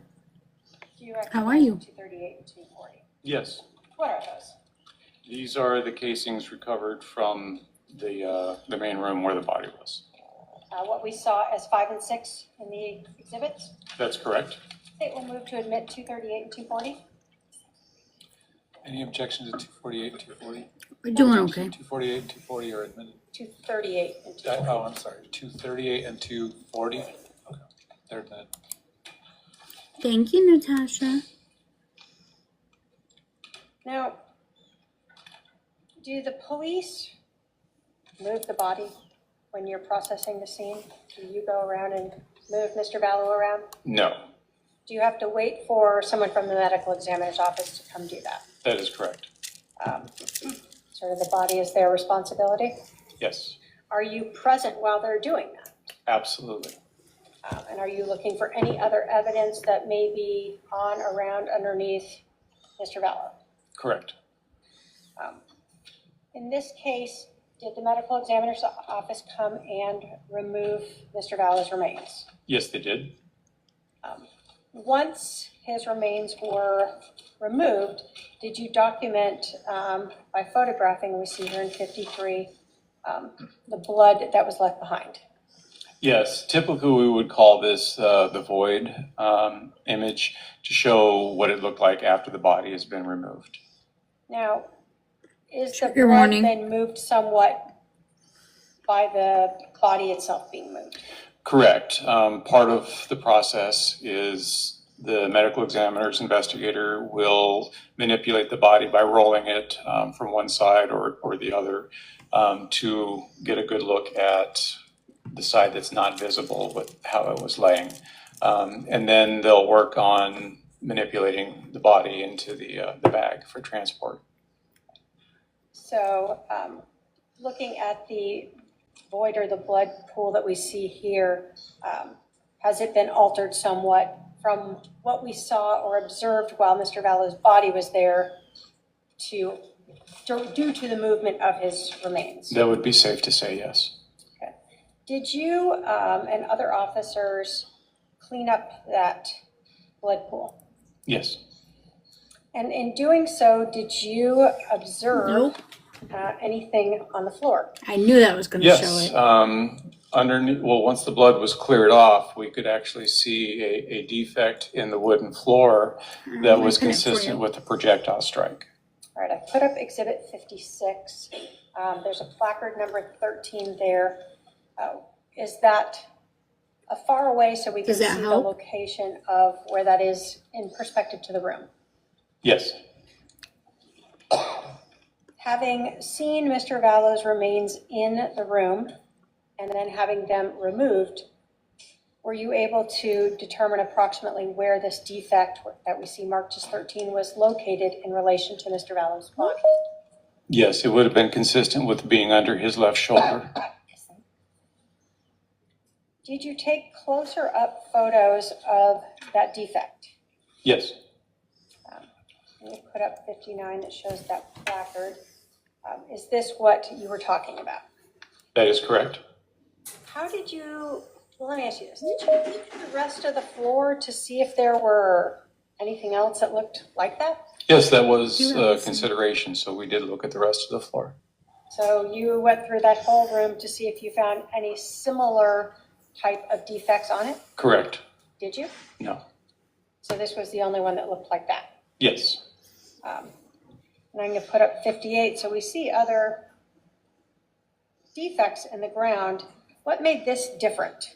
How are you? 238 and 240. Yes. What are those? These are the casings recovered from the main room where the body was. What we saw as 5 and 6 in the exhibits? That's correct. State will move to admit 238 and 240. Any objection to 248 and 240? We're doing okay. 248 and 240 are admitted. 238 and 240. Oh, I'm sorry. 238 and 240? Okay, they're admitted. Thank you, Natasha. Now, do the police move the body when you're processing the scene? Do you go around and move Mr. Vallow around? No, Do you have to wait for someone from the medical examiner's office to come do that? that is correct. Sort of the body is their responsibility? Yes, Are you present while they're doing that? absolutely. And are you looking for any other evidence that may be on, around, underneath Mr. Vallow? Correct. In this case, did the medical examiner's office come and remove Mr. Vallow's remains? Yes, they did. Once his remains were removed, did you document by photographing, we see here in 53, the blood that was left behind? Yes, typically we would call this the void image to show what it looked like after the body has been removed. Now, is the Trigger blood warning. then moved somewhat by the body itself being moved? Correct. Part of the process is the medical examiner's investigator will manipulate the body by rolling it from one side or the other to get a good look at the side that's not visible with how it was laying. And then they'll work on manipulating the body into the bag for transport. So looking at the void or the blood pool that we see here, has it been altered somewhat from what we saw or observed while Mr. Vallow's body was there due to the movement of his remains? That would be safe to say, yes. Okay. Did you and other officers clean up that blood pool. Yes. And in doing so, did you observe Nope. anything on the floor? I knew that was going to show Yes. it. Underneath, well, once the blood was cleared off, we could actually see a defect in the wooden floor that was consistent with the projectile strike. All right, I put up Exhibit 56. There's a placard number 13 there. Is that far away so we can see the location of where that is in perspective to the room? Yes. Having seen Mr. Vallo's remains in the room and then having them removed, were you able to determine approximately where this defect that we see marked as 13 was located in relation to Mr. Vallo's body? Yes, it would have been consistent with being under his left shoulder. Did you take closer up photos of that defect? Yes. You put up 59 that shows that placard. Is this what you were talking about? That is correct. How did you, well, let me ask you this. Did you look at the rest of the floor to see if there were anything else that looked like that? Yes, that was consideration, so we did look at the rest of the floor. So you went through that whole room to see if you found any similar type of defects on it? Correct. Did you? No. So this was the only one that looked like that? Yes. And I'm going to put up 58. So we see other defects in the ground. What made this different?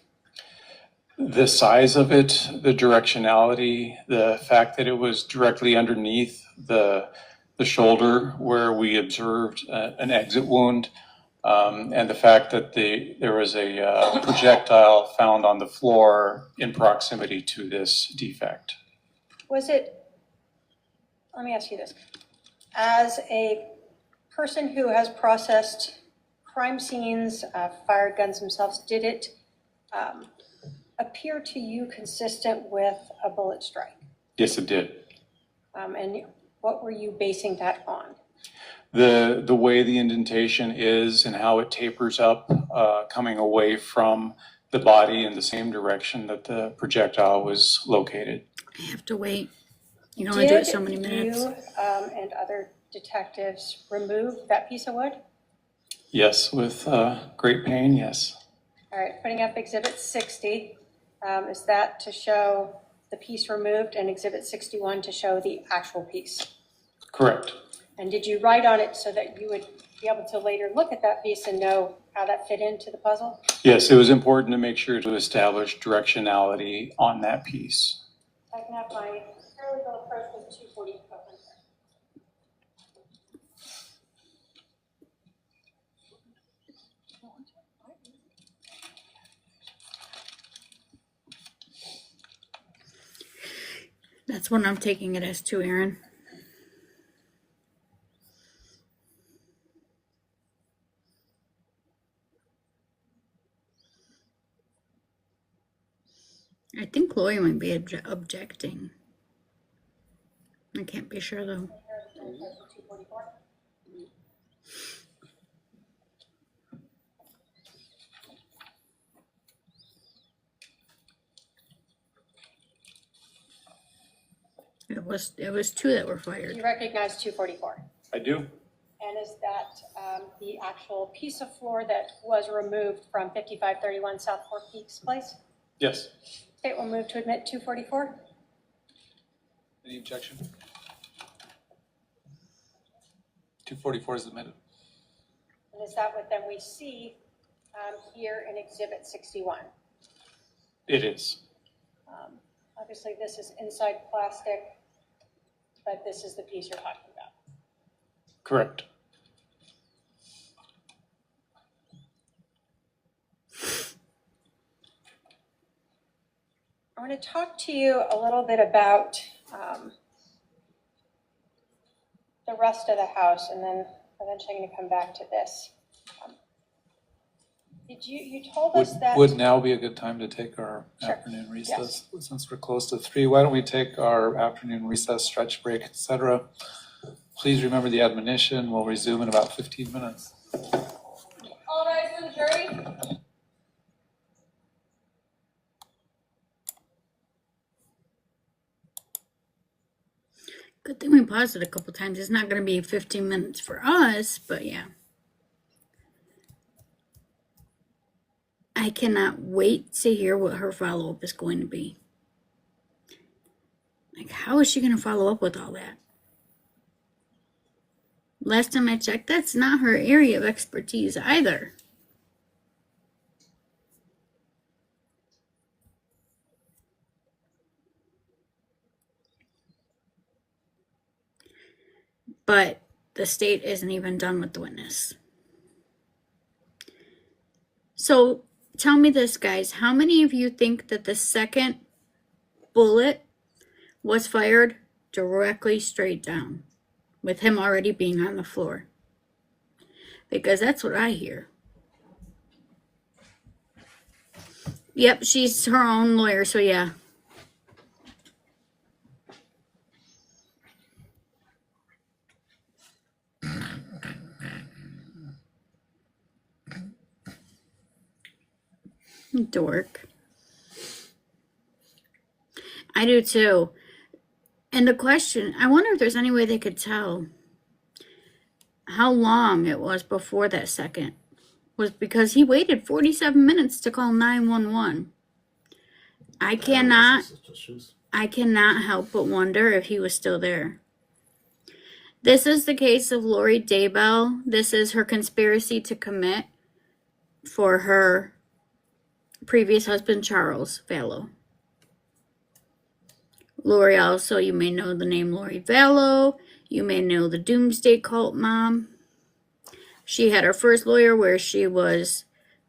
The size of it, the directionality, the fact that it was directly underneath the shoulder where we observed an exit wound, and the fact that there was a projectile found on the floor in proximity to this defect. Was it, let me ask you this. As a person who has processed crime scenes, fired guns themselves, did it appear to you consistent with a bullet strike? Yes, it did. And what were you basing that on? The way the indentation is and how it tapers up, coming away from the body in the same direction that the projectile was located. I have to wait. You can only do it so many minutes. Did you and other detectives remove that piece of wood? Yes, with great pain, yes. All right, putting up Exhibit 60. Is that to show the piece removed, and Exhibit 61 to show the actual piece? Correct. And did you write on it so that you would be able to later look at that piece and know how that fit into the puzzle? Yes, it was important to make sure to establish directionality on that piece. I can have my paralegal approach with 240. That's what I'm taking it as too, Aaron. I think Chloe might be objecting. I can't be sure though. It was two that were fired. You recognize 244? I do. And is that the actual piece of floor that was removed from 5531 South Four Peaks Place? Yes. State will move to admit 244. Any objection? 244 is admitted. And is that what then we see here in Exhibit 61? It is. Obviously, this is inside plastic, but this is the piece you're talking about. Correct. I want to talk to you a little bit about the rest of the house, and then eventually I'm going to come back to this. You told us that... Would now be a good time to take our afternoon recess? Yes. Since we're close to 3, why don't we take our afternoon recess, stretch break, etc. Please remember the admonition. We'll resume in about 15 minutes. All rise for the jury. Good thing we paused it a couple times. It's not going to be 15 minutes for us, but yeah. I cannot wait to hear what her follow-up is going to be. Like, how is she going to follow up with all that? Last time I checked, that's not her area of expertise either. But the state isn't even done with the witness. So tell me this, guys. How many of you think that the second bullet was fired directly straight down, with him already being on the floor? Because that's what I hear. Yep, she's her own lawyer, so yeah. Dork. I do too. And the question, I wonder if there's any way they could tell how long it was before that second. Was because he waited 47 minutes to call 911. I cannot help but wonder if he was still there. This is the case of Lori Daybell. This is her conspiracy to commit for her previous husband, Charles Vallow. Lori also, you may know the name Lori Vallow. You may know the Doomsday Cult mom. She had her first lawyer where she was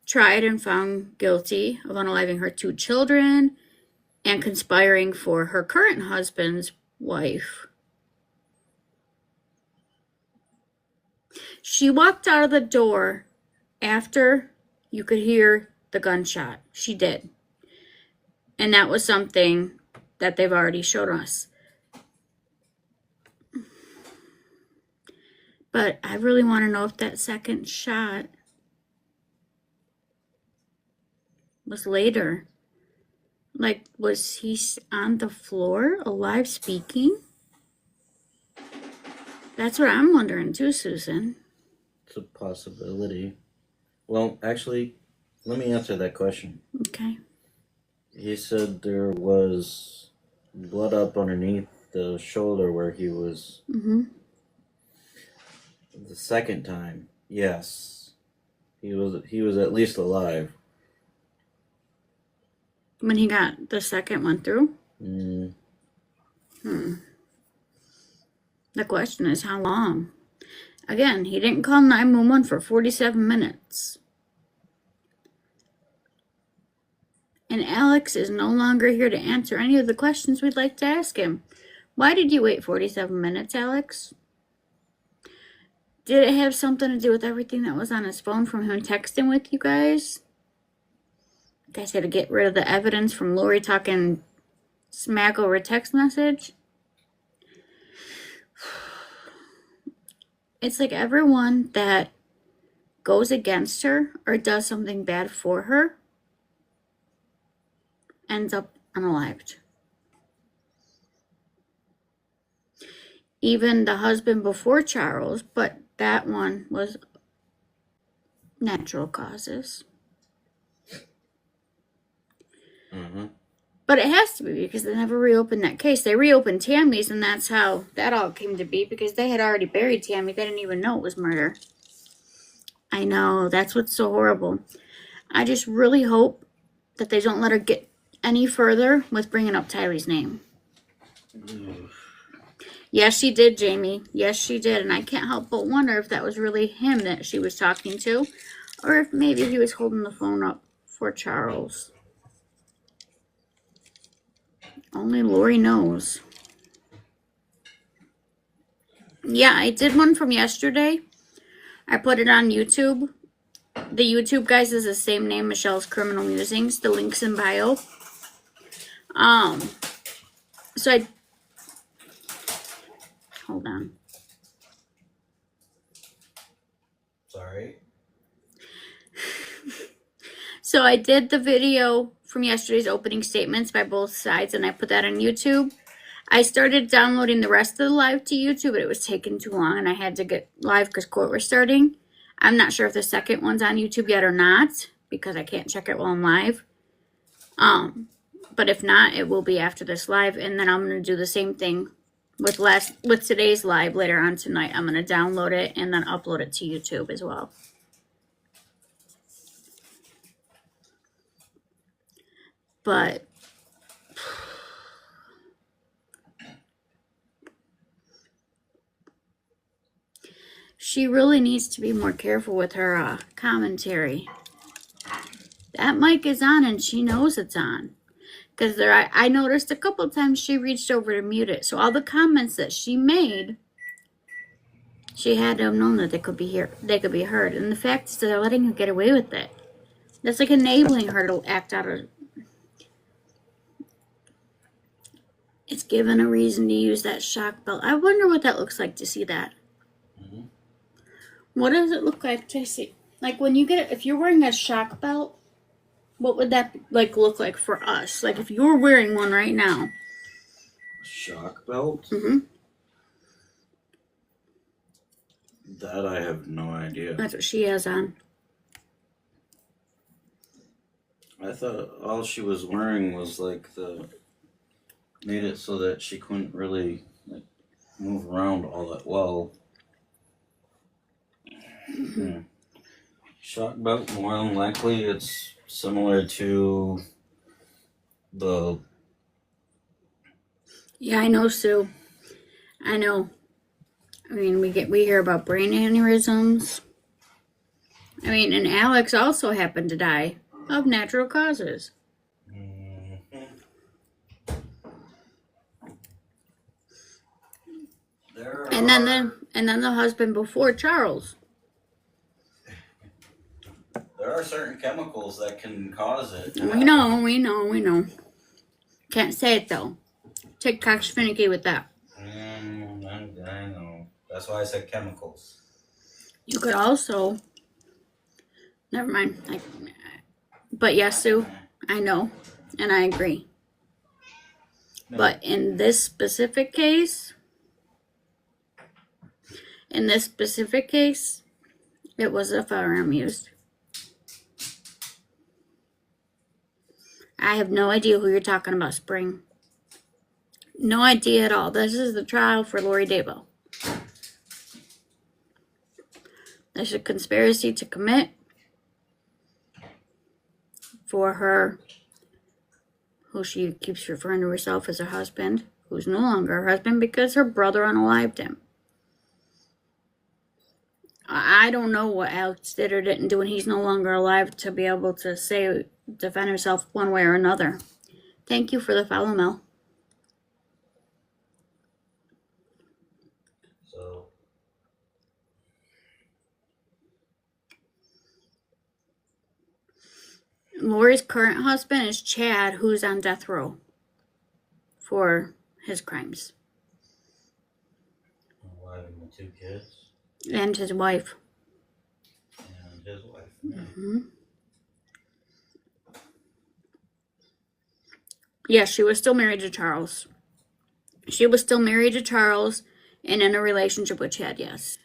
tried and found guilty of unaliving her 2 children and conspiring for her current husband's wife. She walked out of the door after you could hear the gunshot. She did. And that was something that they've already showed us. But I really want to know if that second shot was later. Like, was he on the floor, alive, speaking? That's what I'm wondering too, Susan. It's a possibility. Well, actually, let me answer that question. Okay. He said there was blood up underneath the shoulder where he was. Mm-hmm. The second time, yes, he was at least alive. When he got the second one through? Mm. The question is how long? Again, he didn't call 911 for 47 minutes. And Alex is no longer here to answer any of the questions we'd like to ask him. Why did you wait 47 minutes, Alex? Did it have something to do with everything that was on his phone from him texting with you guys? You guys had to get rid of the evidence from Lori talking smack over a text message? It's like everyone that goes against her or does something bad for her ends up unalived. Even the husband before Charles, but that one was natural causes. Mm-hmm. But it has to be because they never reopened that case. They reopened Tammy's, and that's how that all came to be because they had already buried Tammy. They didn't even know it was murder. I know, that's what's so horrible. I just really hope that they don't let her get any further with bringing up Tylee's name. Yes, she did, Jamie. Yes, she did. And I can't help but wonder if that was really him that she was talking to, or if maybe he was holding the phone up for Charles. Only Lori knows. Yeah, I did one from yesterday. I put it on YouTube. The YouTube, guys, is the same name, Michelle's Criminal Musings. The link's in bio. So I... Hold on. Sorry. So I did the video from yesterday's opening statements by both sides, and I put that on YouTube. I started downloading the rest of the live to YouTube, but it was taking too long, and I had to get live because court was starting. I'm not sure if the second one's on YouTube yet or not, because I can't check it while I'm live. But if not, it will be after this live, and then I'm going to do the same thing with today's live later on tonight. I'm going to download it and then upload it to YouTube as well. But she really needs to be more careful with her commentary. That mic is on and she knows it's on. Because I noticed a couple times she reached over to mute it. So all the comments that she made, she had to have known that they could be heard. And the fact is that they're letting her get away with it. That's like enabling her to act out of... It's given a reason to use that shock belt. I wonder what that looks like to see that. Mm-hmm. What does it look like to see? Like when you get, if you're wearing a shock belt, what would that look like for us? Like if you're wearing one right now. Shock belt? Mm-hmm. That I have no idea. That's what she has on. I thought all she was wearing was made it so that she couldn't really move around all that well. Mm-hmm. Shock belt, more than likely, it's similar to the... Yeah, I know, Sue. I know. I mean, we hear about brain aneurysms. I mean, and Alex also happened to die of natural causes. Mm-hmm. And then the husband before Charles. There are certain chemicals that can cause it. We know. Can't say it though. TikTok's finicky with that. I know. That's why I said chemicals. You could also... Never mind. But yes, Sue, I know. And I agree. No. But in this specific case... it was a firearm used. I have no idea who you're talking about, Spring. No idea at all. This is the trial for Lori Daybell. There's a conspiracy to commit for her, who she keeps referring to herself as her husband, who's no longer her husband because her brother unalived him. I don't know what Alex did or didn't do when he's no longer alive to be able to defend himself one way or another. Thank you for the follow, Mel. So, Lori's current husband is Chad, who's on death row for his crimes. Alive and the 2 kids. And his wife. And his wife. Mm-hmm. Yeah, she was still married to Charles. She was still married to Charles and in a relationship with Chad, yes.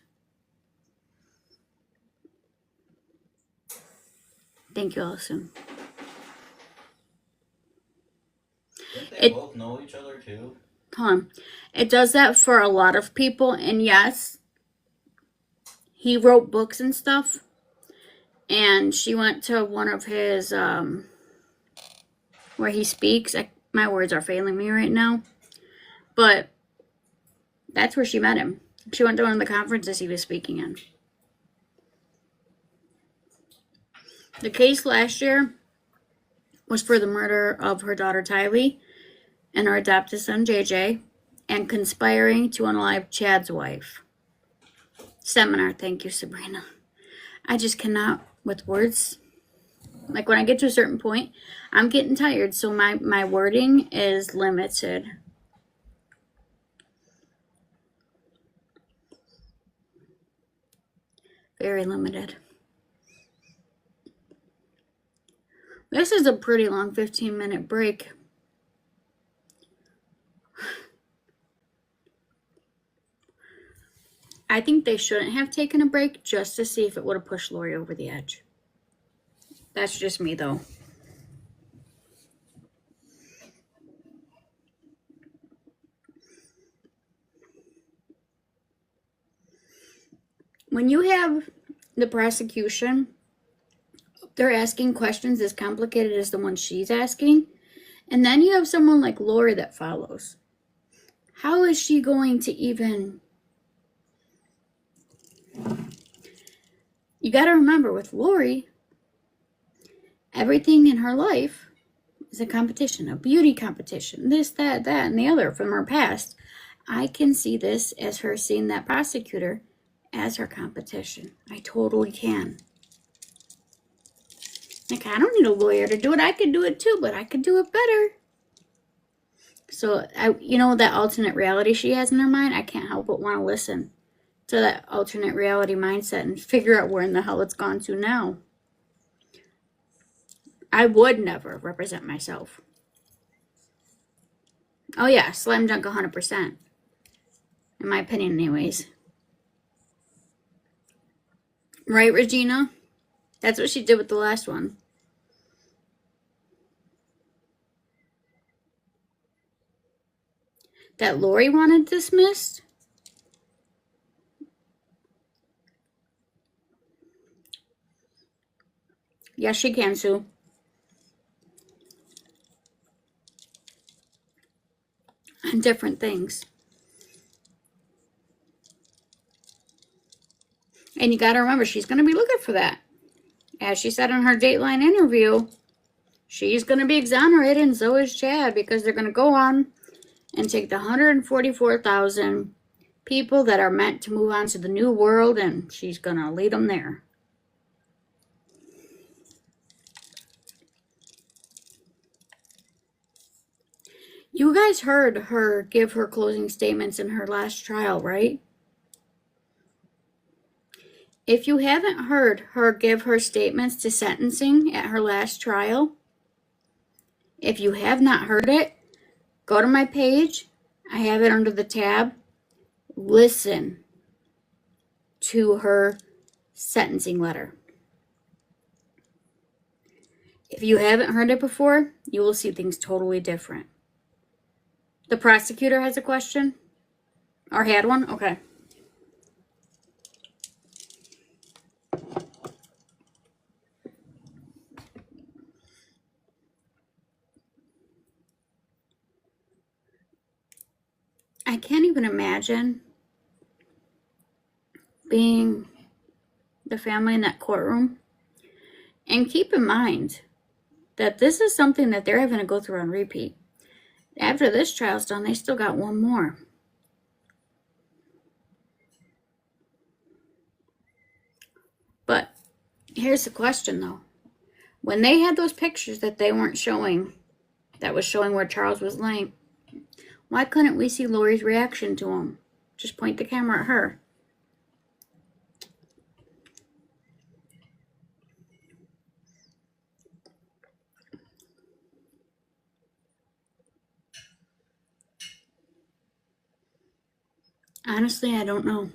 Thank you, Allison. Don't they both know each other too? Hold on. It does that for a lot of people, and yes, he wrote books and stuff, and she went to one of his, where he speaks. My words are failing me right now, but that's where she met him. She went to one of the conferences he was speaking in. The case last year was for the murder of her daughter Tylee and her adopted son JJ, and conspiring to unalive Chad's wife. Seminar, thank you, Sabrina. I just cannot with words. Like when I get to a certain point, I'm getting tired, so my wording is limited. Very limited. This is a pretty long 15-minute break. I think they shouldn't have taken a break just to see if it would have pushed Lori over the edge. That's just me, though. When you have the prosecution, they're asking questions as complicated as the one she's asking, and then you have someone like Lori that follows. How is she going to even... You got to remember, with Lori, everything in her life is a competition, a beauty competition, this, that, and the other from her past. I can see this as her seeing that prosecutor as her competition. I totally can. Like, I don't need a lawyer to do it. I could do it too, but I could do it better. So, you know, that alternate reality she has in her mind, I can't help but want to listen to that alternate reality mindset and figure out where in the hell it's gone to now. I would never represent myself. Oh yeah, slam dunk 100%. In my opinion, anyways. Right, Regina? That's what she did with the last one. That Lori wanted dismissed? Yes, she can, Sue. On different things. And you got to remember, she's going to be looking for that. As she said in her Dateline interview, she's going to be exonerated, and so is Chad, because they're going to go on and take the 144,000 people that are meant to move on to the new world, and she's going to lead them there. You guys heard her give her closing statements in her last trial, right? If you haven't heard her give her statements to sentencing at her last trial, if you have not heard it, go to my page. I have it under the tab. Listen to her sentencing letter. If you haven't heard it before, you will see things totally different. The prosecutor has a question? Or had one? Okay. I can't even imagine being the family in that courtroom. And keep in mind that this is something that they're having to go through on repeat. After this trial's done, they still got one more. But here's the question, though. When they had those pictures that they weren't showing, that was showing where Charles was laying, why couldn't we see Lori's reaction to him? Just point the camera at her. Honestly, I don't know.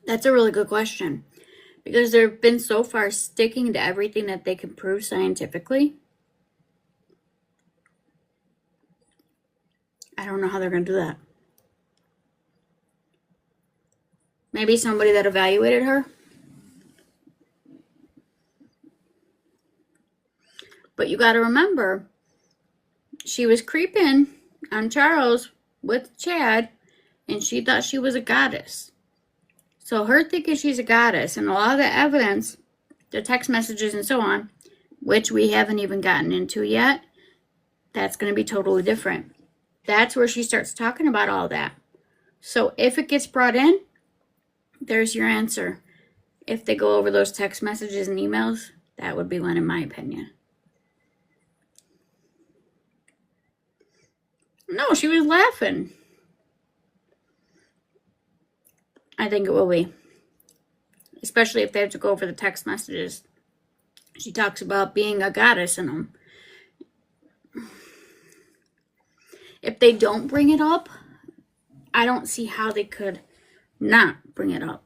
That's a really good question. Because they've been so far sticking to everything that they can prove scientifically. I don't know how they're going to do that. Maybe somebody that evaluated her. But you got to remember, she was creeping on Charles with Chad, and she thought she was a goddess. So her thinking she's a goddess, and a lot of the evidence, the text messages and so on, which we haven't even gotten into yet, that's going to be totally different. That's where she starts talking about all that. So if it gets brought in, there's your answer. If they go over those text messages and emails, that would be one, in my opinion. No, she was laughing. I think it will be. Especially if they have to go over the text messages. She talks about being a goddess in them. If they don't bring it up, I don't see how they could not bring it up,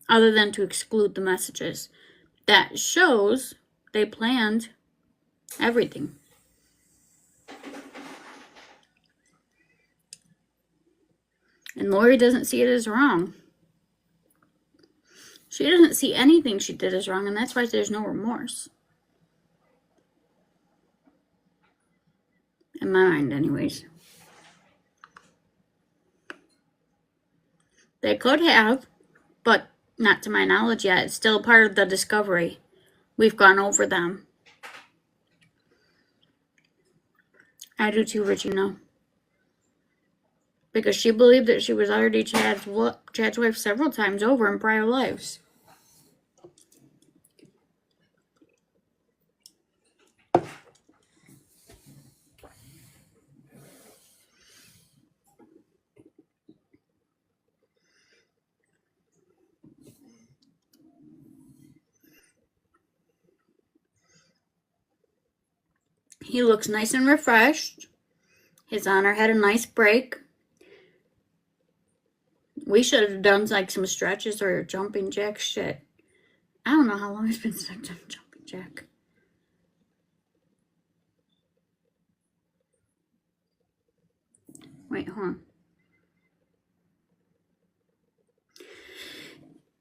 other than to exclude the messages. That shows they planned everything. And Lori doesn't see it as wrong. She doesn't see anything she did as wrong, and that's why there's no remorse. In my mind, anyways. They could have, but not to my knowledge yet. It's still part of the discovery. We've gone over them. I do too, Regina. Because she believed that she was already Chad's wife several times over in prior lives. He looks nice and refreshed. His honor had a nice break. We should have done like some stretches or jumping jack shit. I don't know how long it's been since I've done jumping jack. Wait, hold on.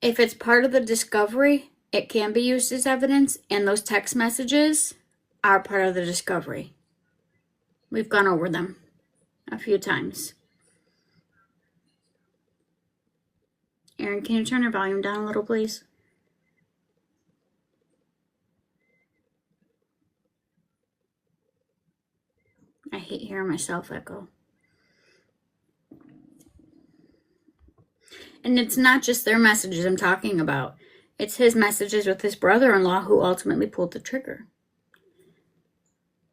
If it's part of the discovery, it can be used as evidence, and those text messages are part of the discovery. We've gone over them a few times. Erin, can you turn your volume down a little, please? I hate hearing myself echo. And it's not just their messages I'm talking about. It's his messages with his brother-in-law who ultimately pulled the trigger.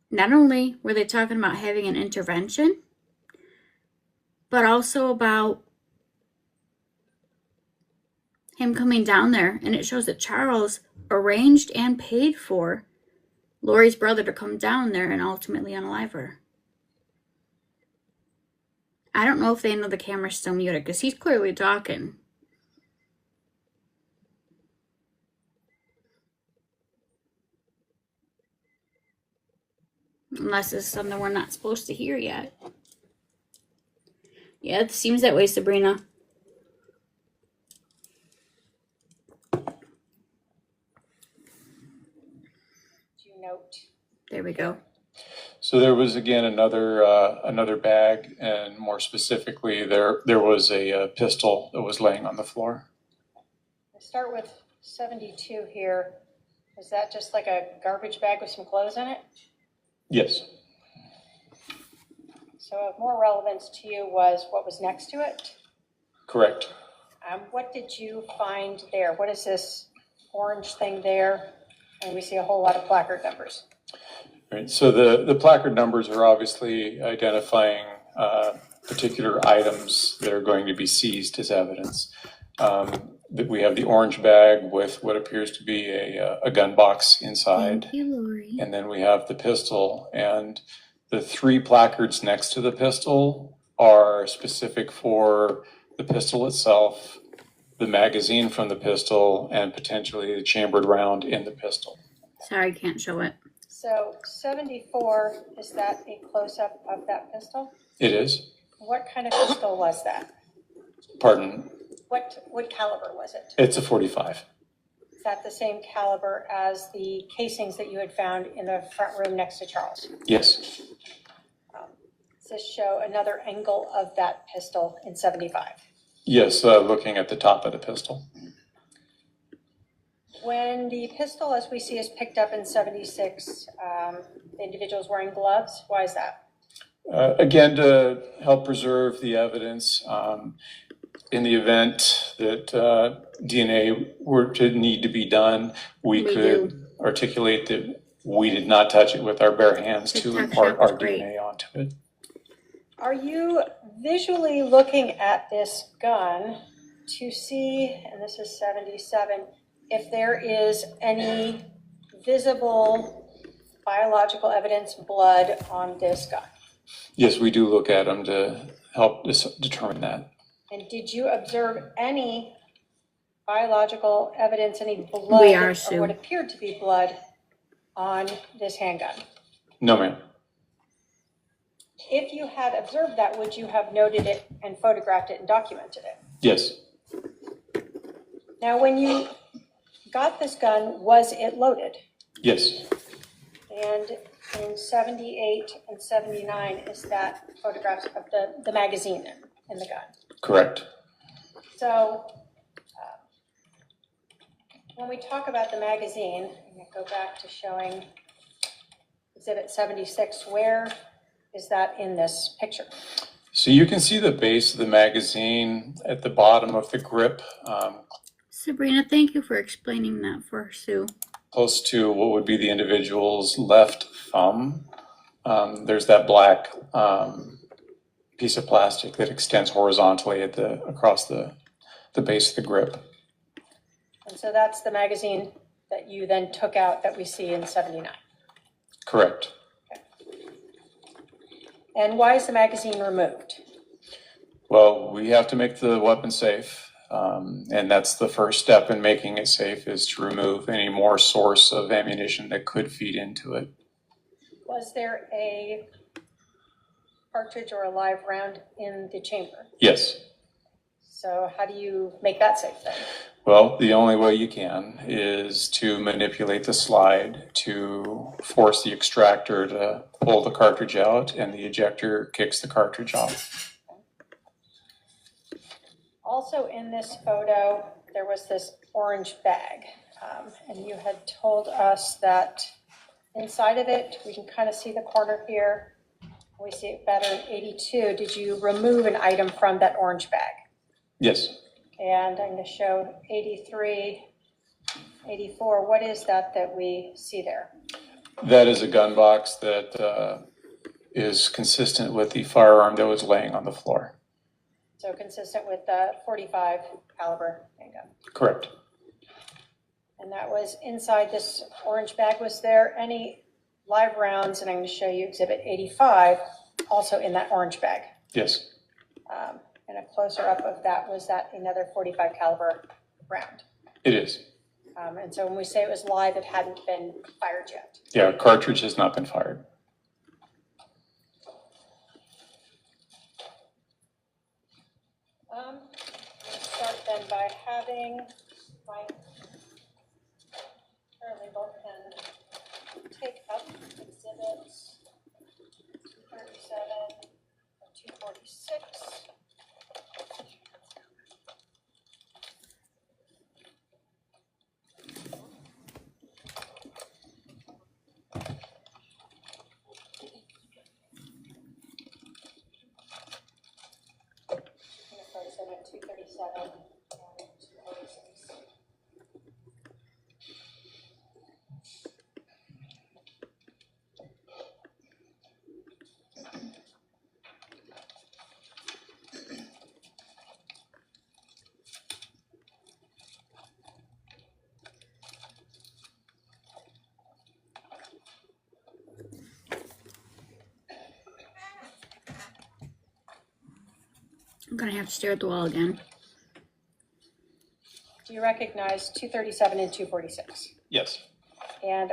Not only were they talking about having an intervention, but also about him coming down there. And it shows that Charles arranged and paid for Lori's brother to come down there and ultimately unalive her. I don't know if they know the camera's still muted because he's clearly talking. Unless it's something we're not supposed to hear yet. Yeah, it seems that way, Sabrina. Do you note? There we go. So there was again another bag, and more specifically, there was a pistol that was laying on the floor. Let's start with 72 here. Is that just like a garbage bag with some clothes in it? Yes. So of more relevance to you was what was next to it? Correct. What did you find there? What is this orange thing there? And we see a whole lot of placard numbers. Right. So the placard numbers are obviously identifying particular items that are going to be seized as evidence. That we have the orange bag with what appears to be a gun box inside. Thank you, Lori. And then we have the pistol, and the 3 placards next to the pistol are specific for the pistol itself, the magazine from the pistol, and potentially the chambered round in the pistol. Sorry, can't show it. So 74, is that a close-up of that pistol? It is. What kind of pistol was that? Pardon? What caliber was it? It's a .45. Is that the same caliber as the casings that you had found in the front room next to Charles? Yes. Does this show another angle of that pistol in 75? Yes, looking at the top of the pistol. When the pistol, as we see, is picked up in 76, the individual's wearing gloves. Why is that? Again, to help preserve the evidence, in the event that DNA were to need to be done, we could articulate that we did not touch it with our bare hands to impart our DNA onto it. Are you visually looking at this gun to see, and this is 77, if there is any visible biological evidence, blood on this gun? Yes, we do look at them to help determine that. And did you observe any biological evidence, any We blood are, or Sue. what appeared to be blood on this handgun? No, ma'am. If you had observed that, would you have noted it and photographed it and documented it? Yes. Now, when you got this gun, was it loaded? Yes. And in 78 and 79, is that photographs of the magazine in the gun? Correct. So when we talk about the magazine, I'm going to go back to showing Exhibit 76. Where is that in this picture? So you can see the base of the magazine at the bottom of the grip, Sabrina, thank you for explaining that for Sue. close to what would be the individual's left thumb. There's that black piece of plastic that extends horizontally at across the base of the grip. And so that's the magazine that you then took out that we see in 79. Correct. And why is the magazine removed? Well, we have to make the weapon safe, and that's the first step in making it safe, is to remove any more source of ammunition that could feed into it. Was there a cartridge or a live round in the chamber? Yes. So how do you make that safe then? Well, the only way you can is to manipulate the slide to force the extractor to pull the cartridge out, and the ejector kicks the cartridge off. Also in this photo, there was this orange bag, and you had told us that inside of it, we can kind of see the corner here. We see it better in 82. Did you remove an item from that orange bag? Yes. And I'm going to show 83, 84. What is that we see there? That is a gun box that is consistent with the firearm that was laying on the floor. So consistent with the .45 caliber handgun. Correct. And that was inside this orange bag. Was there any live rounds, and I'm going to show you Exhibit 85, also in that orange bag? Yes. And a closer up of that, was that another .45 caliber round? It is. And so when we say it was live, it hadn't been fired yet. Yeah, cartridge has not been fired. Let's start then by having my paralegal can take up exhibits 237 and 246. At 237 and 246. I'm going to have to stare at the wall again. Do you recognize 237 and 246? Yes. And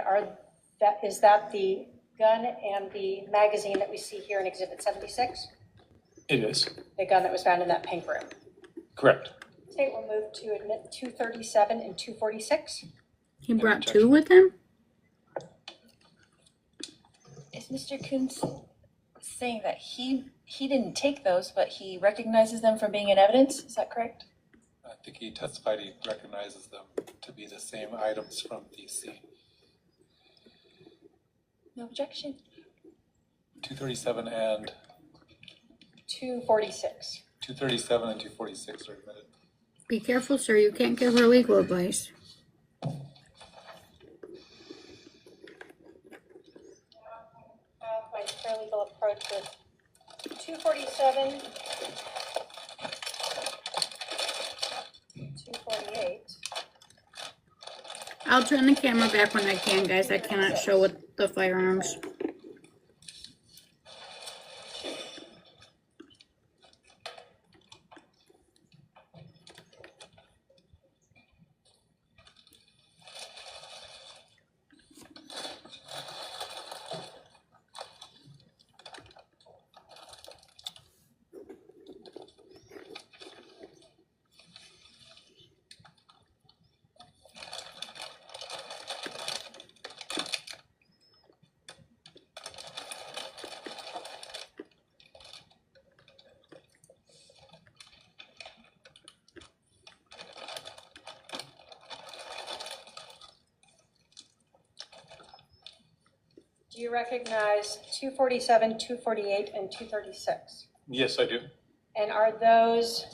is that the gun and the magazine that we see here in Exhibit 76? It is. The gun that was found in that pink room. Correct. State will move to admit 237 and 246. He brought two with him? Is Mr. Coons saying that he didn't take those, but he recognizes them from being in evidence? Is that correct? I think he testified he recognizes them to be the same items from the scene. No objection. 237 and 246. 237 and 246 are admitted. Be careful, sir. You can't give her legal advice. My paralegal approach with 247, 248. I'll turn the camera back when I can, guys. I cannot show with the firearms. Do you recognize 247, 248, and 236? Yes, I do. And are those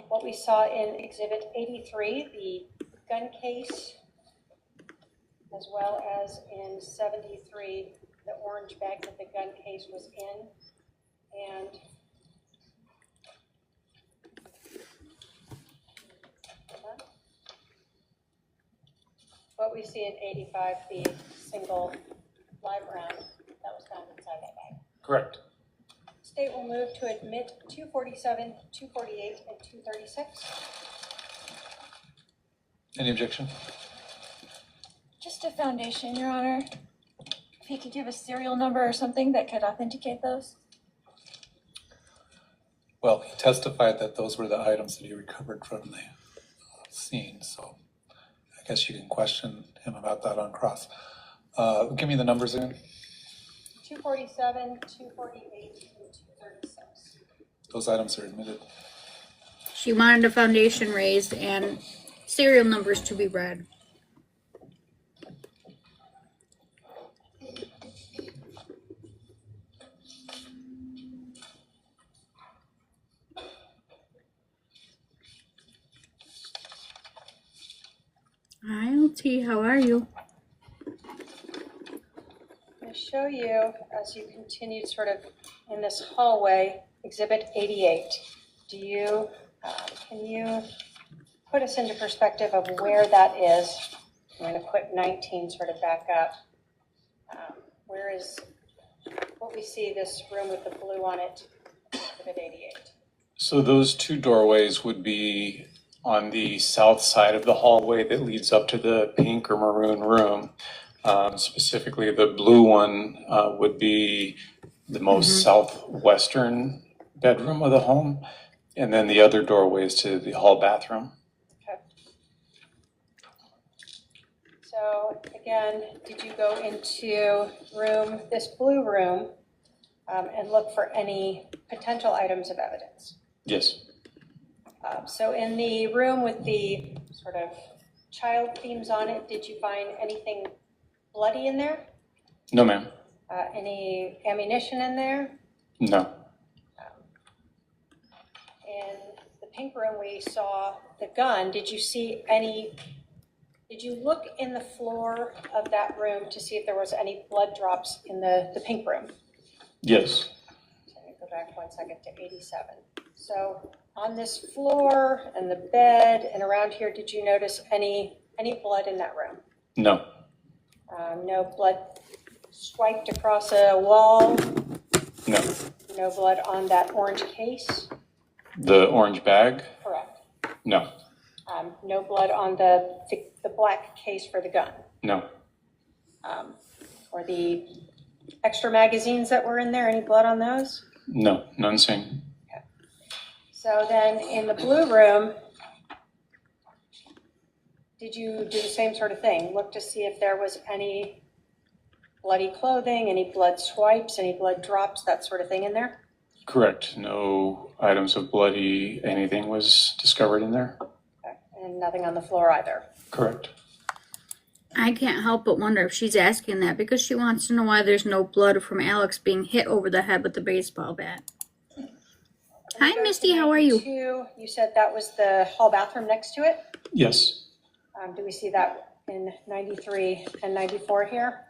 what we saw in Exhibit 83, the gun case, as well as in 73, the orange bag that the gun case was in? And what we see in 85, the single live round that was found inside that bag. Correct. State will move to admit 247, 248, and 236. Any objection? Just a foundation, Your Honor. If he could give a serial number or something that could authenticate those. Well, he testified that those were the items that he recovered from the scene, so I guess you can question him about that on cross. Give me the numbers again. 247, 248, and 236. Those items are admitted. She wanted a foundation raised and serial numbers to be read. Hi, LT, how are you? I'm going to show you as you continue sort of in this hallway, Exhibit 88. Do you, can you put us into perspective of where that is? I'm going to put 19 sort of back up. Where is what we see, this room with the blue on it, Exhibit 88? So those two doorways would be on the south side of the hallway that leads up to the pink or maroon room. Specifically, the blue one would be the most southwestern bedroom of the home, and then the other doorways to the hall bathroom. Okay. So again, did you go into this blue room, and look for any potential items of evidence? Yes. So in the room with the sort of child themes on it, did you find anything bloody in there? No, ma'am. Any ammunition in there? No. In the pink room, we saw the gun. Did you look in the floor of that room to see if there was any blood drops in the pink room? Yes. So let me go back 1 second to 87. So on this floor and the bed and around here, did you notice any blood in that room? No. No blood swiped across a wall? No. No blood on that orange case? The orange bag? Correct. No. No blood on the black case for the gun? No. Or the extra magazines that were in there, any blood on those? No. None seen. So then in the blue room, did you do the same sort of thing? Look to see if there was any bloody clothing, any blood swipes, any blood drops, that sort of thing in there? Correct. No items of bloody anything was discovered in there. Okay. And nothing on the floor either? Correct. I can't help but wonder if she's asking that because she wants to know why there's no blood from Alex being hit over the head with the baseball bat. Hi, Misty, how are you? You said that was the hall bathroom next to it? Yes. Do we see that in 93 and 94 here?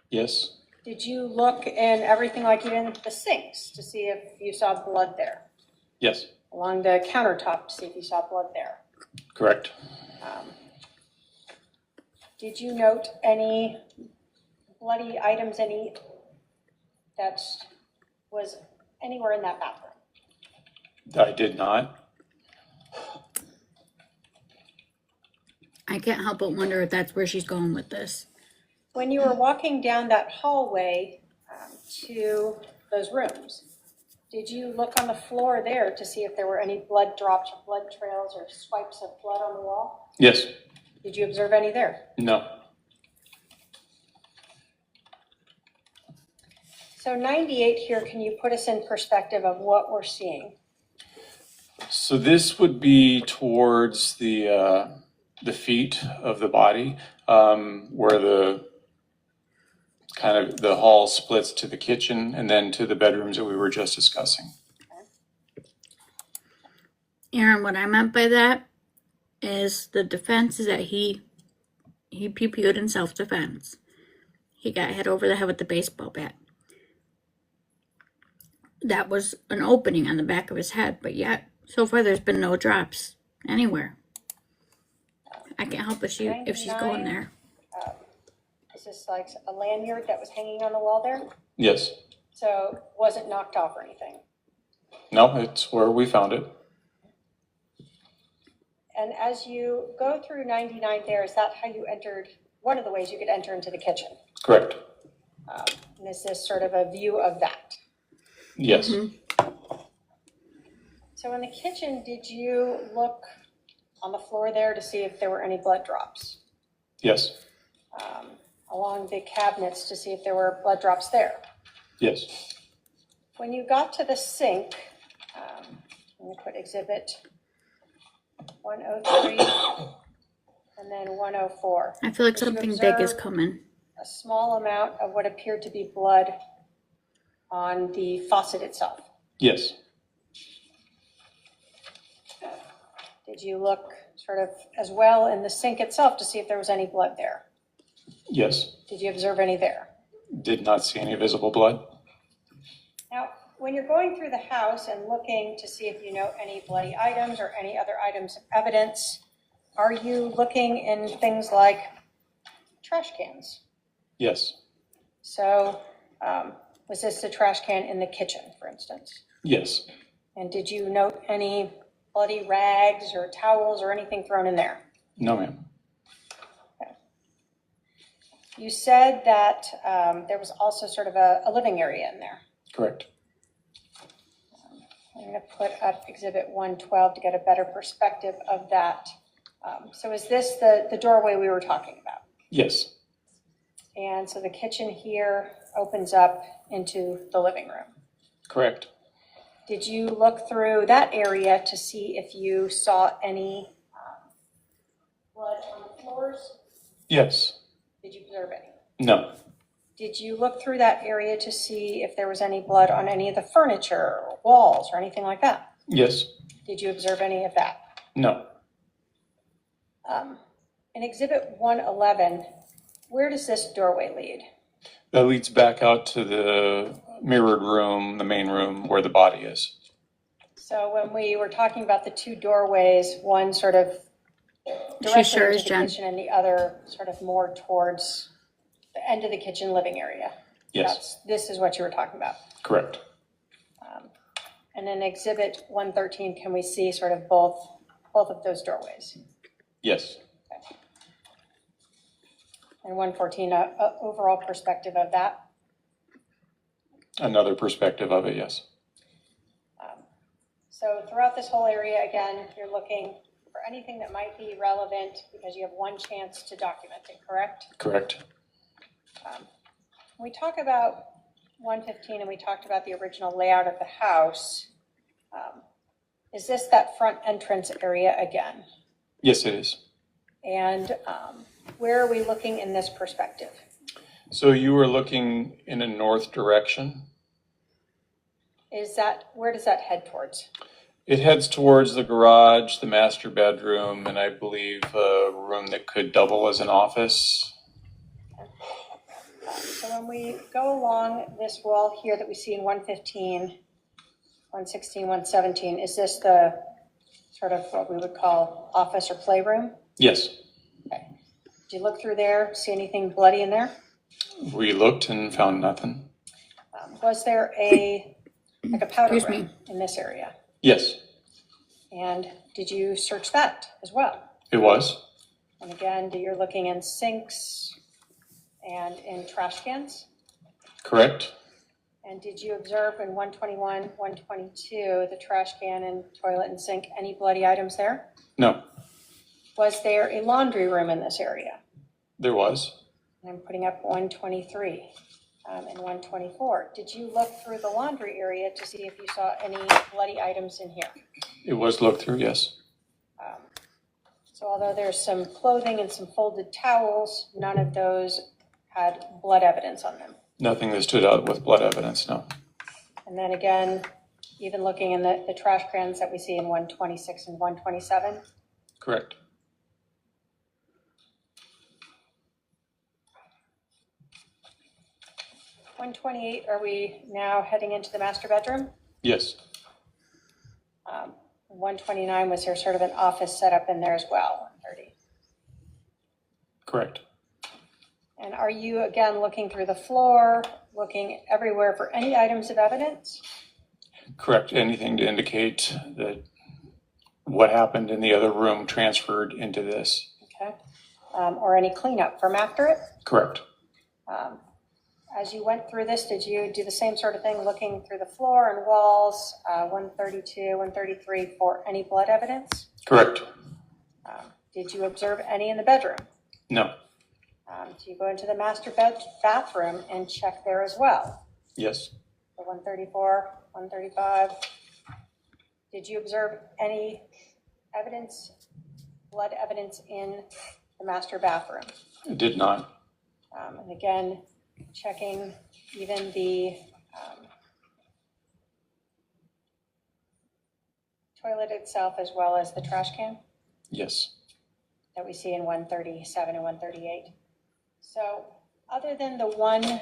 Yes. Did you look in everything, like even the sinks, to see if you saw blood there? Yes. Along the countertop to see if you saw blood there? Correct. Did you note any bloody items, any that was anywhere in that bathroom? I did not. I can't help but wonder if that's where she's going with this. When you were walking down that hallway to those rooms, did you look on the floor there to see if there were any blood drops or blood trails or swipes of blood on the wall? Yes. Did you observe any there? No. So 98 here, can you put us in perspective of what we're seeing? So this would be towards the feet of the body, where the kind of the hall splits to the kitchen and then to the bedrooms that we were just discussing. Aaron, what I meant by that is the defense is that he pee-peed in self-defense. He got hit over the head with the baseball bat. That was an opening on the back of his head, but yet, so far there's been no drops anywhere. I can't help if she's going there. Is this like a lanyard that was hanging on the wall there? Yes. So wasn't knocked off or anything? No, it's where we found it. And as you go through 99 there, is that how you entered, one of the ways you could enter into the kitchen? Correct. And is this sort of a view of that? Yes. So in the kitchen, did you look on the floor there to see if there were any blood drops? Yes. Along the cabinets to see if there were blood drops there? Yes. When you got to the sink, I'm going to put exhibit 103 and then 104. I feel like something big is coming. A small amount of what appeared to be blood on the faucet itself. Yes. Did you look sort of as well in the sink itself to see if there was any blood there? Yes. Did you observe any there? Did not see any visible blood. Now, when you're going through the house and looking to see if you know any bloody items or any other items of evidence, are you looking in things like trash cans? Yes. So was this a trash can in the kitchen, for instance? Yes. And did you note any bloody rags or towels or anything thrown in there? No, ma'am. You said that there was also sort of a living area in there. Correct. I'm going to put up exhibit 112 to get a better perspective of that. So is this the doorway we were talking about? Yes. And so the kitchen here opens up into the living room. Correct. Did you look through that area to see if you saw any blood on the floors? Yes. Did you observe any? No. Did you look through that area to see if there was any blood on any of the furniture or walls or anything like that? Yes. Did you observe any of that? No. In exhibit 111, where does this doorway lead? That leads back out to the mirrored room, the main room where the body is. So when we were talking about the two doorways, one sort of directly sure into is, the Jen. kitchen and the other sort of more towards the end of the kitchen living area. Yes. This is what you were talking about. Correct. And in exhibit 113, can we see sort of both of those doorways? Yes. And 114, overall perspective of that. Another perspective of it, yes. So throughout this whole area, again, you're looking for anything that might be relevant because you have one chance to document it, correct? Correct. We talk about 115 and we talked about the original layout of the house. Is this that front entrance area again? Yes, it is. And where are we looking in this perspective? So you were looking in a north direction? Where does that head towards? It heads towards the garage, the master bedroom, and I believe a room that could double as an office. So when we go along this wall here that we see in 115, 116, 117, is this the sort of what we would call office or playroom? Yes. Okay. Did you look through there, see anything bloody in there? We looked and found nothing. Was there a powder Excuse room me. in this area? Yes, And did you search that as well? it was. And again, you're looking in sinks and in trash cans? Correct. And did you observe in 121, 122, the trash can and toilet and sink, any bloody items there? No, Was there a laundry room in this area? there was. And I'm putting up 123 and 124. Did you look through the laundry area to see if you saw any bloody items in here? It was looked through, yes. So although there's some clothing and some folded towels, none of those had blood evidence on them. Nothing that stood out with blood evidence, no. And then again, even looking in the trash cans that we see in 126 and 127. Correct. .128, are we now heading into the master bedroom? Yes. 129, was there sort of an office set up in there as well? 130. Correct. And are you again looking through the floor, looking everywhere for any items of evidence? Correct. Anything to indicate that what happened in the other room transferred into this. Okay. Or any cleanup from after it? Correct. As you went through this, did you do the same sort of thing, looking through the floor and walls, 132, 133, for any blood evidence? Correct. Did you observe any in the bedroom? No. Do you go into the master bathroom and check there as well? Yes. The 134, 135. Did you observe any evidence, blood evidence in the master bathroom? It did not. And again, checking even the toilet itself as well as the trash can Yes. that we see in 137 and 138. So other than the one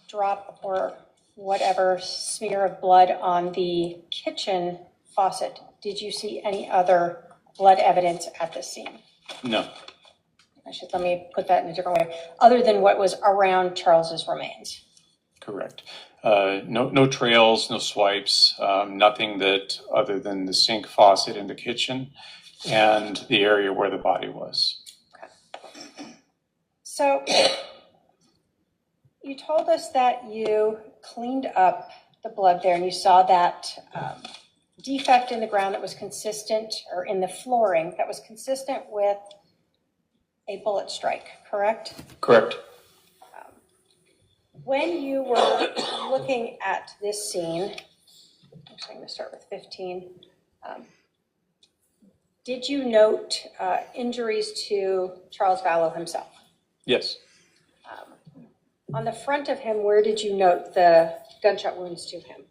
drop or whatever smear of blood on the kitchen faucet, did you see any other blood evidence at the scene? No. Let me put that in a different way. Other than what was around Charles's remains? Correct. No trails, no swipes, nothing that other than the sink faucet in the kitchen and the area where the body was. Okay. So you told us that you cleaned up the blood there and you saw that defect in the ground that was consistent, or in the flooring that was consistent with a bullet strike, correct? Correct. When you were looking at this scene, actually I'm going to start with 15, did you note injuries to Charles Vallow himself? Yes. On the front of him, where did you note the gunshot wounds to him?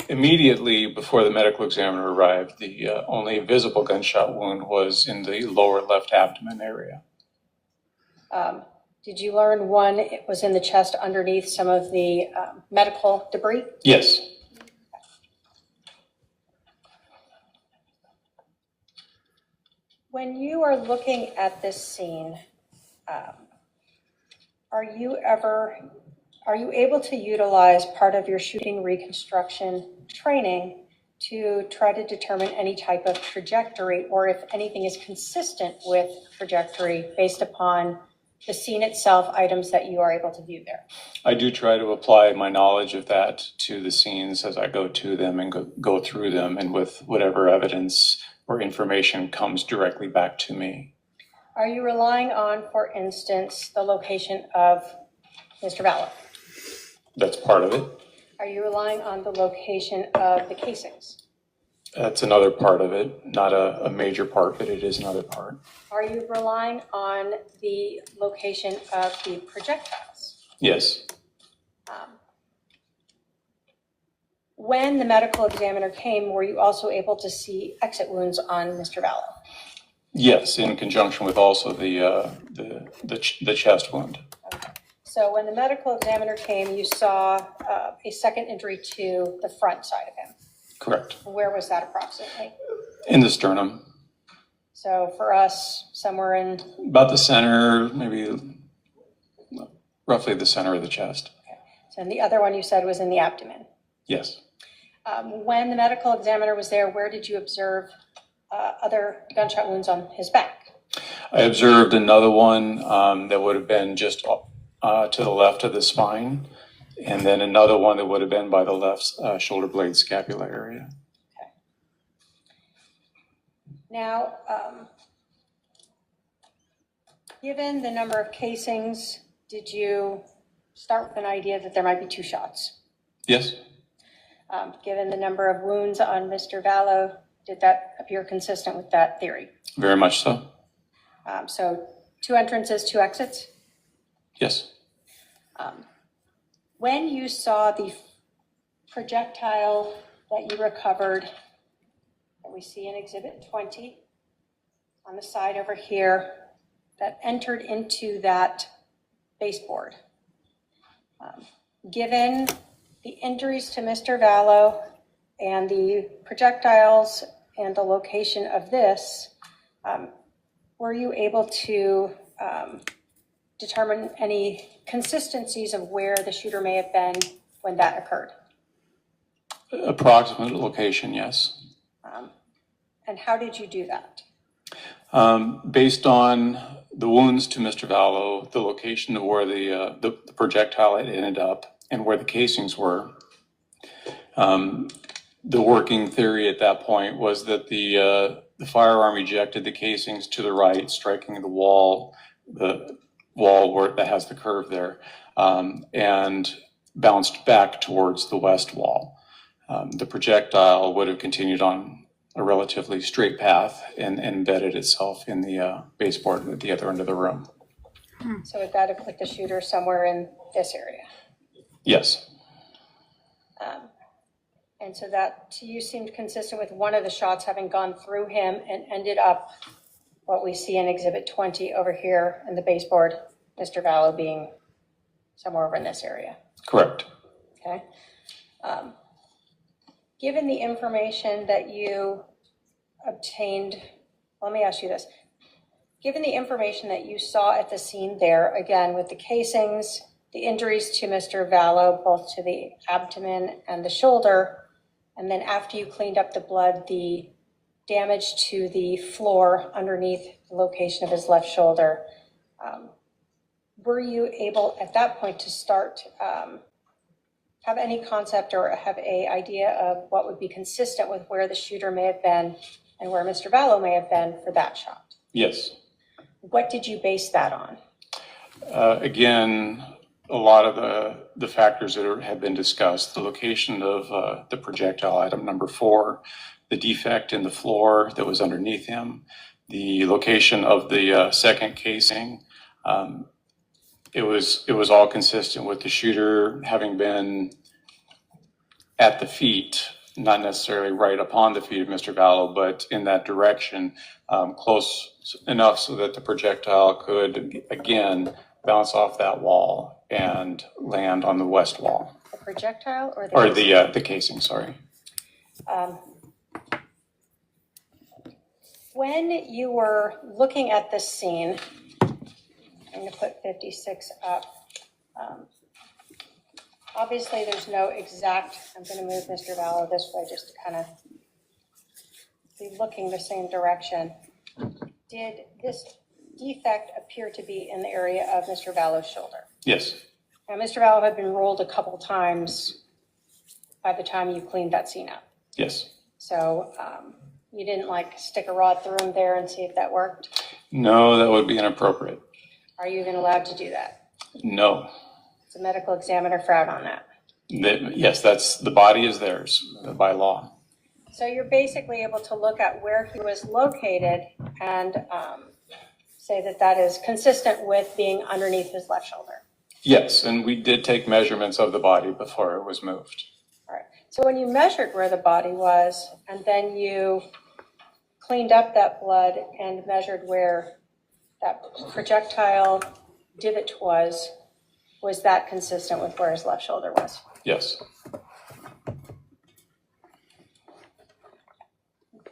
Immediately before the medical examiner arrived, the only visible gunshot wound was in the lower left abdomen area. Did you learn one, it was in the chest underneath some of the medical debris? Yes. When you are looking at this scene, are you able to utilize part of your shooting reconstruction training to try to determine any type of trajectory, or if anything is consistent with trajectory based upon the scene itself, items that you are able to view there? I do try to apply my knowledge of that to the scenes as I go to them and go through them, and with whatever evidence or information comes directly back to me. Are you relying on, for instance, the location of Mr. Vallow? That's part of it. Are you relying on the location of the casings? That's another part of it, not a major part, but it is another part. Are you relying on the location of the projectiles? Yes. When the medical examiner came, were you also able to see exit wounds on Mr. Vallow? Yes, in conjunction with also the chest wound. Okay. So when the medical examiner came, you saw a second injury to the front side of him. Correct. Where was that approximately? In the sternum. So for us, somewhere in? About the center, maybe roughly the center of the chest. Okay. So the other one you said was in the abdomen. Yes. When the medical examiner was there, where did you observe other gunshot wounds on his back? I observed another one that would have been just to the left of the spine, and then another one that would have been by the left shoulder blade scapula area. Okay. Now, given the number of casings, did you start with an idea that there might be two shots? Yes. Given the number of wounds on Mr. Vallow, did that appear consistent with that theory? Very much so. So 2 entrances, 2 exits? Yes. When you saw the projectile that you recovered, that we see in Exhibit 20 on the side over here, that entered into that baseboard, given the injuries to Mr. Vallow and the projectiles and the location of this, were you able to determine any consistencies of where the shooter may have been when that occurred? Approximate location, yes. And how did you do that? Based on the wounds to Mr. Vallow, the location of where the projectile had ended up and where the casings were, the working theory at that point was that the firearm ejected the casings to the right, striking the wall where that has the curve there, and bounced back towards the west wall. The projectile would have continued on a relatively straight path and embedded itself in the baseboard at the other end of the room. So would that have put the shooter somewhere in this area? Yes. And so that to you seemed consistent with one of the shots having gone through him and ended up what we see in Exhibit 20 over here in the baseboard, Mr. Vallow being somewhere over in this area. Correct. Okay. Given the information that you obtained, let me ask you this. Given the information that you saw at the scene there, again, with the casings, the injuries to Mr. Vallow, both to the abdomen and the shoulder, and then after you cleaned up the blood, the damage to the floor underneath the location of his left shoulder, were you able at that point to start have any concept or have a idea of what would be consistent with where the shooter may have been and where Mr. Vallow may have been for that shot? Yes. What did you base that on? Again, a lot of the factors that have been discussed, the location of the projectile, item number 4, the defect in the floor that was underneath him, the location of the second casing. It was all consistent with the shooter having been at the feet, not necessarily right upon the feet of Mr. Vallow, but in that direction, close enough so that the projectile could again bounce off that wall and land on the west wall. The projectile or the casing, sorry. When you were looking at this scene, I'm going to put 56 up. Obviously, there's no exact, I'm going to move Mr. Vallow this way just to kind of be looking the same direction. Did this defect appear to be in the area of Mr. Vallow's shoulder? Yes. Now, Mr. Vallow had been rolled a couple times by the time you cleaned that scene up. Yes. So you didn't like stick a rod through him there and see if that worked? No, that would be inappropriate. Are you even allowed to do that? No. Does the medical examiner frown on that? Yes, the body is theirs by law. So you're basically able to look at where he was located and say that that is consistent with being underneath his left shoulder. Yes, and we did take measurements of the body before it was moved. All right. So when you measured where the body was and then you cleaned up that blood and measured where that projectile divot was that consistent with where his left shoulder was? Yes.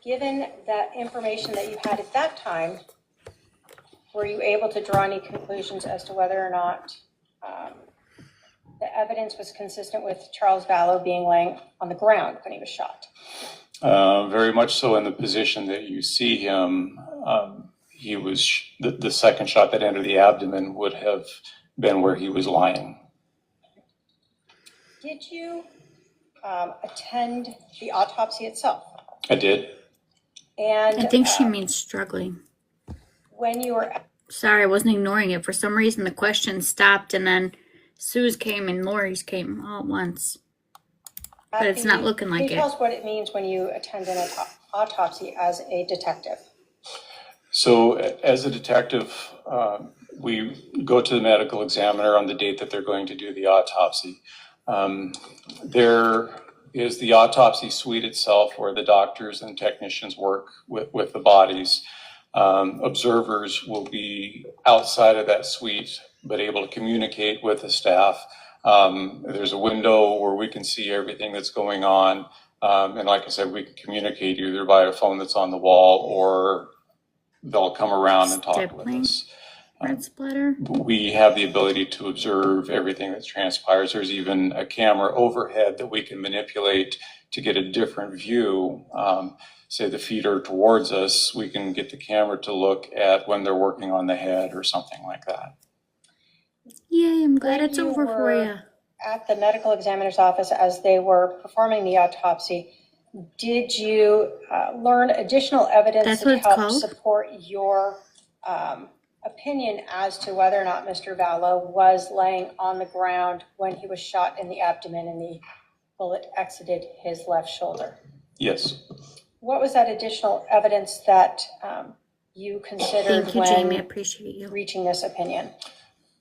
Given that information that you had at that time, were you able to draw any conclusions as to whether or not the evidence was consistent with Charles Vallow being laying on the ground when he was shot? Very much so. In the position that you see him, he was the second shot that entered the abdomen would have been where he was lying. Did you attend the autopsy itself? I did. And I think she means struggling. When you were... Sorry, I wasn't ignoring it. For some reason, the question stopped, and then Sue's came and Lori's came all at once. But it's not looking like it. Can you tell us what it means when you attend an autopsy as a detective? So as a detective, we go to the medical examiner on the date that they're going to do the autopsy. There is the autopsy suite itself where the doctors and technicians work with the bodies. Observers will be outside of that suite, but able to communicate with the staff. There's a window where we can see everything that's going on. And like I said, we can communicate either by a phone that's on the wall or they'll come around and talk with us. Red splatter. We have the ability to observe everything that transpires. There's even a camera overhead that we can manipulate to get a different view. Say the feet are towards us, we can get the camera to look at when they're working on the head or something like that. Yay, I'm glad When it's over for you. At the medical examiner's office as they were performing the autopsy, did you learn additional evidence That's that what it's helped called? support your opinion as to whether or not Mr. Vallow was laying on the ground when he was shot in the abdomen and the bullet exited his left shoulder? Yes. What was that additional evidence that you considered Thank you, when Jamie. I appreciate you. reaching this opinion?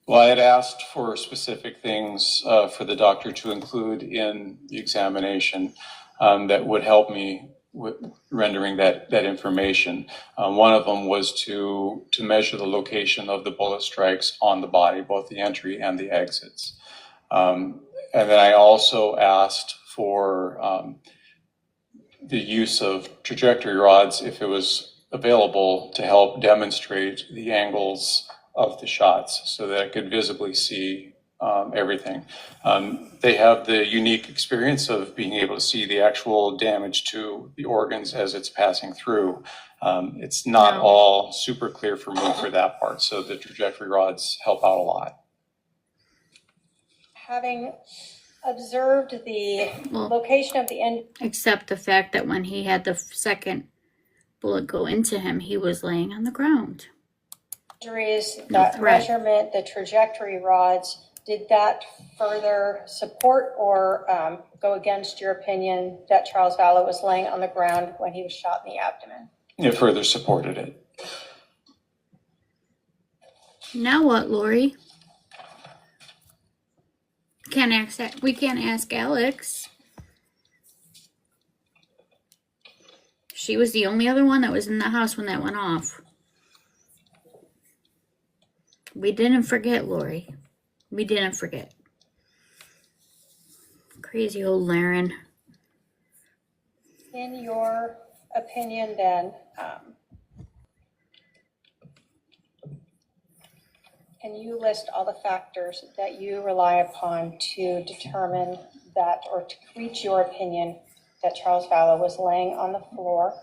Well, I had asked for specific things for the doctor to include in the examination that would help me with rendering that information. One of them was to measure the location of the bullet strikes on the body, both the entry and the exits. And then I also asked for the use of trajectory rods, if it was available, to help demonstrate the angles of the shots so that I could visibly see everything. They have the unique experience of being able to see the actual damage to the organs as it's passing through. It's not all super clear for me for that part, so the trajectory rods help out a lot. Having observed the location of the end. Except the fact that when he had the second bullet go into him, he was laying on the ground. Injuries, No that threat. measurement, the trajectory rods, did that further support or go against your opinion that Charles Vallow was laying on the ground when he was shot in the abdomen? It further supported it. Now what, Lori? We can't ask Alex. She was the only other one that was in the house when that went off. We didn't forget, Lori. We didn't forget. Crazy old Laren. In your opinion, then, can you list all the factors that you rely upon to determine that or to reach your opinion that Charles Vallow was laying on the floor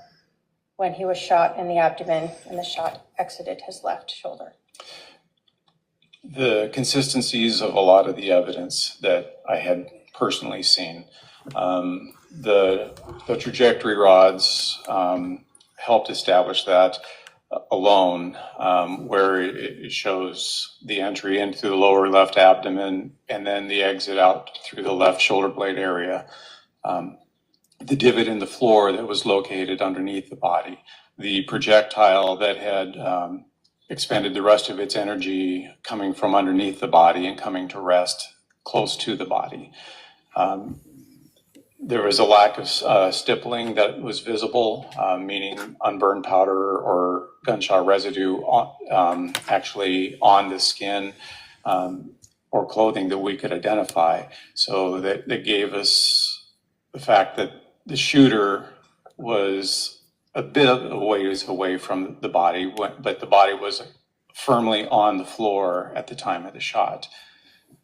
when he was shot in the abdomen and the shot exited his left shoulder? The consistencies of a lot of the evidence that I had personally seen. The trajectory rods helped establish that alone, where it shows the entry into the lower left abdomen and then the exit out through the left shoulder blade area. The divot in the floor that was located underneath the body, the projectile that had expended the rest of its energy coming from underneath the body and coming to rest close to the body. There was a lack of stippling that was visible, meaning unburned powder or gunshot residue actually on the skin or clothing that we could identify. So that gave us the fact that the shooter was a bit of a ways away from the body, but the body was firmly on the floor at the time of the shot.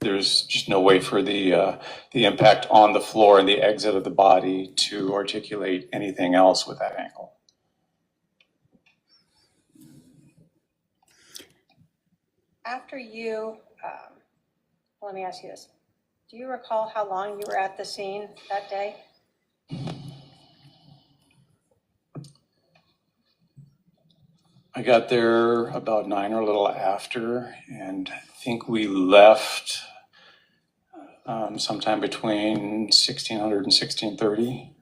There's just no way for the impact on the floor and the exit of the body to articulate anything else with that angle. After you, let me ask you this. Do you recall how long you were at the scene that day? I got there about 9 or a little after, and I think we left sometime between 1600 and 1630.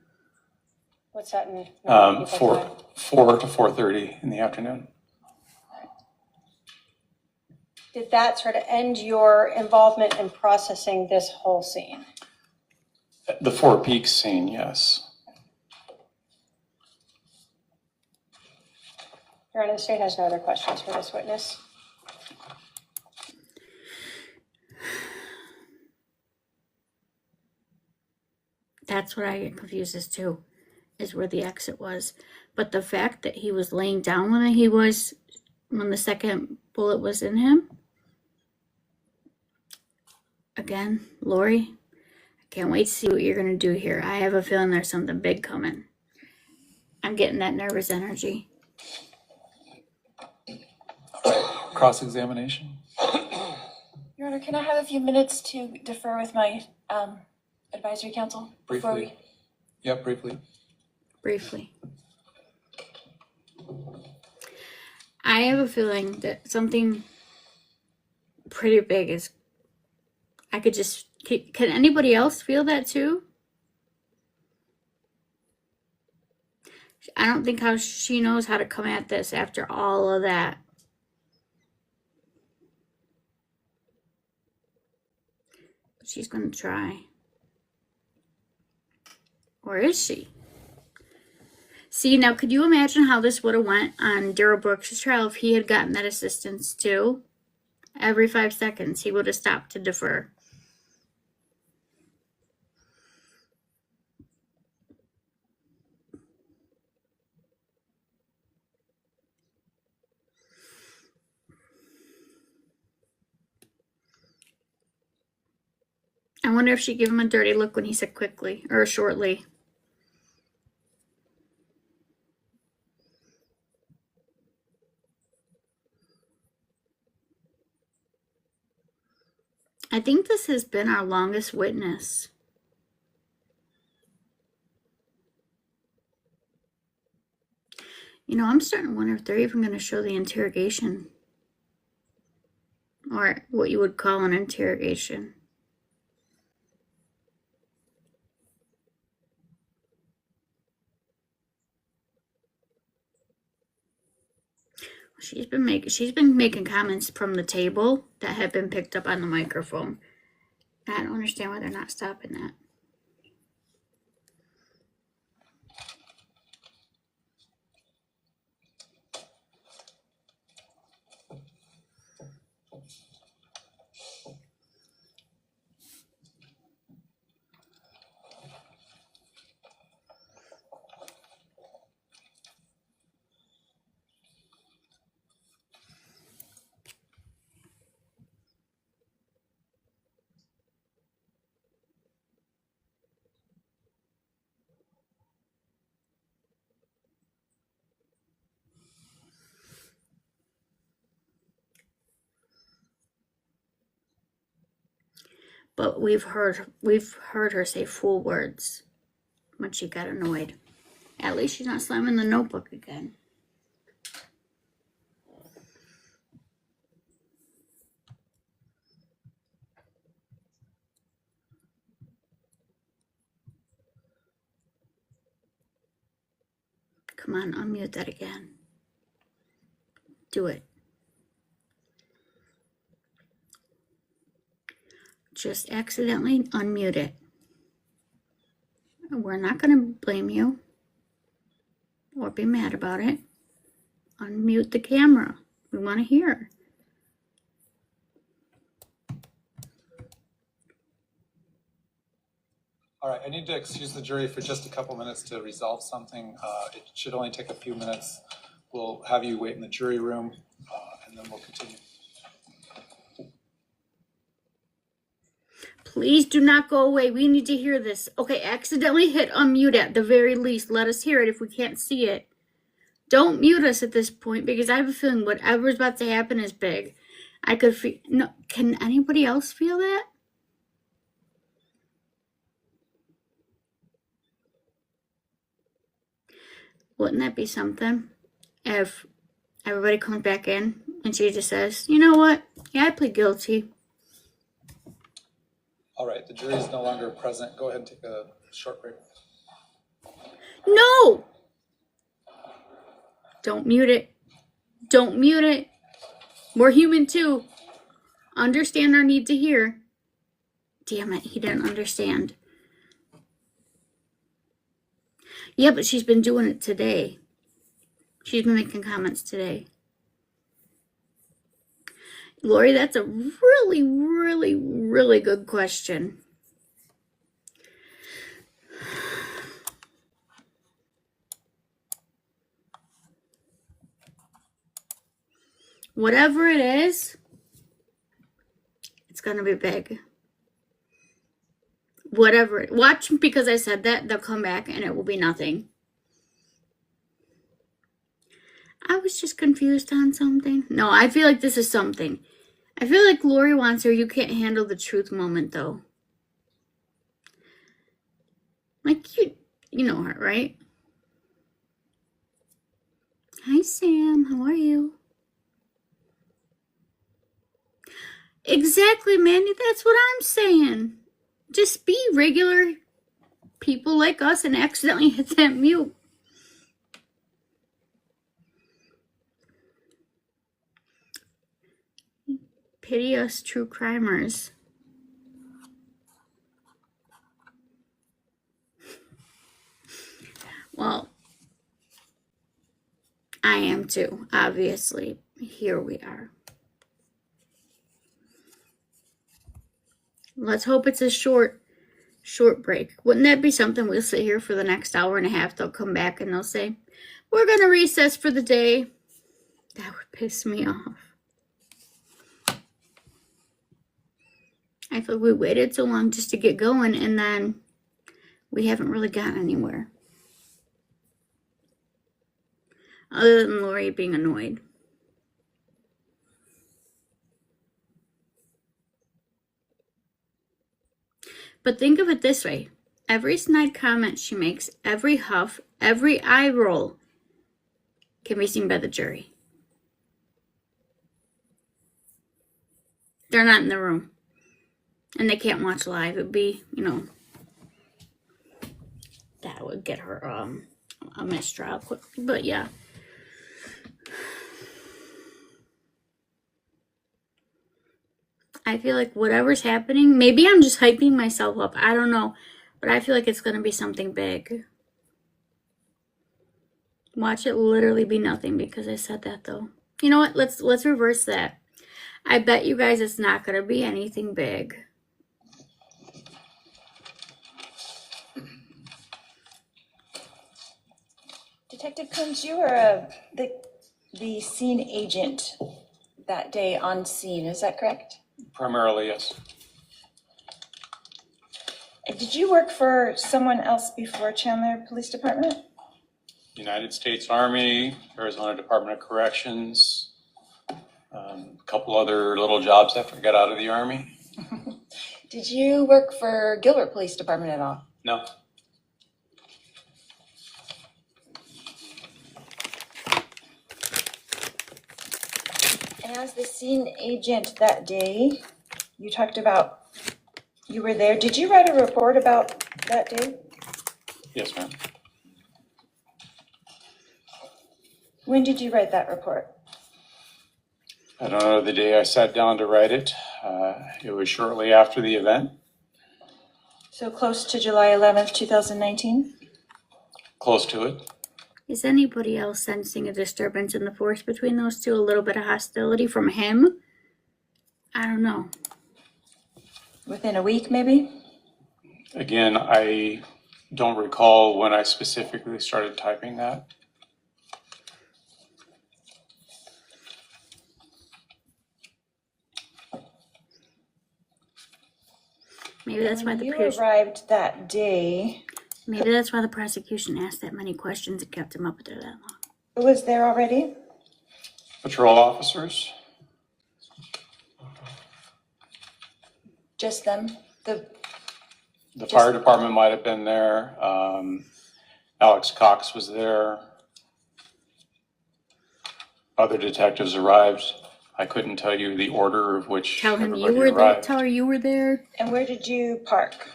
What's that in? 4 to 4:30 in the afternoon. did that sort of end your involvement in processing this whole scene? The Four Peaks scene, yes. Your Honor, the state has no other questions for this witness. That's what I get confused as too, is where the exit was. But the fact that he was laying down when the second bullet was in him. Again, Lori, I can't wait to see what you're gonna do here. I have a feeling there's something big coming. I'm getting that nervous energy. Cross-examination. Your Honor, can I have a few minutes to defer with my advisory council? Briefly. Yep, briefly. Briefly. I have a feeling that something pretty big is, can anybody else feel that too? I don't think how she knows how to come at this after all of that. But she's going to try. Or is she? See, now could you imagine how this would have went on Daryl Brooks' trial if he had gotten that assistance too? Every 5 seconds, he would have stopped to defer. I wonder if she gave him a dirty look when he said quickly or shortly. I think this has been our longest witness. You know, I'm starting to wonder if they're even going to show the interrogation. Or what you would call an interrogation. She's been making comments from the table that have been picked up on the microphone. I don't understand why they're not stopping that. But we've heard her say full words when she got annoyed. At least she's not slamming the notebook again. Come on, unmute that again. Do it. Just accidentally unmute it. We're not going to blame you or be mad about it. Unmute the camera. We want to hear. All right, I need to excuse the jury for just a couple minutes to resolve something. It should only take a few minutes. We'll have you wait in the jury room, and then we'll continue. Please do not go away. We need to hear this. Okay, accidentally hit unmute at the very least. Let us hear it if we can't see it. Don't mute us at this point because I have a feeling whatever's about to happen is big. I could feel. No, can anybody else feel that? Wouldn't that be something if everybody comes back in and she just says, you know what? Yeah, I plead guilty. All right, the jury is no longer present. Go ahead and take a short break. No! Don't mute it. Don't mute it. We're human too. understand our need to hear. Damn it, he didn't understand. Yeah, but she's been doing it today. She's been making comments today. Lori, that's a really, really, really good question. Whatever it is, it's going to be big. Whatever. Watch, because I said that, they'll come back and it will be nothing. I was just confused on something. No, I feel like this is something. I feel like Lori wants her you can't handle the truth moment, though. Like, you know her, right? Hi, Sam. How are you? Exactly, Mandy. That's what I'm saying. Just be regular people like us and accidentally hit that mute. Pity us true crimers. Well, I am too, obviously. Here we are. Let's hope it's a short break. Wouldn't that be something? We'll sit here for the next hour and a half. They'll come back and they'll say, we're going to recess for the day. That would piss me off. I feel like we waited so long just to get going, and then we haven't really gotten anywhere. Other than Lori being annoyed. But think of it this way. Every snide comment she makes, every huff, every eye roll can be seen by the jury. They're not in the room. And they can't watch live. It'd be, that would get her a mistrial quickly. But yeah. I feel like whatever's happening, maybe I'm just hyping myself up. I don't know. But I feel like it's going to be something big. Watch it literally be nothing because I said that, though. You know what? Let's reverse that. I bet you guys it's not going to be anything big. Detective Combs, you were the scene agent that day on scene, is that correct? Primarily, yes. Did you work for someone else before Chandler Police Department? United States Army, Arizona Department of Corrections, a couple other little jobs after I got out of the Army. Did you work for Gilbert Police Department at all? No. As the scene agent that day, you talked about you were there. Did you write a report about that day? Yes, ma'am. When did you write that report? I don't know the day I sat down to write it. It was shortly after the event. So close to July 11th, 2019? Close to it. Is anybody else sensing a disturbance in the force between those two? A little bit of hostility from him? I don't know. Within a week, maybe? Again, I don't recall when I specifically started typing that. Maybe that's why you arrived that day. Maybe that's why the prosecution asked that many questions and kept him up there that long. Who was there already? Patrol officers. Just them? The fire department might have been there. Alex Cox was there. Other detectives arrived. I couldn't tell you the order of which Tell him everybody you were arrived. there. Tell her you were there. And where did you park?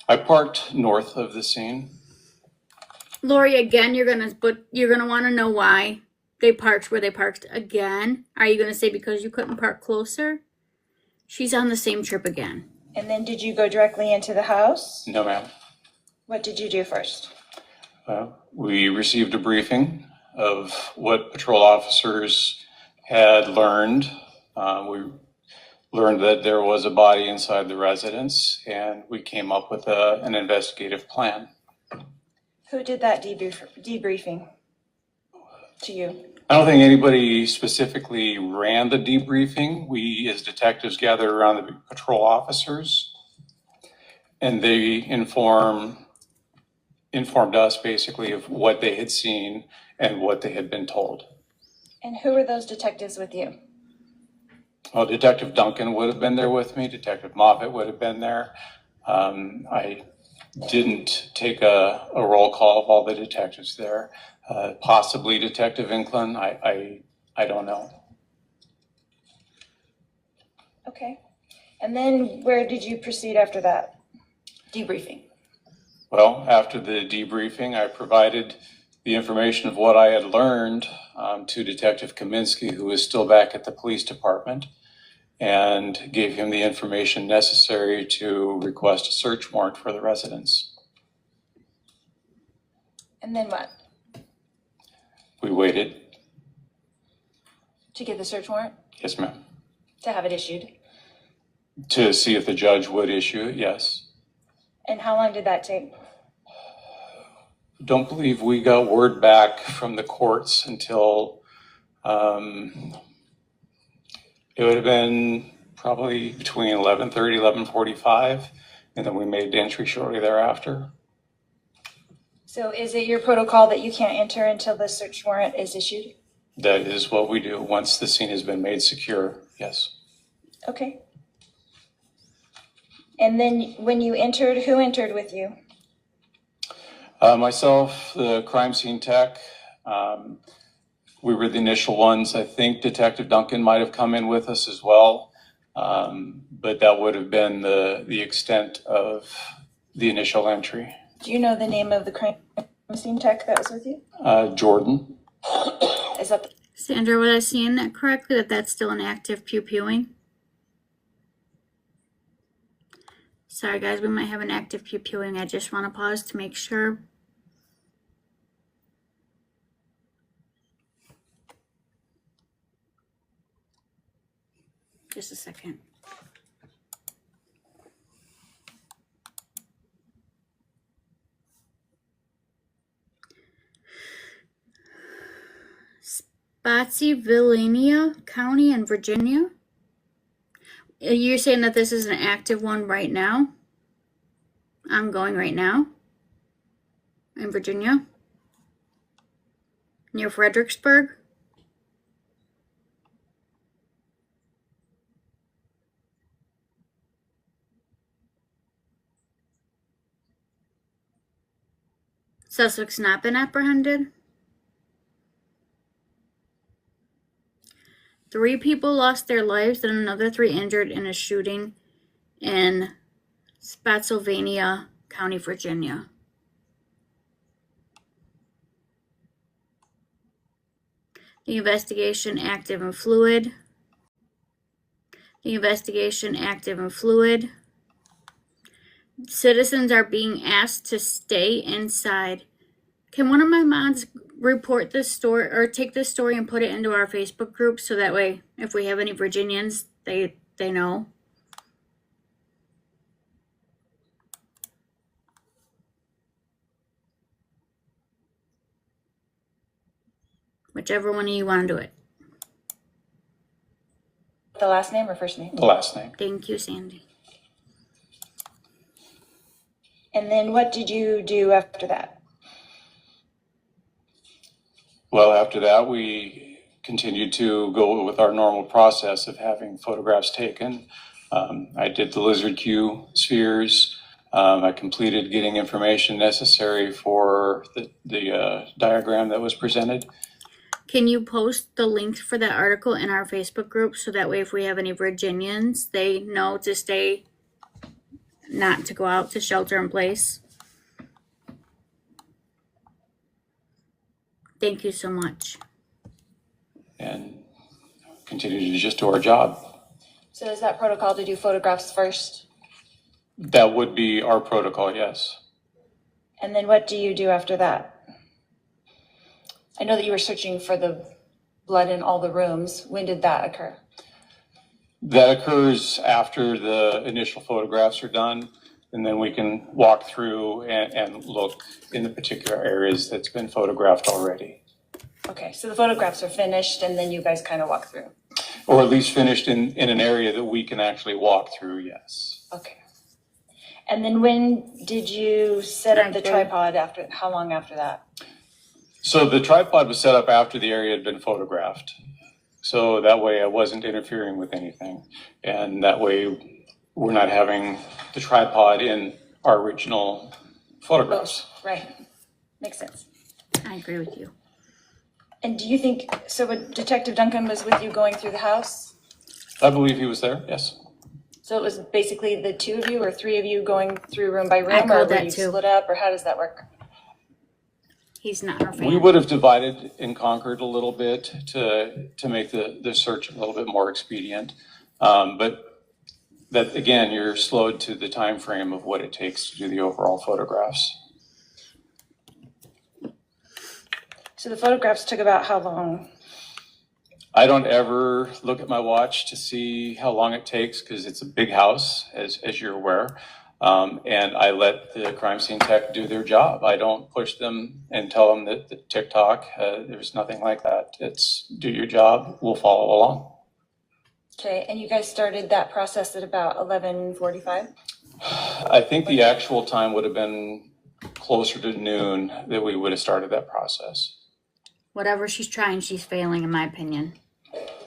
I parked north of the scene. Lori, again, you're gonna want to know why they parked where they parked again. Are you gonna say because you couldn't park closer? She's on the same trip again. And then did you go directly into the house? No, ma'am. What did you do first? We received a briefing of what patrol officers had learned. We learned that there was a body inside the residence, and we came up with an investigative plan. Who did that debriefing to you? I don't think anybody specifically ran the debriefing. We, as detectives, gathered around the patrol officers, and they informed us basically of what they had seen and what they had been told. And who were those detectives with you? Well, Detective Duncan would have been there with me. Detective Moffett would have been there. I didn't take a roll call of all the detectives there. Possibly Detective Inclin. I don't know. Okay. And then where did you proceed after that debriefing? Well, after the debriefing, I provided the information of what I had learned to Detective Kaminsky, who is still back at the police department, and gave him the information necessary to request a search warrant for the residence. And then what? We waited. To get the search warrant? Yes, ma'am. To have it issued? To see if the judge would issue it, yes. And how long did that take? Don't believe we got word back from the courts until it would have been probably between 11:30, 11:45, and then we made entry shortly thereafter. So is it your protocol that you can't enter until the search warrant is issued? That is what we do once the scene has been made secure, yes. Okay. And then when you entered, who entered with you? Myself, the crime scene tech, we were the initial ones. I think Detective Duncan might have come in with us as well, but that would have been the extent of the initial entry. Do you know the name of the crime scene tech that was with you? Jordan. Is that Sandra, was I seeing that correctly, that that's still an active pew-pewing? Sorry guys, we might have an active pew-pewing. I just want to pause to make sure. Just a second. Spotsylvania County in Virginia? You're saying that this is an active one right now? I'm going right now. In Virginia? Near Fredericksburg? Suspects not been apprehended? 3 people lost their lives and another 3 injured in a shooting in Spotsylvania County, Virginia. The investigation active and fluid. The investigation active and fluid. Citizens are being asked to stay inside. Can one of my mods report this story or take this story and put it into our Facebook group so that way if we have any Virginians, they know? Whichever one of you want to do it. the last name or first name? The last name. Thank you, Sandy. And then what did you do after that? Well, after that, we continued to go with our normal process of having photographs taken. I did the lizard Q spheres. I completed getting information necessary for the diagram that was presented. Can you post the link for that article in our Facebook group so that way if we have any Virginians, they know to stay, not to go out, to shelter in place? Thank you so much. And continue to just do our job. So is that protocol to do photographs first? That would be our protocol, yes. And then what do you do after that? I know that you were searching for the blood in all the rooms. When did that occur? That occurs after the initial photographs are done, and then we can walk through and look in the particular areas that's been photographed already. Okay, so the photographs are finished and then you guys kind of walk through. Or at least finished in an area that we can actually walk through, yes. Okay. And then when did you set up the tripod after, how long after that? So the tripod was set up after the area had been photographed. So that way I wasn't interfering with anything. And that way we're not having the tripod in our original photographs. Oh, right. Makes sense. I agree with you. And do you think, so Detective Duncan was with you going through the house? I believe he was there, yes. So it was basically the two of you or three of you going through room by room? I or called were that you too. split up, or how does that work? He's not her fan. We would have divided and conquered a little bit to make the search a little bit more expedient. But that, again, you're slowed to the time frame of what it takes to do the overall photographs. So the photographs took about how long? I don't ever look at my watch to see how long it takes because it's a big house, as you're aware. And I let the crime scene tech do their job. I don't push them and tell them that the TikTok, there's nothing like that. It's do your job, we'll follow along. Okay, and you guys started that process at about 11:45? I think the actual time would have been closer to noon that we would have started that process. Whatever she's trying, she's failing, in my opinion.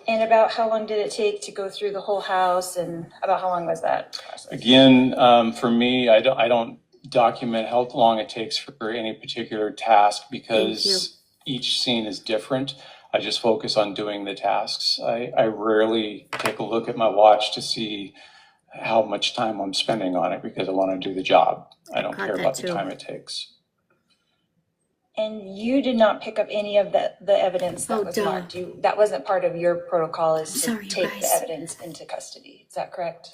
And about how long did it take to go through the whole house, and about how long was that process? Again, for me, I don't document how long it takes for any particular task because each scene is different. I just focus on doing the tasks. I rarely take a look at my watch to see how much time I'm spending on it because I want to do the job. I don't care about the time it takes. And you did not pick up any of the evidence that was marked. That wasn't part of your protocol, is to take the evidence into custody. Is that correct?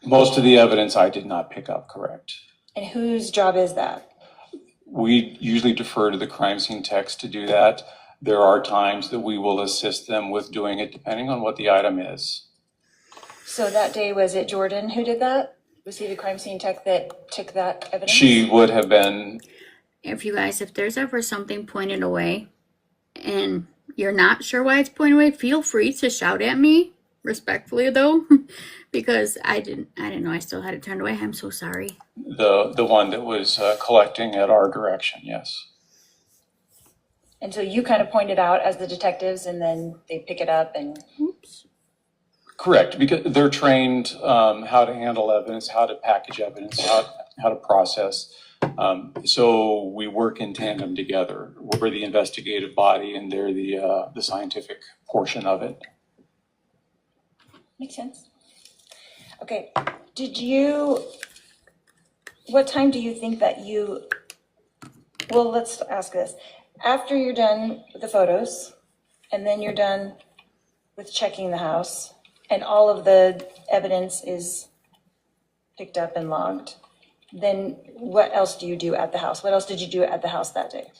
Most of the evidence I did not pick up, correct. And whose job is that? We usually defer to the crime scene techs to do that. There are times that we will assist them with doing it depending on what the item is. So that day, was it Jordan who did that? Was he the crime scene tech that took that evidence? She would have been. If there's ever something pointed away and you're not sure why it's pointed away, feel free to shout at me, respectfully though, because I didn't know I still had it turned away. I'm so sorry. The one that was collecting at our direction, yes. And so you kind of pointed out as the detectives, and then they pick it up and. Oops. Correct, because they're trained how to handle evidence, how to package evidence, how to process. So we work in tandem together. We're the investigative body, and they're the scientific portion of it. Makes sense. Okay, what time do you think that well, let's ask this. After you're done with the photos, and then you're done with checking the house, and all of the evidence is picked up and logged, then what else do you do at the house? What else did you do at the house that day?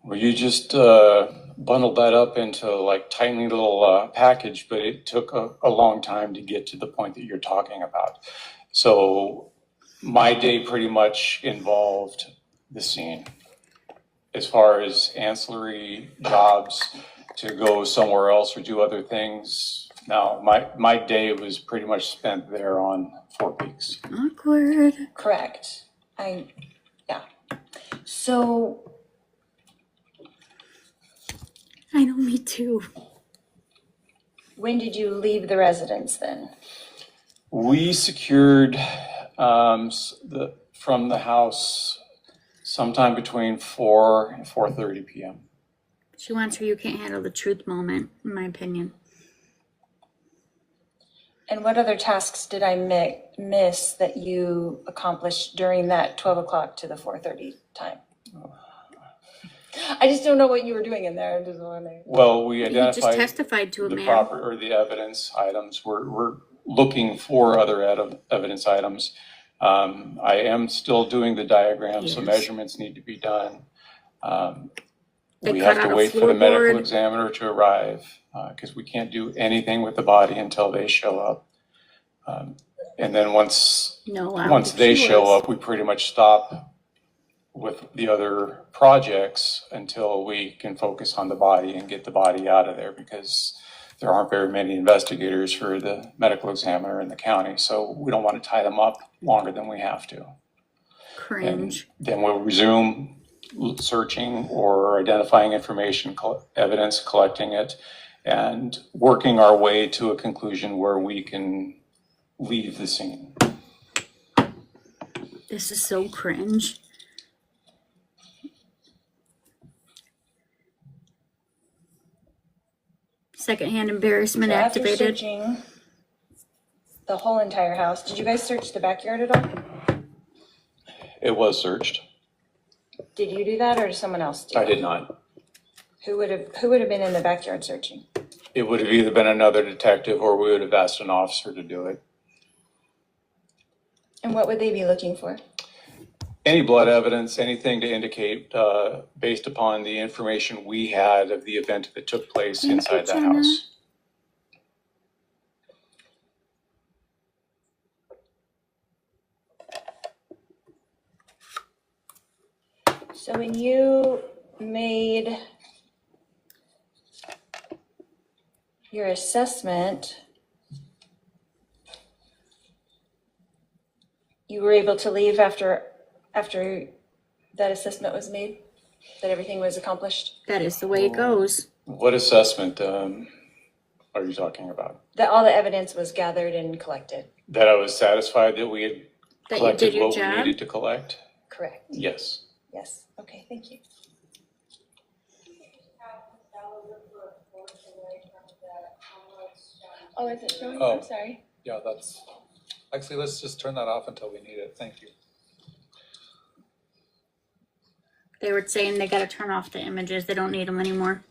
Well, you just bundled that up into like tiny little package, but it took a long time to get to the point that you're talking about. So my day pretty much involved the scene. As far as ancillary jobs to go somewhere else or do other things, no, my day was pretty much spent there on 4 Peaks. Awkward. Correct. Yeah. So. I know, me too. When did you leave the residence then? We secured from the house sometime between 4 and 4:30 p.m. She wants her you can't handle the truth moment, in my opinion. And what other tasks did I miss that you accomplished during that 12 o'clock to the 4:30 time? I just don't know what you were doing in there. I'm just wondering. Well, we identified just testified to a the man. proper or the evidence items. We're looking for other evidence items. I am still doing the diagram, so Yes. measurements need to be done. They We cut have to out a wait for the medical floorboard. examiner to arrive because we can't do anything with the body until they show up. And then once No, I don't once think they she show was. up, we pretty much stop with the other projects until we can focus on the body and get the body out of there, because there aren't very many investigators for the medical examiner in the county, so we don't want to tie them up longer than we have to. Cringe. And then we'll resume searching or identifying information, evidence, collecting it, and working our way to a conclusion where we can leave the scene. This is so cringe. Secondhand embarrassment So after activated. searching the whole entire house, did you guys search the backyard at all? It was searched. Did you do that or did someone else do I that? did not. Who would have been in the backyard searching? It would have either been another detective or we would have asked an officer to do it. And what would they be looking for? Any blood evidence, anything to indicate, based upon the information we had of the event that took place inside the house. So when you made your assessment, you were able to leave after that assessment was made? That everything was accomplished? That is the way it goes. What assessment are you talking about? That all the evidence was gathered and collected? That I was satisfied that we had That you collected did your what we job? needed to collect? Correct. Yes. Yes. Okay, thank you. Oh, is it showing? Oh. I'm sorry. Yeah, that's, actually, let's just turn that off until we need it. Thank you. They were saying they got to turn off the images. They don't need them anymore.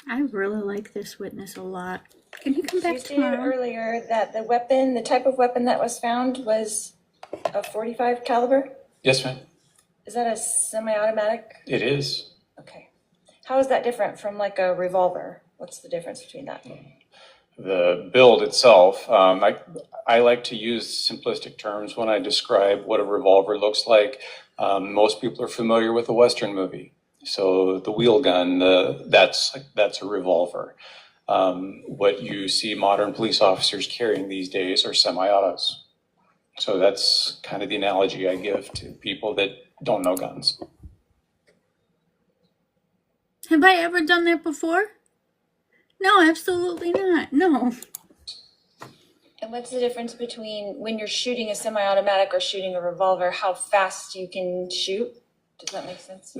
I really like this witness a lot. Can you come So back you stated tomorrow? earlier that the weapon, the type of weapon that was found was a .45 caliber? Yes, ma'am. Is that a semi-automatic? It is. Okay. How is that different from like a revolver? What's the difference between that? The build itself, I like to use simplistic terms when I describe what a revolver looks like. Most people are familiar with a Western movie. So the wheel gun, that's a revolver. What you see modern police officers carrying these days are semi-autos. So that's kind of the analogy I give to people that don't know guns. Have I ever done that before? No, absolutely not. No. And what's the difference between when you're shooting a semi-automatic or shooting a revolver, how fast you can shoot? Does that make sense?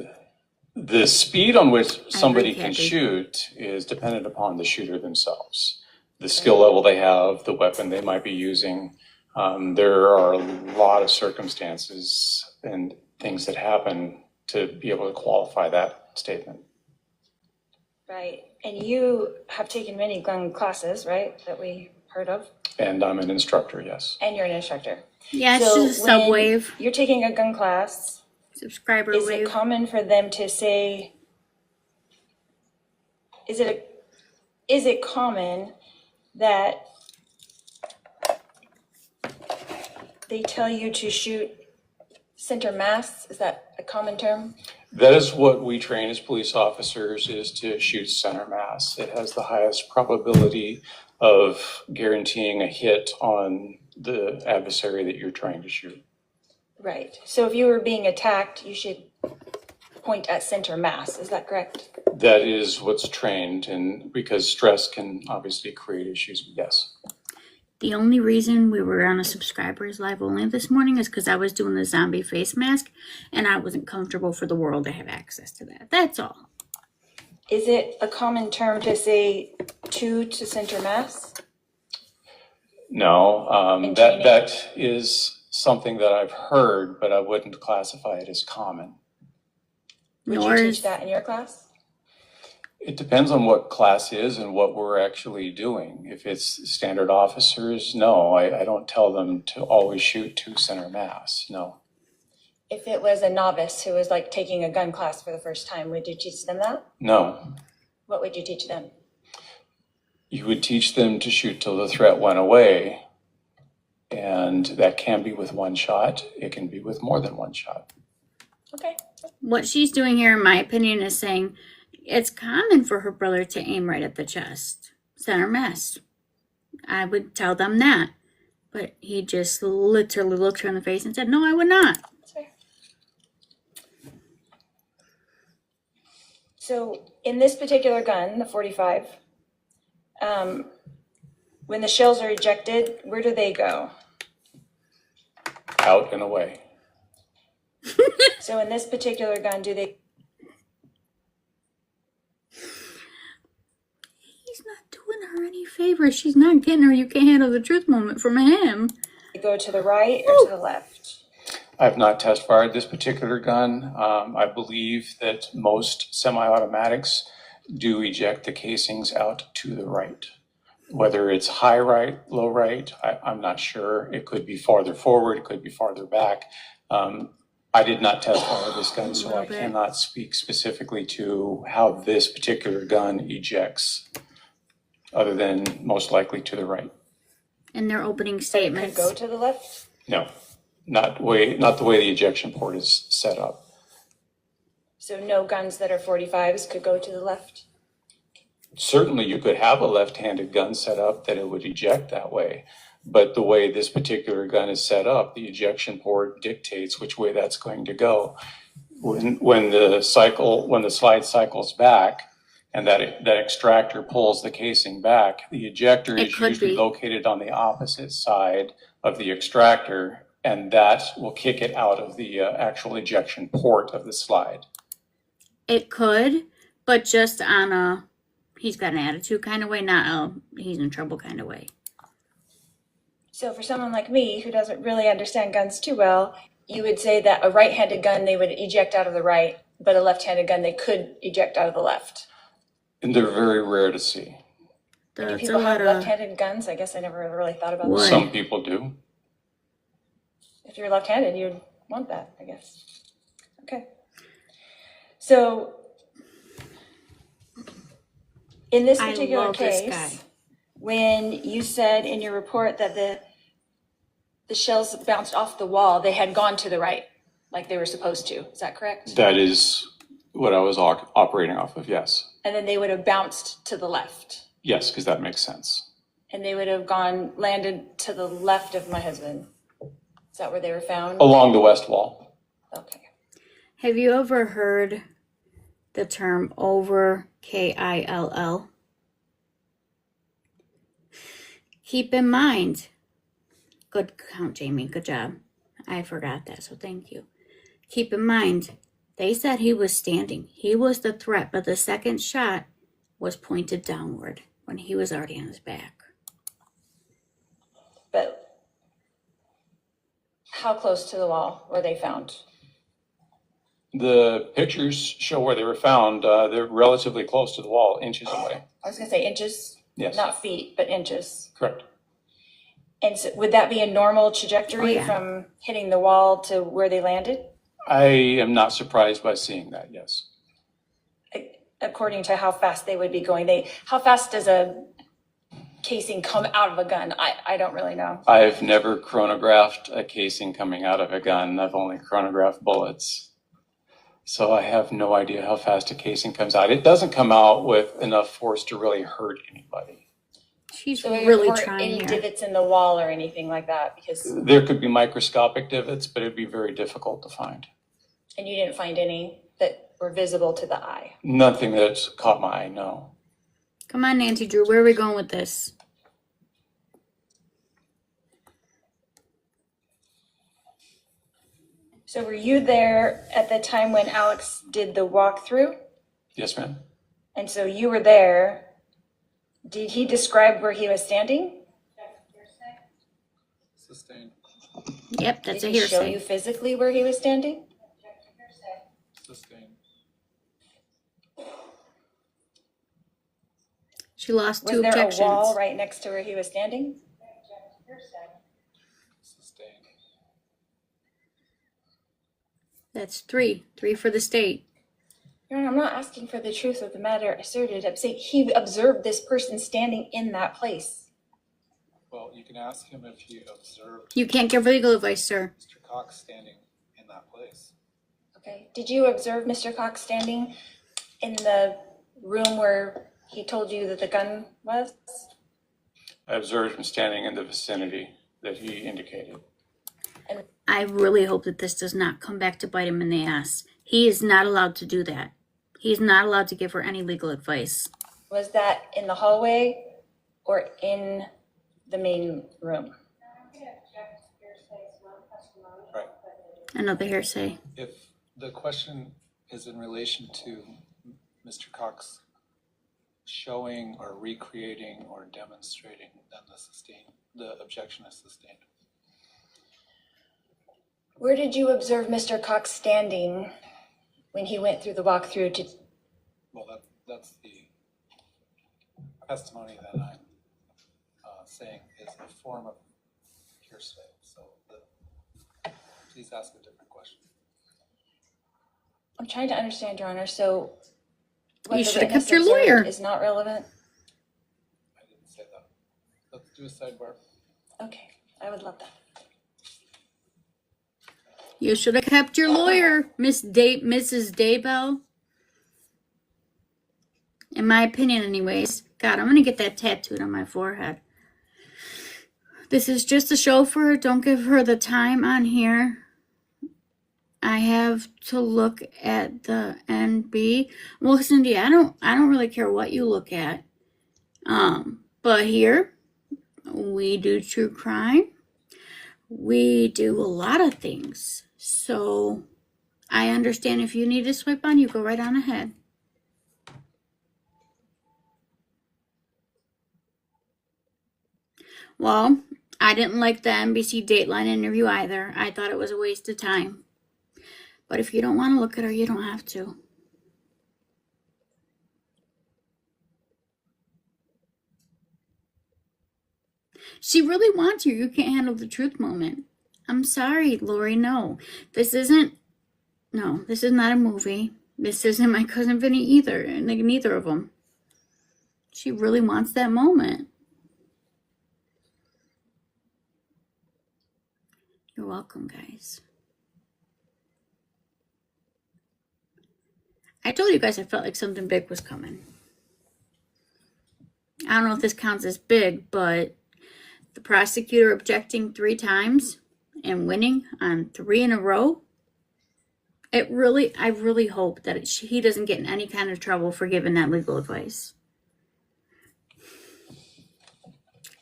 The speed on which somebody agree, can Kathy. shoot is dependent upon the shooter themselves. The skill level they have, the weapon they might be using. There are a lot of circumstances and things that happen to be able to qualify that statement. Right. And you have taken many gun classes, right, that we heard of? And I'm an instructor, yes. And you're an instructor. Yeah, it's So just a when subwave. you're taking a gun class, Subscriber is wave. it common for them to say, is it common that they tell you to shoot center mass? Is that a common term? That is what we train as police officers, is to shoot center mass. It has the highest probability of guaranteeing a hit on the adversary that you're trying to shoot. Right. So if you were being attacked, you should point at center mass. Is that correct? That is what's trained, and because stress can obviously create issues, yes. The only reason we were on a subscribers live only this morning is because I was doing the zombie face mask and I wasn't comfortable for the world to have access to that. That's all. Is it a common term to say to center mass? No, In that training? that is something that I've heard, but I wouldn't classify it as common. Would Nor you is teach that in your class? It depends on what class is and what we're actually doing. If it's standard officers, no, I don't tell them to always shoot to center mass, no. If it was a novice who was like taking a gun class for the first time, would you teach them that? No. What would you teach them? You would teach them to shoot till the threat went away. And that can be with one shot. It can be with more than one shot. Okay. what she's doing here, in my opinion, is saying it's common for her brother to aim right at the chest, center mass. I would tell them that. But he just literally looked her in the face and said, no, I would not. That's fair. So in this particular gun, the 45, when the shells are ejected, where do they go? Out and away. So in this particular gun, do they? He's not doing her any favors. She's not getting her you can't handle the truth moment from him. Go to the right or to the left? I have not test fired this particular gun. I believe that most semi-automatics do eject the casings out to the right. Whether it's high right, low right, I'm not sure. It could be farther forward, it could be farther back. I did not test fire this gun, so I cannot speak specifically to how this particular gun ejects, other than most likely to the right. In their opening It statements. could go to the left? No, not the way the ejection port is set up. So no guns that are 45s could go to the left? Certainly you could have a left-handed gun set up that it would eject that way. But the way this particular gun is set up, the ejection port dictates which way that's going to go. When the slide cycles back and that extractor pulls the casing back, the ejector is usually located on the opposite side of the extractor, and that will kick it out of the actual ejection port of the slide. It could, but just on a he's got an attitude kind of way, not a he's in trouble kind of way. So for someone like me who doesn't really understand guns too well, you would say that a right-handed gun they would eject out of the right, but a left-handed gun they could eject out of the left. And they're very rare to see. Do people have left-handed guns? I guess I never really thought about that. Some people do. If you're left-handed, you'd want that, I guess. Okay. So in this particular case, when you said in your report that the shells bounced off the wall, they had gone to the right, like they were supposed to. Is that correct? That is what I was operating off of, yes. And then they would have bounced to the left. Yes, because that makes sense. And they would have landed to the left of my husband. Is that where they were found? Along the west wall. Okay. Have you ever heard the term over, KILL? Keep in mind, good count, Jamie, good job. I forgot that, so thank you. Keep in mind, they said he was standing. He was the threat, but the second shot was pointed downward when he was already on his back. But how close to the wall were they found? The pictures show where they were found. They're relatively close to the wall, inches away. I was going to say inches, Yes. not feet, but inches. Correct. And so would that be a normal trajectory from hitting the wall to where they landed? I am not surprised by seeing that, yes. According to how fast they would be going. How fast does a casing come out of a gun? I don't really know. I've never chronographed a casing coming out of a gun. I've only chronographed bullets. So I have no idea how fast a casing comes out. It doesn't come out with enough force to really hurt anybody. She's So really there trying any here. divots in the wall or anything like that? Because There could be microscopic divots, but it'd be very difficult to find. and you didn't find any that were visible to the eye. Nothing that's caught my eye, no. Come on, Nancy Drew, where are we going with this? So were you there at the time when Alex did the walkthrough? Yes, ma'am. And so you were there. Did he describe where he was standing? Sustained. Yep, that's Did a he show hearsay. you physically where he was standing? Sustained. She lost Was two there objections. a wall right next to where he was standing? Sustained. That's three. Three for the state. Your Honor, I'm not asking for the truth of the matter asserted. I'm saying he observed this person standing in that place. Well, you can ask him if he observed You can't give legal advice, sir. Mr. Cox standing in that place. Okay. Did you observe Mr. Cox standing in the room where he told you that the gun was? I observed him standing in the vicinity that he indicated. I really hope that this does not come back to bite him in the ass. He is not allowed to do that. He is not allowed to give her any legal advice. Was that in the hallway or in the main room? Right. Another hearsay. If the question is in relation to Mr. Cox showing or recreating or demonstrating, then the objection is sustained. Where did you observe Mr. Cox standing when he went through the walkthrough to? Well, that's the testimony that I'm saying is a form of hearsay. So please ask a different question. I'm trying to understand, Your Honor. So what You the should have witness kept your observed lawyer. is not relevant? I didn't say that. Let's do a sidebar. Okay, I would love that. You should have kept your lawyer, Mrs. Daybell. In my opinion, anyways. God, I'm going to get that tattooed on my forehead. This is just a show for her. Don't give her the time on here. I have to look at the NB. Well, Cindy, I don't really care what you look at. But here, we do true crime. We do a lot of things. So I understand if you need to swipe on, you go right on ahead. Well, I didn't like the NBC Dateline interview either. I thought it was a waste of time. But if you don't want to look at her, you don't have to. She really wants you. You can't handle the truth moment. I'm sorry, Lori. No, this is not a movie. This isn't My Cousin Vinny either. Like, neither of them. She really wants that moment. You're welcome, guys. I told you guys I felt like something big was coming. I don't know if this counts as big, but the prosecutor objecting 3 times and winning on 3 in a row, I really hope that he doesn't get in any kind of trouble for giving that legal advice.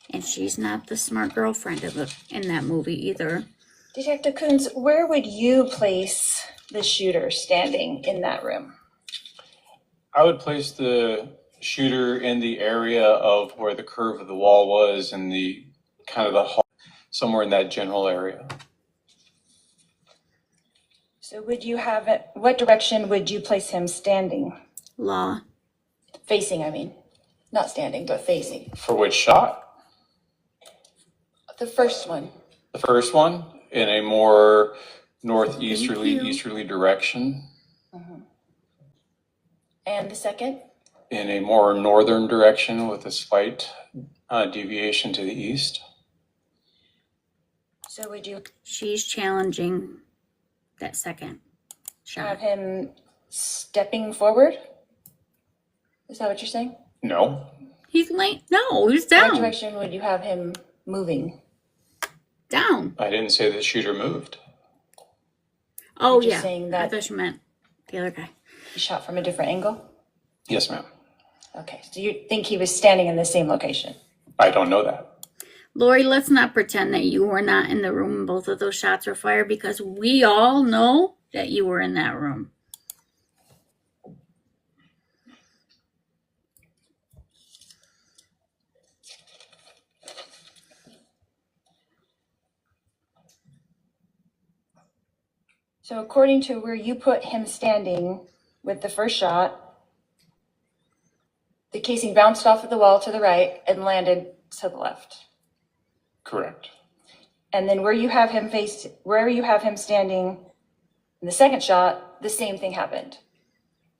And she's not the smart girlfriend in that movie either. Detective Coons, where would you place the shooter standing in that room? I would place the shooter in the area of where the curve of the wall was and the kind of the hall, somewhere in that general area. So would you have it, what direction would you place him standing? Law. Facing, I mean. Not standing, but facing. For which shot? The first one. The first one in a more easterly direction. Mm-hmm. And the second? In a more northern direction with a slight deviation to the east. So would you She's challenging that second shot. have him stepping forward? Is that what you're saying? No. He's late. No, he's down. What direction would you have him moving? Down. I didn't say the shooter moved. Oh, You're just yeah. saying that I thought you meant the other guy. he shot from a different angle? Yes, ma'am. Okay, so you think he was standing in the same location? I don't know that. Lori, let's not pretend that you were not in the room when both of those shots were fired, because we all know that you were in that room. So according to where you put him standing with the first shot, the casing bounced off of the wall to the right and landed to the left. Correct. And then where you have him standing in the second shot, the same thing happened.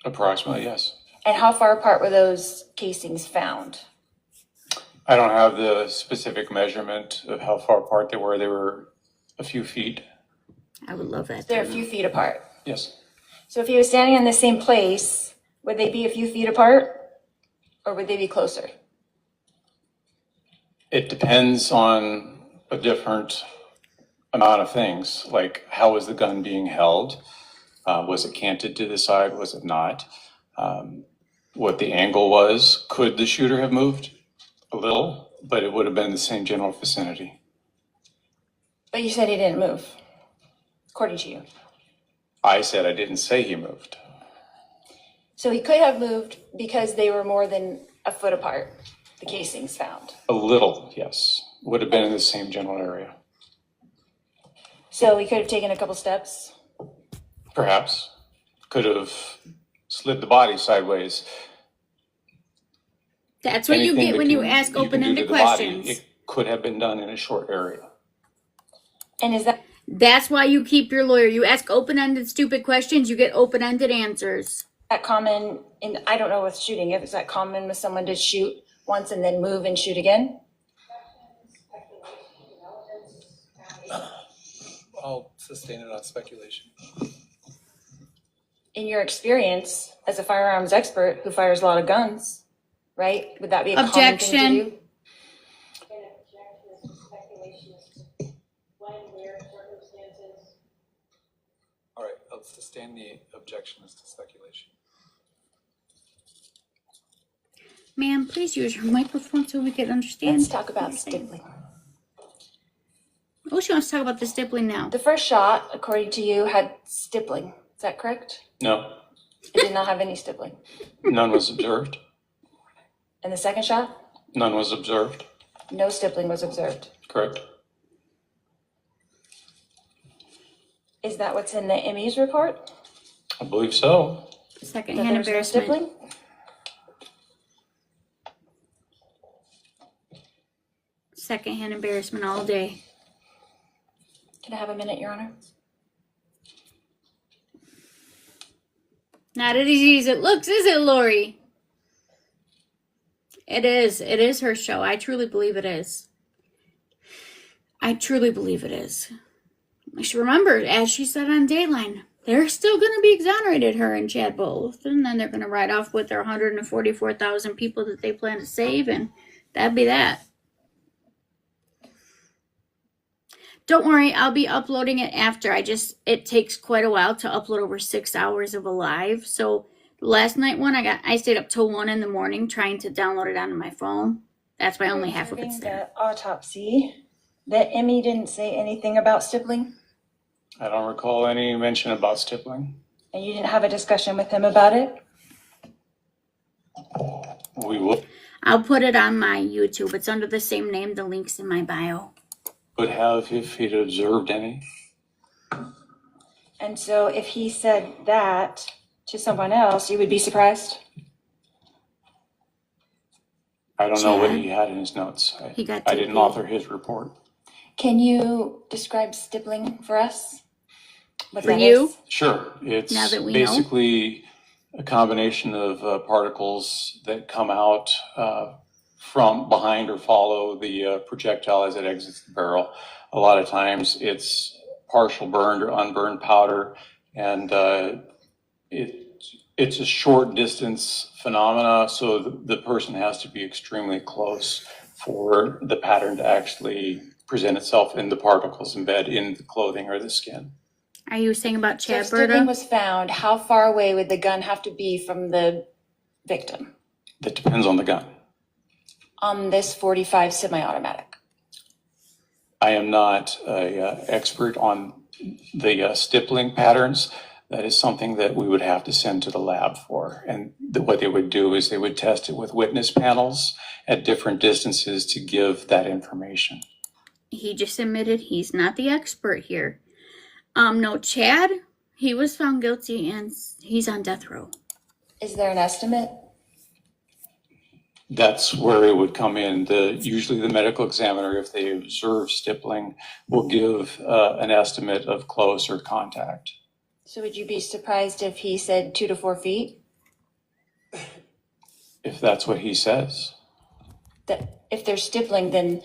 Approximately, yes. And how far apart were those casings found? I don't have the specific measurement of how far apart they were. They were a few feet. I would love that. They're a few feet apart. Yes. So if he was standing in the same place, would they be a few feet apart or would they be closer? It depends on a different amount of things, like how was the gun being held? Was it canted to the side? Was it not? What the angle was. Could the shooter have moved? A little, but it would have been the same general vicinity. But you said he didn't move, according to you. I said I didn't say he moved. So he could have moved because they were more than a foot apart, the casings found. A little, yes. Would have been in the same general area. So he could have taken a couple steps. Perhaps. Could have slid the body sideways. That's what you get when you ask open-ended questions. It could have been done in a short area. And is that... That's why you keep your lawyer. You ask open-ended, stupid questions, you get open-ended answers. That common in, I don't know with shooting, if it's that common with someone to shoot once and then move and shoot again? I'll sustain it on speculation. In your experience as a firearms expert who fires a lot of guns, right? Would that be a common thing to do? All right, I'll sustain the objection as to speculation. Ma'am, please use your microphone so we can understand. Let's talk about stippling. Oh, she wants to talk about the stippling now. The first shot, according to you, had stippling. Is that correct? No. It did not have any stippling. None was observed. And the second shot? None was observed. No stippling was observed. Correct. Is that what's in the ME's report? I believe so. Second-hand embarrassment. No stippling? Second-hand embarrassment all day. Can I have a minute, Your Honor? Not as easy as it looks, is it, Lori? It is. It is her show. I truly believe it is. I truly believe it is. Remember, as she said on Dayline, they're still going to be exonerated, her and Chad both. And then they're going to ride off with their 144,000 people that they plan to save, and that'd be that. Don't worry, I'll be uploading it after. It takes quite a while to upload over 6 hours of a live. So last night one, I stayed up till 1 in the morning trying to download it onto my phone. That's why only half of it's there. The autopsy, that Emmy didn't say anything about stippling? I don't recall any mention about stippling. And you didn't have a discussion with him about it? We will. I'll put it on my YouTube. It's under the same name. The link's in my bio. Would have if he'd observed any. And so if he said that to someone else, you would be surprised? I don't know what he had in his notes. I didn't author his report. Can you describe stippling for us? What For that you? is? Sure. It's Now that we basically a combination of particles that come out from behind or follow the projectile as it exits the barrel. A lot of times it's partial burned or unburned powder, and it's a short distance phenomena, so the person has to be extremely close for the pattern to actually present itself in the particles embed in the clothing or the skin. Are you saying about So Chad if stippling Berta? was found, how far away would the gun have to be from the victim That depends on the gun. on this 45 semi-automatic? I am not an expert on the stippling patterns. That is something that we would have to send to the lab for. And what they would do is they would test it with witness panels at different distances to give that information. He just admitted he's not the expert here. No, Chad He was found guilty and he's on death row. Is there an estimate? That's where it would come in. Usually the medical examiner, if they observe stippling, will give an estimate of close or contact. So would you be surprised if he said 2 to 4 feet? If that's what he says. That if there's stippling, then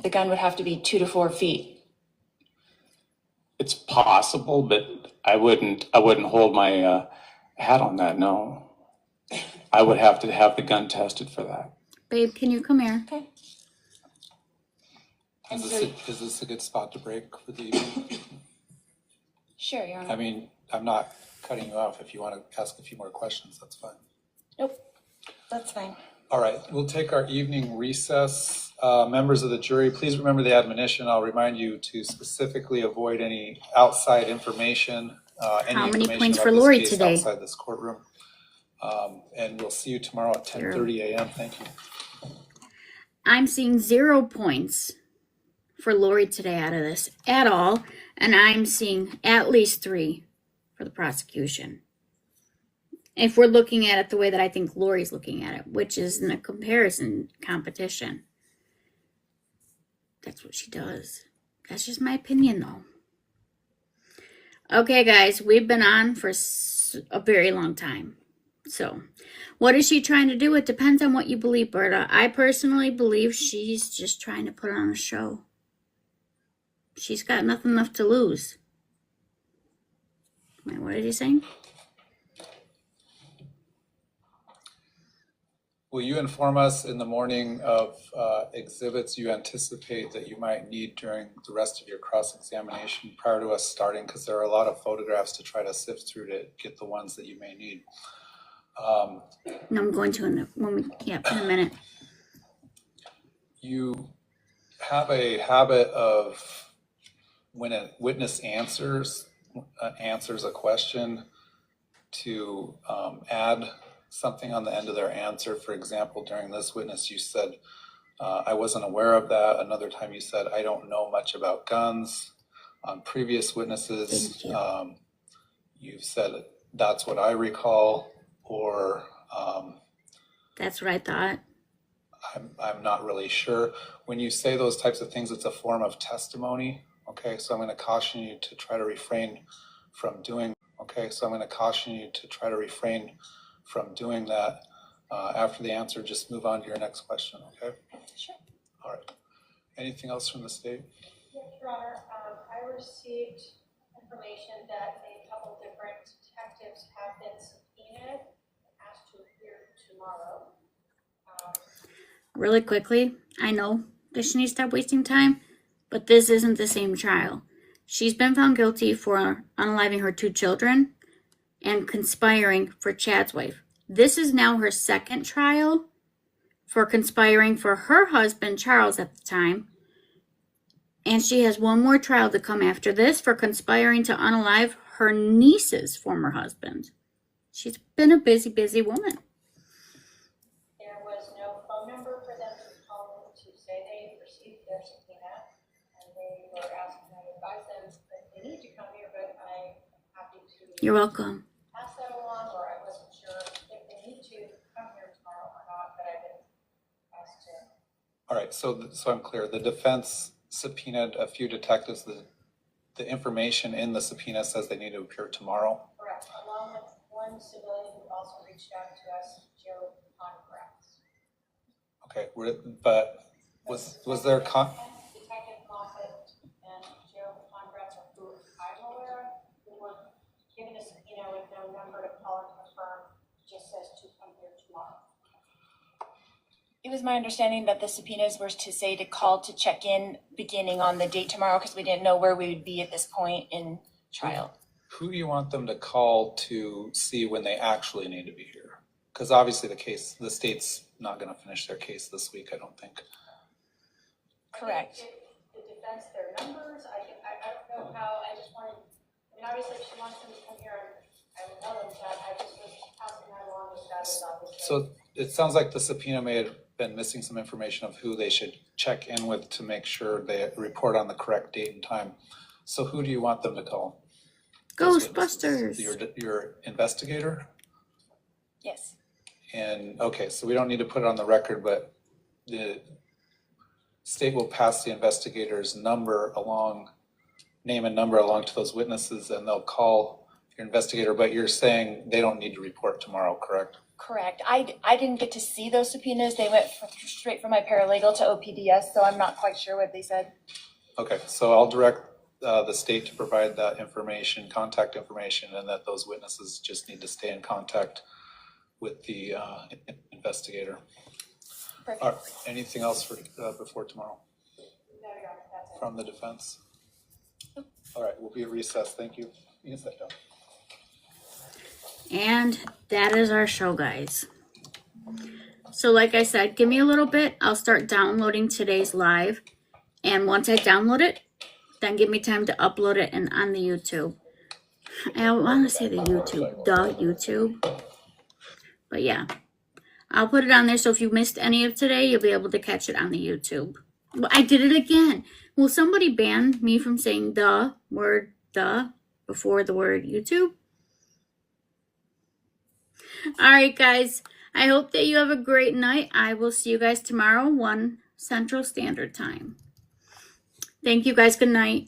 the gun would have to be 2 to 4 feet. It's possible, but I wouldn't hold my hat on that, no. I would have to have the gun tested for that. Babe, can you come here? Okay. Is this a good spot to break for the evening? Sure, Your Honor. I mean, I'm not cutting you off. If you want to ask a few more questions, that's fine. Nope. That's fine. All right, we'll take our evening recess. Members of the jury, please remember the admonition. I'll remind you to specifically avoid any outside information. How many points for Lori today? Outside this courtroom. And we'll see you tomorrow at 10:30 a.m. Thank you. I'm seeing 0 points for Lori today out of this at all. And I'm seeing at least 3 for the prosecution. If we're looking at it the way that I think Lori's looking at it, which is in a comparison competition. That's what she does. That's just my opinion, though. Okay, guys, we've been on for a very long time. So, what is she trying to do? It depends on what you believe, Berta. I personally believe she's just trying to put on a show. She's got nothing left to lose. Wait, what did he say? Will you inform us in the morning of exhibits you anticipate that you might need during the rest of your cross-examination prior to us starting? Because there are a lot of photographs to try to sift through to get the ones that you may need. No, I'm going to in a minute. You have a habit of when a witness answers a question to add something on the end of their answer. For example, during this witness, you said, I wasn't aware of that. Another time you said, I don't know much about guns. On previous witnesses, you've said, that's what I recall, or that's what I thought. I'm not really sure. When you say those types of things, it's a form of testimony. Okay, so I'm going to caution you to try to refrain from doing. Okay, so I'm going to caution you to try to refrain from doing that. After the answer, just move on to your next question. Okay. Sure. All right. Anything else from the state? Yes, Your Honor. I received information that a couple different detectives have been subpoenaed and asked to appear tomorrow. Really quickly, I know that she needs to stop wasting time, but this isn't the same trial. She's been found guilty for unaliving her 2 children and conspiring for Chad's wife. This is now her second trial for conspiring for her husband, Charles, at the time. And she has one more trial to come after this for conspiring to unalive her niece's former husband. She's been a busy, busy woman. There was no phone number for them to call in to say they received their subpoena, and they were asking me to advise them that they need to come here, but I'm happy to You're welcome. pass that along, or I wasn't sure if they need to come here tomorrow or not, but I've been asked to. All right. So I'm clear. The defense subpoenaed a few detectives. The information in the subpoena says they need to appear tomorrow. Correct, along with one civilian who also reached out to us, Joe Congrass. Okay. But was there Detective Moffett and Joe Congrass, who I'm aware of, who were given a subpoena with no number to call and confirm, just says to come here tomorrow. It was my understanding that the subpoenas were to say to call to check in beginning on the date tomorrow because we didn't know where we would be at this point in trial. who do you want them to call to see when they actually need to be here? Because obviously the state's not going to finish their case this week, I don't think. Correct. The defense, their numbers, I don't know how, I just wanted, I mean, obviously if she wants them to come here, I would tell them that, I just was passing that along with that is obviously. So it sounds like the subpoena may have been missing some information of who they should check in with to make sure they report on the correct date and time. So who do you want them to call? those Ghostbusters. witnesses? Your investigator? Yes. And, okay, so we don't need to put it on the record, but the state will pass the investigator's name and number along to those witnesses, and they'll call your investigator, but you're saying they don't need to report tomorrow, correct? Correct. I didn't get to see those subpoenas. They went straight from my paralegal to OPDS, so I'm not quite sure what they said. Okay, so I'll direct the state to provide that information, contact information, and that those witnesses just need to stay in contact with the investigator. Perfect. All right, anything else for before tomorrow? From the defense? All right, we'll be at recess. Thank you. You can sit down. And that is our show, guys. So like I said, give me a little bit. I'll start downloading today's live. And once I download it, then give me time to upload it and on the YouTube. I want to say the YouTube. But yeah, I'll put it on there. So if you missed any of today, you'll be able to catch it on the YouTube. Well, I did it again. Will somebody ban me from saying the word the before the word YouTube? All right, guys. I hope that you have a great night. I will see you guys tomorrow, 1 Central Standard Time. Thank you, guys. Good night.